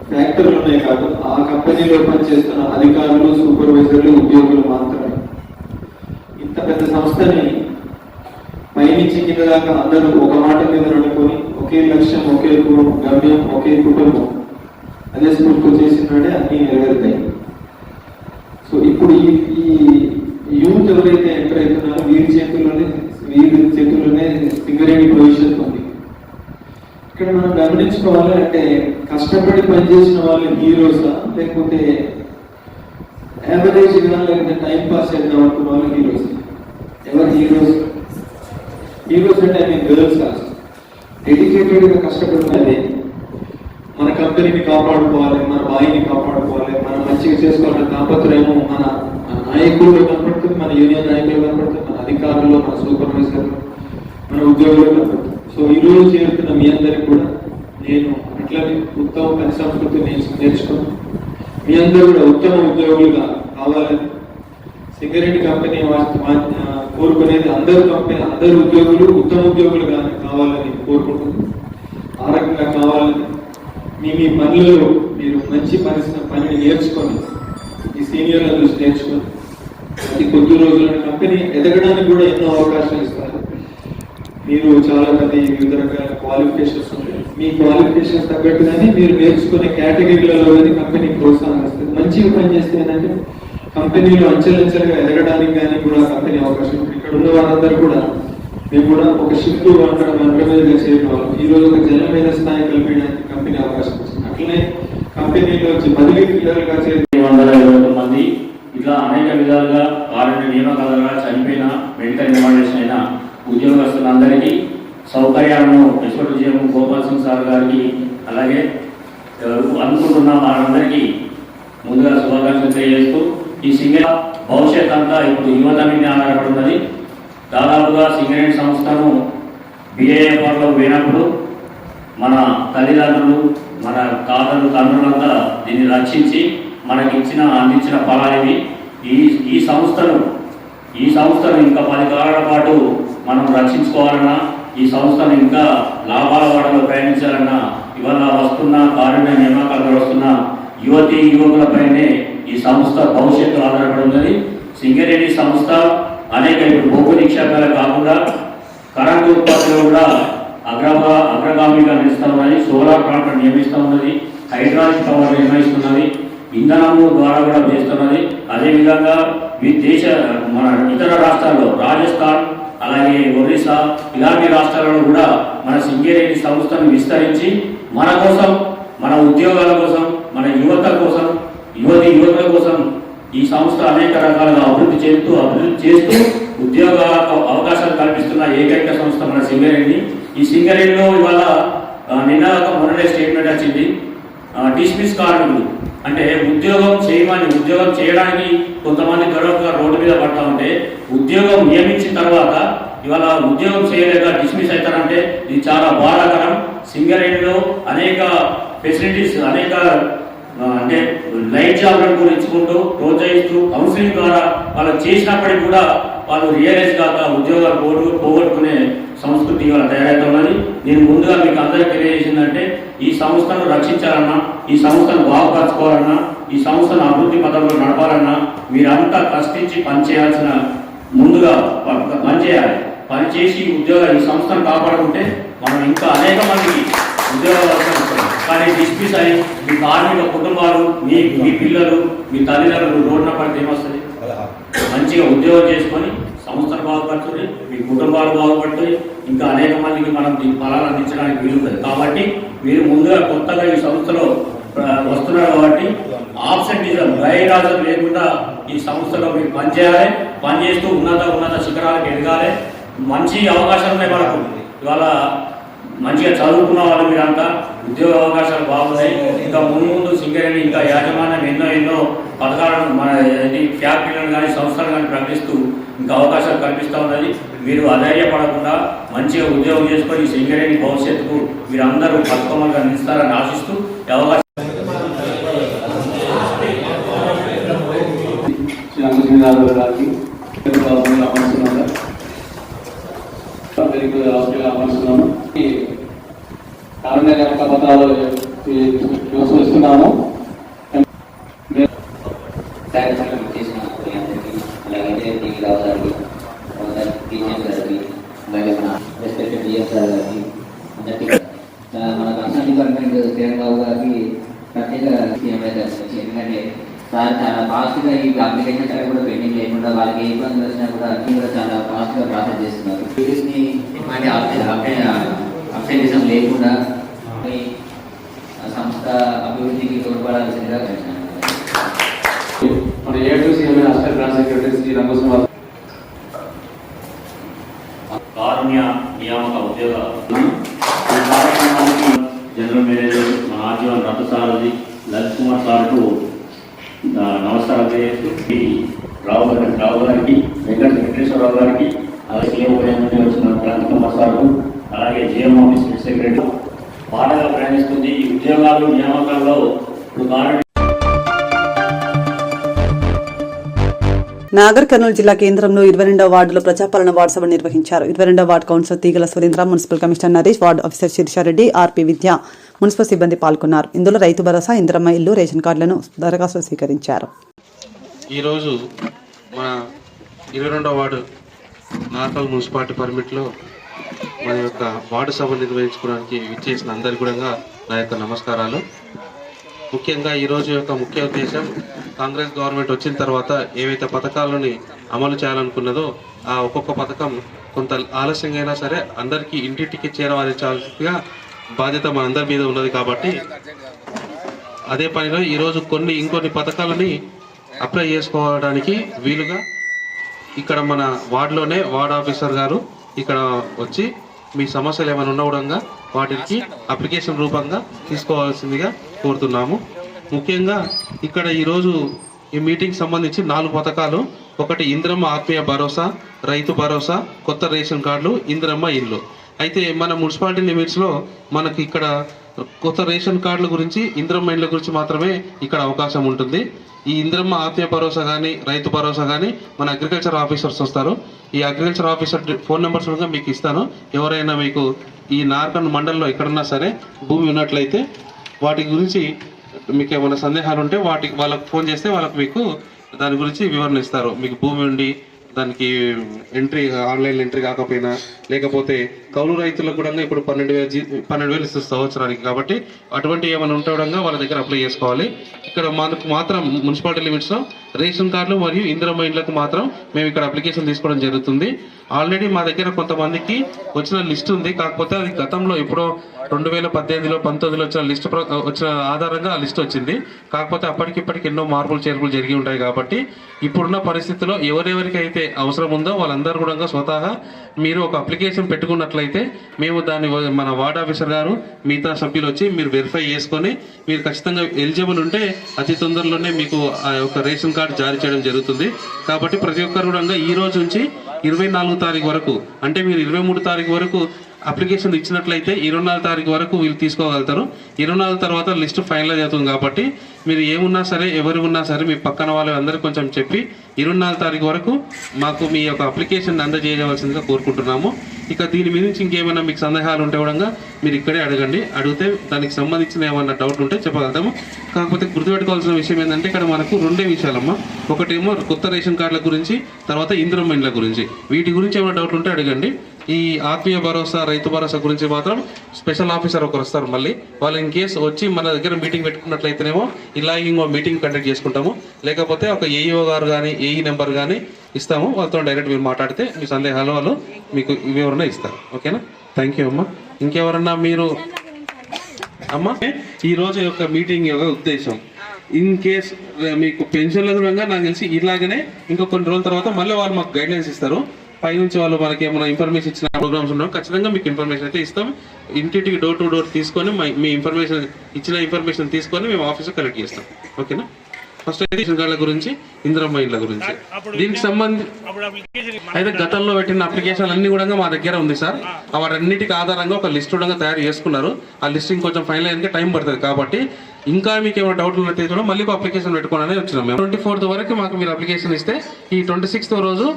S3: ఫ్యాక్టరీలు ఉన్నాయి కాదు, ఆ కంపెనీలో పనిచేస్తున్న అధికారులు, సూపర్వైజర్లు, ఉద్యోగులు మాత్రమే. ఇంత పెద్ద సంస్థని పైనుంచి కింద దాకా అందరూ ఒక మాట మీద నడుకొని ఒకే లక్ష్యం, ఒకే గమ్యం, ఒకే కుటుంబం అదే స్ఫూర్తితో చేసినాడే అన్ని నెరవేరుతాయి. సో ఇప్పుడు ఈ యూత్ ఎవరైతే ఎంటర్ అవుతున్నారో వీరి చేతుల్లోనే సింగరేణి భవిష్యత్తు ఉంది. ఇక్కడ మనం గమనించుకోవాలి అంటే కష్టపడి పనిచేసిన వాళ్ళు హీరోసా లేకపోతే యావరేజ్ గా లేకపోతే టైం పాస్ చేద్దాం అనుకున్న వాళ్ళు హీరోస్? ఎవరు హీరోస్? హీరోస్ అంటే ఐ మీన్ గర్ల్స్ కాదు. డెడికేటెడ్ గా కష్టపడుతున్నది మన కంపెనీని కాపాడుకోవాలి, మన బాయిని కాపాడుకోవాలి, మనం మంచిగా చేసుకోవాలని తాపత్రయము మన నాయకుల్లో కనపడుతుంది, మన యూనియన్ నాయకులు కనపడుతుంది, మన అధికారుల్లో, మన సూపర్వైజర్లు, మన ఉద్యోగులు కనపడుతుంది. సో ఈ రోజు చేరుతున్న మీ అందరికి కూడా నేను అట్లనే ఉత్తమ పని సంస్కృతి నేర్చుకున్నాను. మీ అందరూ కూడా ఉత్తమ ఉద్యోగులుగా కావాలని సింగరేణి కంపెనీ కోరుకునేది అందరు ఉద్యోగులు ఉత్తమ ఉద్యోగులుగా కావాలని కోరుకుంటున్నాను. ఆ రకంగా కావాలని మీ పనులలో మీరు మంచి పనిని నేర్చుకొని ఈ సీనియర్ల దృష్టి నేర్చుకొని అతి కొద్ది రోజుల కంపెనీ ఎదగడానికి కూడా ఎన్నో అవకాశాలు ఇస్తారు. మీరు చాలా మంది వివిధ రకాల క్వాలిఫికేషన్స్ ఉంటాయి. మీ క్వాలిఫికేషన్స్ తగ్గట్టుగానే మీరు నేర్చుకునే కేటగిరీలలో కంపెనీ ప్రోత్సాహం ఇస్తుంది. మంచిగా పనిచేస్తే ఏంటంటే కంపెనీలో అంచెలంచెలుగా ఎదగడానికి కానీ కూడా కంపెనీ అవకాశం. ఇక్కడ ఉన్న వాళ్ళందరూ కూడా మేము కూడా ఒక షిఫ్ట్ మీద చేయడం వల్ల ఈ రోజు ఒక జనమైన స్థాయి కల్పించడానికి కంపెనీ అవకాశం వచ్చింది. అట్లనే కంపెనీలో బదిలీ క్లియర్గా చేసి
S10: 120 మంది ఇట్లా అనేక విధాలుగా వారిని నియామకాలుగా చనిపోయిన మెడికల్ ఇన్వాల్వేషన్ అయిన ఉద్యోగస్తులందరికీ సౌకర్యాలను expert GM Gopal Singh sir గారికి అలాగే అనుకుంటున్న వారందరికీ ముందుగా శుభాకాంక్షలు తెలియజేస్తూ ఈ సింగరేణి భవిష్యత్ అంతా ఇప్పుడు యువత మీద ఆధారపడున్నది. దాదాపుగా సింగరేణి సంస్థను BAFRలో పోయినప్పుడు మన తల్లిదండ్రులు, మన తాతలు, తండ్రులంతా దీన్ని రక్షించి మనకి అందించిన ఫలాలు ఈ సంస్థను ఇంకా 10 కాలాల పాటు మనం రక్షించుకోవాలన్నా, ఈ సంస్థను ఇంకా లాభాల వాడలో ప్రయాణించాలన్నా ఇవాళ వస్తున్న కారుణ్య నియామకాలు వస్తున్న యువతీ యువకులపైనే ఈ సంస్థ భవిష్యత్తు ఆధారపడి ఉన్నది. సింగరేణి సంస్థ అనేక ఇప్పుడు భూమి నిక్షేపాలు కాకుండా కరెంటు ఉత్పత్తిలో కూడా అగ్రగామిగా నిలుస్తూ ఉన్నది. సోలార్ ప్లాంట్ నియమిస్తూ ఉన్నది, హైడ్రాలిక్ పవర్ నిర్వహిస్తున్నది, ఇంధనము ద్వారా కూడా చేస్తున్నది. అదేవిధంగా మన ఇతర రాష్ట్రాల్లో రాజస్థాన్ అలాగే ఒరిస్సా ఇలాంటి రాష్ట్రాలలో కూడా మన సింగరేణి సంస్థను విస్తరించి మన కోసం, మన ఉద్యోగాల కోసం, మన యువత కోసం, యువకుల కోసం ఈ సంస్థ అనేక రకాలుగా అభివృద్ధి చేస్తూ ఉద్యోగ అవకాశాలు కల్పిస్తున్న ఏకైక సంస్థ మన సింగరేణి. ఈ సింగరేణిలో ఇవాళ మొన్ననే స్టేట్మెంట్ వచ్చింది, డిస్మిస్ కార్మికులు అంటే ఉద్యోగం చేయడానికి కొంతమంది గొడవగా రోడ్డు మీద పడతా ఉంటే ఉద్యోగం నియమించిన తర్వాత ఇవాళ ఉద్యోగం చేయలేక డిస్మిస్ అవుతారంటే ఇది చాలా బాధాకరం. సింగరేణిలో అనేక ఫెసిలిటీస్ అంటే లైట్ జాబ్లను కూడా ఇచ్చుకుంటూ ప్రోత్సహిస్తూ కౌన్సిలింగ్ ద్వారా వాళ్ళు చేసినప్పటికీ కూడా వాళ్ళు రియలైజ్ కాక ఉద్యోగాలు పోగొట్టుకునే సంస్కృతి ఇవాళ తయారవుతున్నది. నేను ముందుగా మీకు అందరికీ తెలియజేసిందంటే ఈ సంస్థను రక్షించాలన్నా, ఈ సంస్థను బాగుపరచుకోవాలన్నా, ఈ సంస్థను అభివృద్ధి పథంలో నడపాలన్నా మీరంతా కష్టించి పనిచేయాల్సిన ముందుగా పనిచేయాలి. పనిచేసి ఈ సంస్థను కాపాడుకుంటే మనం ఇంకా అనేక మందికి ఉద్యోగ అవకాశాలు ఇస్తాం. కానీ డిస్మిస్ అయ్యి మీ కార్మిక కుటుంబాలు, మీ పిల్లలు, మీ తల్లిదండ్రులు రోడ్డున పడితే ఏమొస్తుంది? మంచిగా ఉద్యోగం చేసుకొని సంస్థను బాగుపడుతుంది, మీ కుటుంబాలు బాగుపడుతుంది, ఇంకా అనేక మందికి మనం దీని ఫలాలు అందించడానికి వీలుంటుంది. కాబట్టి మీరు ముందుగా కొత్తగా ఈ సంస్థలో వస్తున్నారు కాబట్టి ఆబ్సెంటిజం గైరాజం లేకుండా ఈ సంస్థలో మీరు పనిచేయాలి. పనిచేస్తూ ఉన్నత శిఖరాలకు ఎదగాలి. మంచి అవకాశాలు ఉన్నాయి మనకు. ఇవాళ మంచిగా చదువుకున్న వాళ్ళు మీరంతా ఉద్యోగ అవకాశాలు బాగున్నాయి. ఇంకా ముందు సింగరేణి ఇంకా యాజమాన్యం ఎన్నో పథకాలను మన ఫ్యాక్టరీలను కానీ సంస్థలు కానీ ప్రకటిస్తూ ఇంకా అవకాశాలు కల్పిస్తూ ఉన్నది. మీరు అధైర్యపడకుండా మంచిగా ఉద్యోగం చేసుకొని సింగరేణి భవిష్యత్తుకు మీరు అందరూ పథకంగా నిలుస్తారని ఆశిస్తూ అవకాశం
S19: కారుణ్య నియామక పత్రాలు చూస్తున్నాము.
S16: మన కన్సర్న్ డిపార్ట్మెంట్ కిరణ్ బాబు గారికి ప్రత్యేక ఎందుకంటే సార్ చాలా ఫాస్ట్గా ఈ అప్లికేషన్స్ అవి కూడా పెండింగ్ లేకుండా వాళ్ళకి ఏ ఇబ్బందులు వచ్చినా కూడా చాలా ఫాస్ట్గా ప్రాసెస్ చేస్తున్నారు. వీటిని అబ్సెంటిజం లేకుండా సంస్థ అభివృద్ధికి తోడ్పడాల్సిందిగా
S19: మన AITCMA assistant branch secretary Shri Rangaswamy
S10: కారుణ్య నియామక ఉద్యోగ కార్యక్రమానికి జనరల్ మేనేజర్ మన ఆర్జీవన్ రథసారథి లలిత్ కుమార్ సార్కు నమస్కారం తెలియజేస్తూ రావు గారికి, వెంకట వెంకటేశ్వరరావు గారికి, అలాగే సీఎం నుండి వచ్చిన క్రాంతి కుమార్ సార్కు, అలాగే జిఎం ఆఫీస్ సెక్రటరీ పాటగా ప్రయాణిస్తుంది. ఈ ఉద్యోగాలు నియామకాల్లో ఇప్పుడు
S2: నాగర్ కర్నూలు జిల్లా కేంద్రంలో 22వ వార్డులో ప్రజాపాలన వార్డు సభ నిర్వహించారు. 22వ ward councillor Teegala Surendra, municipal commissioner Naresh, ward officer Sirisha Reddy, RP Vidya, municipal సిబ్బంది పాల్గొన్నారు. ఇందులో రైతు భరోసా, ఇందిరమ్మ ఇల్లు, రేషన్ కార్డులను దరఖాస్తు స్వీకరించారు.
S20: ఈరోజు మన 22వ వార్డు నార్కల్ మున్సిపాలిటీ పర్మిట్లో మన యొక్క వార్డు సభ నిర్వహించుకోవడానికి విచ్చేసిన అందరికీ కూడా నా యొక్క నమస్కారాలు. ముఖ్యంగా ఈరోజు యొక్క ముఖ్య ఉద్దేశం కాంగ్రెస్ గవర్నమెంట్ వచ్చిన తర్వాత ఏవైతే పథకాలని అమలు చేయాలనుకున్నదో ఆ ఒక్కొక్క పథకం కొంత ఆలస్యంగా అయినా సరే అందరికీ ఇంటింటికి చేరవాల్సిందిగా బాధ్యత మనందరి మీద ఉన్నది. కాబట్టి అదే పనిలో ఈరోజు ఇంకొన్ని పథకాలని అప్లై చేసుకోవడానికి వీలుగా ఇక్కడ మన వార్డులోనే వార్డ్ ఆఫీసర్ గారు ఇక్కడ వచ్చి మీ సమస్యలు ఏమైనా ఉన్న కూడా వాటికి అప్లికేషన్ రూపంగా తీసుకోవాల్సిందిగా కోరుతున్నాము. ముఖ్యంగా ఇక్కడ ఈరోజు ఈ మీటింగ్ సంబంధించి 4 పథకాలు. ఒకటి ఇందిరమ్మ ఆత్మీయ భరోసా, రైతు భరోసా, కొత్త రేషన్ కార్డులు, ఇందిరమ్మ ఇల్లు. అయితే మన మున్సిపాలిటీ లిమిట్స్లో మనకి ఇక్కడ కొత్త రేషన్ కార్డుల గురించి, ఇందిరమ్మ ఇండ్ల గురించి మాత్రమే ఇక్కడ అవకాశం ఉంటుంది. ఈ ఇందిరమ్మ ఆత్మీయ భరోసా కానీ, రైతు భరోసా కానీ మన అగ్రికల్చర్ ఆఫీసర్స్ వస్తారు. ఈ అగ్రికల్చర్ ఆఫీసర్ ఫోన్ నెంబర్స్ కూడా మీకు ఇస్తాను. ఎవరైనా మీకు ఈ నార్కన్ మండలంలో ఎక్కడున్నా సరే భూమి ఉన్నట్లయితే వాటి గురించి మీకు ఏమైనా సందేహాలు ఉంటే వాళ్ళకు ఫోన్ చేస్తే వాళ్ళకు మీకు దాని గురించి వివరణ ఇస్తారు. మీకు భూమి ఉండి దానికి ఎంట్రీ ఆన్లైన్ ఎంట్రీ కాకపోయినా, లేకపోతే కౌలు రైతులకు కూడా ఇప్పుడు 12,000 ఇస్తుంది సంవత్సరానికి. కాబట్టి అటువంటి ఏమైనా ఉంటే వాళ్ళ దగ్గర అప్లై చేసుకోవాలి. ఇక్కడ మనకు మాత్రం మున్సిపాలిటీ లిమిట్స్లో రేషన్ కార్డులు మరియు ఇందిరమ్మ ఇండ్లకు మాత్రం మేము ఇక్కడ అప్లికేషన్ తీసుకోవడం జరుగుతుంది. ఆల్రెడీ మా దగ్గర కొంతమందికి వచ్చిన లిస్ట్ ఉంది. కాకపోతే అది గతంలో ఎప్పుడో 2018లో 19లో వచ్చిన లిస్ట్ వచ్చిన ఆధారంగా ఆ లిస్ట్ వచ్చింది. కాకపోతే అప్పటికిప్పటికి ఎన్నో మార్పులు చేర్పులు జరిగి ఉంటాయి. కాబట్టి ఇప్పుడున్న పరిస్థితుల్లో ఎవరెవరికైతే అవసరం ఉందో వాళ్ళందరూ కూడా స్వతహా మీరు ఒక అప్లికేషన్ పెట్టుకున్నట్లయితే మేము దాన్ని మన వార్డ్ ఆఫీసర్ గారు మిగతా సభ్యులు వచ్చి మీరు వెరిఫై చేసుకొని మీరు ఖచ్చితంగా ఎలిజిబుల్ ఉంటే అతి తొందరలోనే మీకు ఆ యొక్క రేషన్ కార్డు జారీ చేయడం జరుగుతుంది. కాబట్టి ప్రతి ఒక్కరు కూడా ఈ రోజు నుంచి 24 తారీఖు వరకు, అంటే మీరు 23 తారీఖు వరకు అప్లికేషన్ ఇచ్చినట్లయితే 24 తారీఖు వరకు వీళ్ళు తీసుకోగలుగుతారు. 24 తర్వాత లిస్టు ఫైనలైజ్ అవుతుంది. కాబట్టి మీరు ఏమున్నా సరే, ఎవరు ఉన్నా సరే మీ పక్కన వాళ్ళందరూ కొంచెం చెప్పి 24 తారీఖు వరకు మాకు మీ యొక్క అప్లికేషన్ అందజేయవలసిందిగా కోరుకుంటున్నాము. ఇక దీని మీద నుంచి ఇంకేమైనా మీకు సందేహాలు ఉంటే కూడా మీరు ఇక్కడే అడగండి. అడిగితే దానికి సంబంధించిన ఏమైనా డౌట్ ఉంటే చెప్పగలుగుతాము. కాకపోతే గుర్తుపెట్టుకోవాల్సిన విషయం ఏంటంటే ఇక్కడ మనకు 2 విషయాలమ్మా. ఒకటేమో కొత్త రేషన్ కార్డుల గురించి, తర్వాత ఇందిరమ్మ ఇండ్ల గురించి. వీటి గురించి ఏమైనా డౌట్ ఉంటే అడగండి. ఈ ఆత్మీయ భరోసా, రైతు భరోసా గురించి మాత్రం స్పెషల్ ఆఫీసర్ ఒకరు వస్తారు. మళ్ళీ వాళ్ళు ఇన్ కేసు వచ్చి మన దగ్గర మీటింగ్ పెట్టుకున్నట్లయితేనేమో ఇలా ఇంకో మీటింగ్ కండక్ట్ చేసుకుంటాము. లేకపోతే ఒక ఏఈఓ గారు కానీ, ఏఈ నెంబర్ కానీ ఇస్తాము. వాళ్ళతో డైరెక్ట్ మీరు మాట్లాడితే మీ సందేహాలు వాళ్ళు మీకు వివరణ ఇస్తారు. ఓకేనా? థ్యాంక్ యూ అమ్మా. ఇంకెవరన్నా మీరు అమ్మా, ఈరోజు యొక్క మీటింగ్ యొక్క ఉద్దేశం ఇన్ కేస్ మీకు పెన్షన్ల దూరంగా నాకు తెలిసి ఇలాగనే ఇంకా కొన్ని రోజుల తర్వాత మళ్ళీ వాళ్ళు మాకు గైడ్లైన్స్ ఇస్తారు. పైనుంచి వాళ్ళు మనకి ఏమైనా ఇన్ఫర్మేషన్ ఇచ్చిన ప్రోగ్రామ్స్ ఉన్నాం, ఖచ్చితంగా మీకు ఇన్ఫర్మేషన్ అయితే ఇస్తాం. ఇంటింటికి డోర్ టు డోర్ తీసుకొని మీ ఇన్ఫర్మేషన్ ఇచ్చిన ఇన్ఫర్మేషన్ తీసుకొని మేము ఆఫీస్లో కలెక్ట్ చేస్తాం. ఓకేనా? ఫస్ట్ అయితే రేషన్ కార్డుల గురించి, ఇందిరమ్మ ఇండ్ల గురించి. దీనికి సంబంధించి అయితే గతంలో పెట్టిన అప్లికేషన్ అన్ని కూడా మా దగ్గర ఉంది సార్. వాటన్నిటికి ఆధారంగా ఒక లిస్ట్ కూడా తయారు చేసుకున్నారు. ఆ లిస్ట్ ఇంకొంచెం ఫైనల్ అయ్యాక టైం పడుతుంది. కాబట్టి ఇంకా మీకు ఏమైనా డౌట్లు ఉన్నట్లయితే కూడా మళ్ళీ అప్లికేషన్ పెట్టుకోవాలని వచ్చినాం మేము. 24th వరకు మాకు మీరు అప్లికేషన్ ఇస్తే ఈ 26th రోజు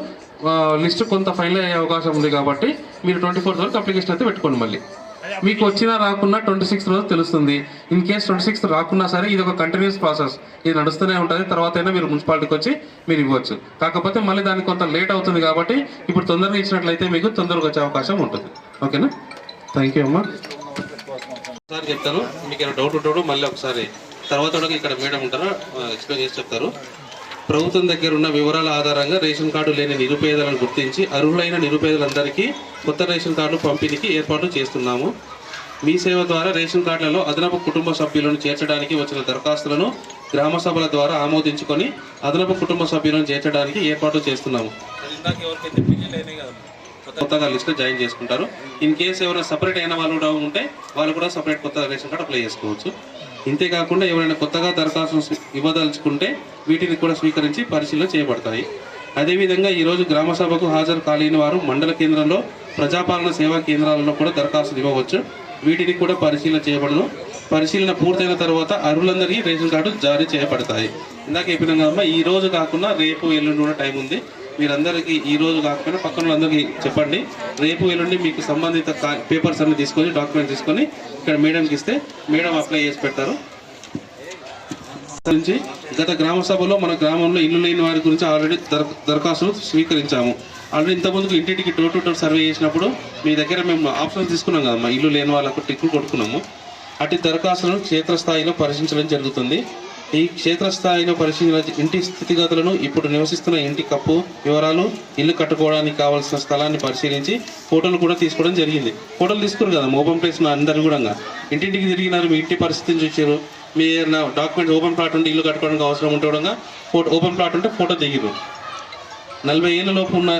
S20: లిస్ట్ కొంత ఫైనల్ అయ్యే అవకాశం ఉంది. కాబట్టి మీరు 24th వరకు అప్లికేషన్ అయితే పెట్టుకోండి. మళ్ళీ మీకు వచ్చినా రాకున్నా 26th రోజు తెలుస్తుంది. ఇన్ కేస్ 26th రాకున్నా సరే ఇది ఒక కంటిన్యూస్ ప్రాసెస్, ఇది నడుస్తూనే ఉంటుంది. తర్వాత అయినా మీరు మున్సిపాలిటీకి వచ్చి మీరు ఇవ్వచ్చు. కాకపోతే మళ్ళీ దానికి కొంత లేట్ అవుతుంది. కాబట్టి ఇప్పుడు తొందరగా ఇచ్చినట్లయితే మీకు తొందరగా వచ్చే అవకాశం ఉంటుంది. ఓకేనా? థ్యాంక్ యూ అమ్మా. ఒకసారి చెప్తాను, మీకు ఏమైనా డౌట్ ఉంటాడు మళ్ళీ ఒకసారి తర్వాత ఇక్కడ మేడం ఉంటారా ఎక్స్ప్లెయిన్ చేసి చెప్తారు. ప్రభుత్వం దగ్గర ఉన్న వివరాల ఆధారంగా రేషన్ కార్డు లేని నిరుపేదలను గుర్తించి అర్హులైన నిరుపేదలందరికీ కొత్త రేషన్ కార్డు పంపిణీకి ఏర్పాటు చేస్తున్నాము. మీ సేవ ద్వారా రేషన్ కార్డులలో అదనపు కుటుంబ సభ్యులను చేర్చడానికి వచ్చిన దరఖాస్తులను గ్రామ సభల ద్వారా ఆమోదించుకొని అదనపు కుటుంబ సభ్యులను చేర్చడానికి ఏర్పాటు చేస్తున్నాము. కొత్తగా లిస్ట్ జాయిన్ చేసుకుంటారు. ఇన్ కేసు ఎవరైనా సపరేట్ అయిన వాళ్ళు కూడా ఉంటే వాళ్ళు కూడా సపరేట్ కొత్త రేషన్ కార్డు అప్లై చేసుకోవచ్చు. ఇంతేకాకుండా ఎవరైనా కొత్తగా దరఖాస్తు ఇవ్వదలుచుకుంటే వీటిని కూడా స్వీకరించి పరిశీలన చేయబడతాయి. అదేవిధంగా ఈరోజు గ్రామ సభకు హాజరు కాలేని వారు మండల కేంద్రంలో ప్రజాపాలన సేవా కేంద్రాలలో కూడా దరఖాస్తులు ఇవ్వవచ్చు. వీటిని కూడా పరిశీలన చేయబడను. పరిశీలన పూర్తయిన తర్వాత అర్హులందరికీ రేషన్ కార్డు జారీ చేయబడతాయి. ఇందాక చెప్పిన కదమ్మా, ఈ రోజు కాకుండా రేపు ఎల్లుండి కూడా టైం ఉంది. మీరందరికీ ఈ రోజు కాకపోయినా పక్కన వాళ్ళందరికీ చెప్పండి. రేపు ఎల్లుండి మీకు సంబంధిత పేపర్స్ అన్ని తీసుకొని, డాక్యుమెంట్స్ తీసుకొని ఇక్కడ మేడంకి ఇస్తే మేడం అప్లై చేసి పెడతారు. గత గ్రామ సభలో మన గ్రామంలో ఇల్లు లేని వారి గురించి ఆల్రెడీ దరఖాస్తులు స్వీకరించాము. ఆల్రెడీ ఇంతకుముందుకు ఇంటింటికి డోర్ టు డోర్ సర్వే చేసినప్పుడు మీ దగ్గర మేము ఆప్షన్స్ తీసుకున్నాం కదమ్మా, ఇల్లు లేని వాళ్ళకు టిక్కులు కొట్టుకున్నాము. అటు దరఖాస్తులను క్షేత్రస్థాయిలో పరిశీలించడం జరుగుతుంది. ఈ క్షేత్రస్థాయిలో పరిశీలన ఇంటి స్థితిగతులను, ఇప్పుడు నివసిస్తున్న ఇంటి కప్పు వివరాలు, ఇల్లు కట్టుకోవడానికి కావాల్సిన స్థలాన్ని పరిశీలించి ఫోటోలు కూడా తీసుకోవడం జరిగింది. ఫోటోలు తీసుకున్నారు కదా ఓపెన్ ప్లేస్ అందరు కూడా ఇంటింటికి తిరిగినారు, మీ ఇంటి పరిస్థితిని చూసారు. మీ డాక్యుమెంట్ ఓపెన్ ప్లాట్ ఉంటే ఇల్లు కట్టుకోవడానికి అవసరం ఉంటే కూడా ఓపెన్ ప్లాట్ ఉంటే ఫోటో దిగిరు. 40 ఏళ్ల లోపు ఉన్న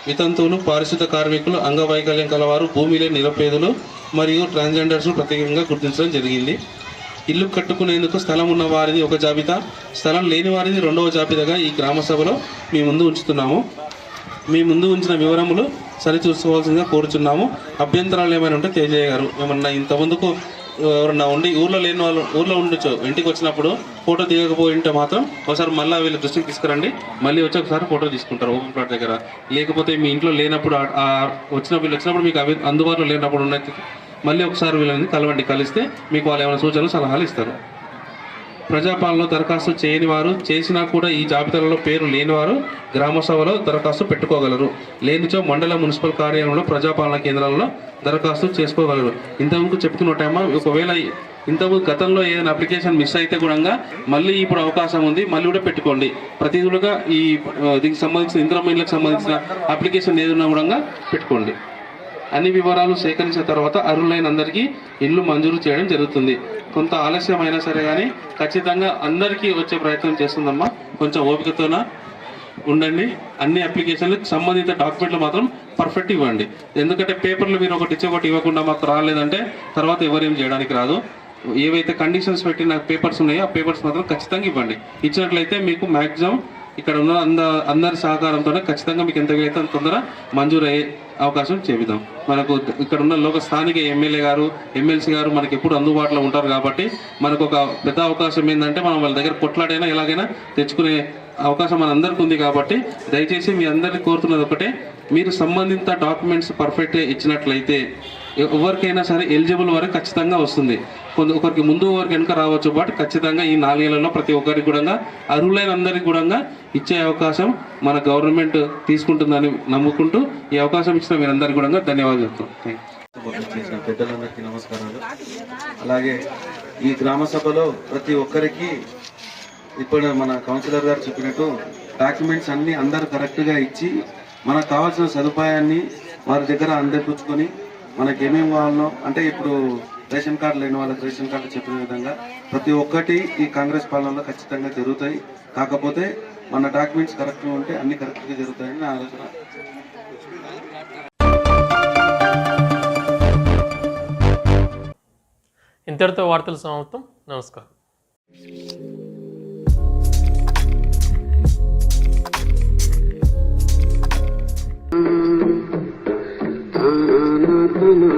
S20: వితంతువులు, పారిశుద్ధ కార్మికులు, అంగవైకల్యం కలవారు, భూమి లేని నిరుపేదలు మరియు ట్రాన్స్జెండర్స్ ప్రత్యేకంగా గుర్తించడం జరిగింది. ఇల్లు కట్టుకునేందుకు స్థలం ఉన్న వారిది ఒక జాబితా, స్థలం లేని వారిది 2వ జాబితాగా ఈ గ్రామ సభలో మీ ముందు ఉంచుతున్నాము. మీ ముందు ఉంచిన వివరములు సరిచూసుకోవాల్సిందిగా కోరుచున్నాము. అభ్యంతరాలు ఏమైనా ఉంటే తెలియజేయగారు. ఏమన్నా ఇంతకుముందుకు ఎవరన్నా ఉండి ఊర్లో లేని వాళ్ళు ఊర్లో ఉండొచ్చు, ఇంటికి వచ్చినప్పుడు ఫోటో దిగకపోయి ఉంటే మాత్రం ఒకసారి మళ్ళీ వీళ్ళ దృష్టికి తీసుకురండి. మళ్ళీ వచ్చి ఒకసారి ఫోటో తీసుకుంటారు ఓపెన్ ప్లాట్ దగ్గర. లేకపోతే మీ ఇంట్లో లేనప్పుడు వీళ్ళు వచ్చినప్పుడు మీకు అవి అందుబాటులో లేనప్పుడు ఉన్నది మళ్ళీ ఒకసారి వీళ్ళని కలవండి. కలిస్తే మీకు వాళ్ళు ఏమైనా సూచనలు సలహాలు ఇస్తారు. ప్రజాపాలనలో దరఖాస్తు చేయని వారు, చేసినా కూడా ఈ జాబితాలలో పేరు లేనివారు గ్రామ సభలో దరఖాస్తు పెట్టుకోగలరు. లేనిచో మండల మున్సిపల్ కార్యాలయంలో ప్రజాపాలన కేంద్రాలలో దరఖాస్తు చేసుకోగలరు. ఇంతకుముందు చెప్తున్నట్టేమో ఒకవేళ ఇంతకుముందు గతంలో ఏదైనా అప్లికేషన్ మిస్ అయితే కూడా మళ్ళీ ఇప్పుడు అవకాశం ఉంది, మళ్ళీ కూడా పెట్టుకోండి. ప్రతిదూలుగా ఈ దీనికి సంబంధించిన ఇందిరమ్మ ఇళ్ళకి సంబంధించిన అప్లికేషన్ ఏదైనా కూడా పెట్టుకోండి. అన్ని వివరాలు సేకరించిన తర్వాత అర్హులైన అందరికీ ఇల్లు మంజూరు చేయడం జరుగుతుంది. కొంత ఆలస్యం అయినా సరే కానీ ఖచ్చితంగా అందరికీ వచ్చే ప్రయత్నం చేస్తుందమ్మా. కొంచెం ఓపికతోన ఉండండి. అన్ని అప్లికేషన్లకు సంబంధిత డాక్యుమెంట్లు మాత్రం పర్ఫెక్ట్ ఇవ్వండి. ఎందుకంటే పేపర్లు మీరు ఒకటి ఇచ్చి ఒకటి ఇవ్వకుండా మాకు రాలేదంటే తర్వాత ఎవరేం చేయడానికి రాదు. ఏవైతే కండిషన్స్ పెట్టిన పేపర్స్ ఉన్నాయో ఆ పేపర్స్ మాత్రం ఖచ్చితంగా ఇవ్వండి. ఇచ్చినట్లయితే మీకు మ్యాక్సిమం ఇక్కడ ఉన్న అందరి సహకారంతోనే ఖచ్చితంగా మీకు ఎంత వీలైతే అంత తొందర మంజూరు అయ్యే అవకాశం చేపిద్దాం. మనకు ఇక్కడ ఉన్న స్థానిక ఎమ్మెల్యే గారు, ఎమ్మెల్సీ గారు మనకి ఎప్పుడు అందుబాటులో ఉంటారు కాబట్టి మనకు ఒక పెద్ద అవకాశం ఏంటంటే మనం వాళ్ళ దగ్గర కొట్లాడైనా ఎలాగైనా తెచ్చుకునే అవకాశం మనందరికీ ఉంది. కాబట్టి దయచేసి మీ అందరినీ కోరుతున్నది ఒకటే, మీరు సంబంధిత డాక్యుమెంట్స్ పర్ఫెక్ట్గా ఇచ్చినట్లయితే ఎవరికైనా సరే ఎలిజిబుల్ వరకు ఖచ్చితంగా వస్తుంది. ఒకరికి ముందు ఒకరికి వెనుక రావచ్చు. బట్ ఖచ్చితంగా ఈ 4 ఏళ్లలో ప్రతి ఒక్కరికి కూడా అర్హులైన అందరికీ కూడా ఇచ్చే అవకాశం మన గవర్నమెంట్ తీసుకుంటుందని నమ్ముకుంటూ ఈ అవకాశం ఇచ్చిన మీరందరికీ కూడా ధన్యవాదాలు చెప్తాం.
S21: చేసిన పెద్దలందరికీ నమస్కారాలు. అలాగే ఈ గ్రామ సభలో ప్రతి ఒక్కరికి ఇప్పుడు మన కౌన్సిలర్ గారు చెప్పినట్టు డాక్యుమెంట్స్ అన్నీ అందరూ కరెక్ట్గా ఇచ్చి మనకు కావాల్సిన సదుపాయాన్ని వారి దగ్గర అందిపుచ్చుకొని మనకి ఏమేమి కావాలనో, అంటే ఇప్పుడు రేషన్ కార్డు లేని వాళ్ళకి రేషన్ కార్డు చెప్పిన విధంగా ప్రతి ఒక్కటి ఈ కాంగ్రెస్ పాలనలో ఖచ్చితంగా జరుగుతాయి. కాకపోతే మన డాక్యుమెంట్స్ కరెక్ట్గా ఉంటే అన్ని కరెక్ట్గా జరుగుతాయని నా ఆలోచన.
S22: ఇంతటితో వార్తలు సమాప్తం. నమస్కారం.
S23: na na na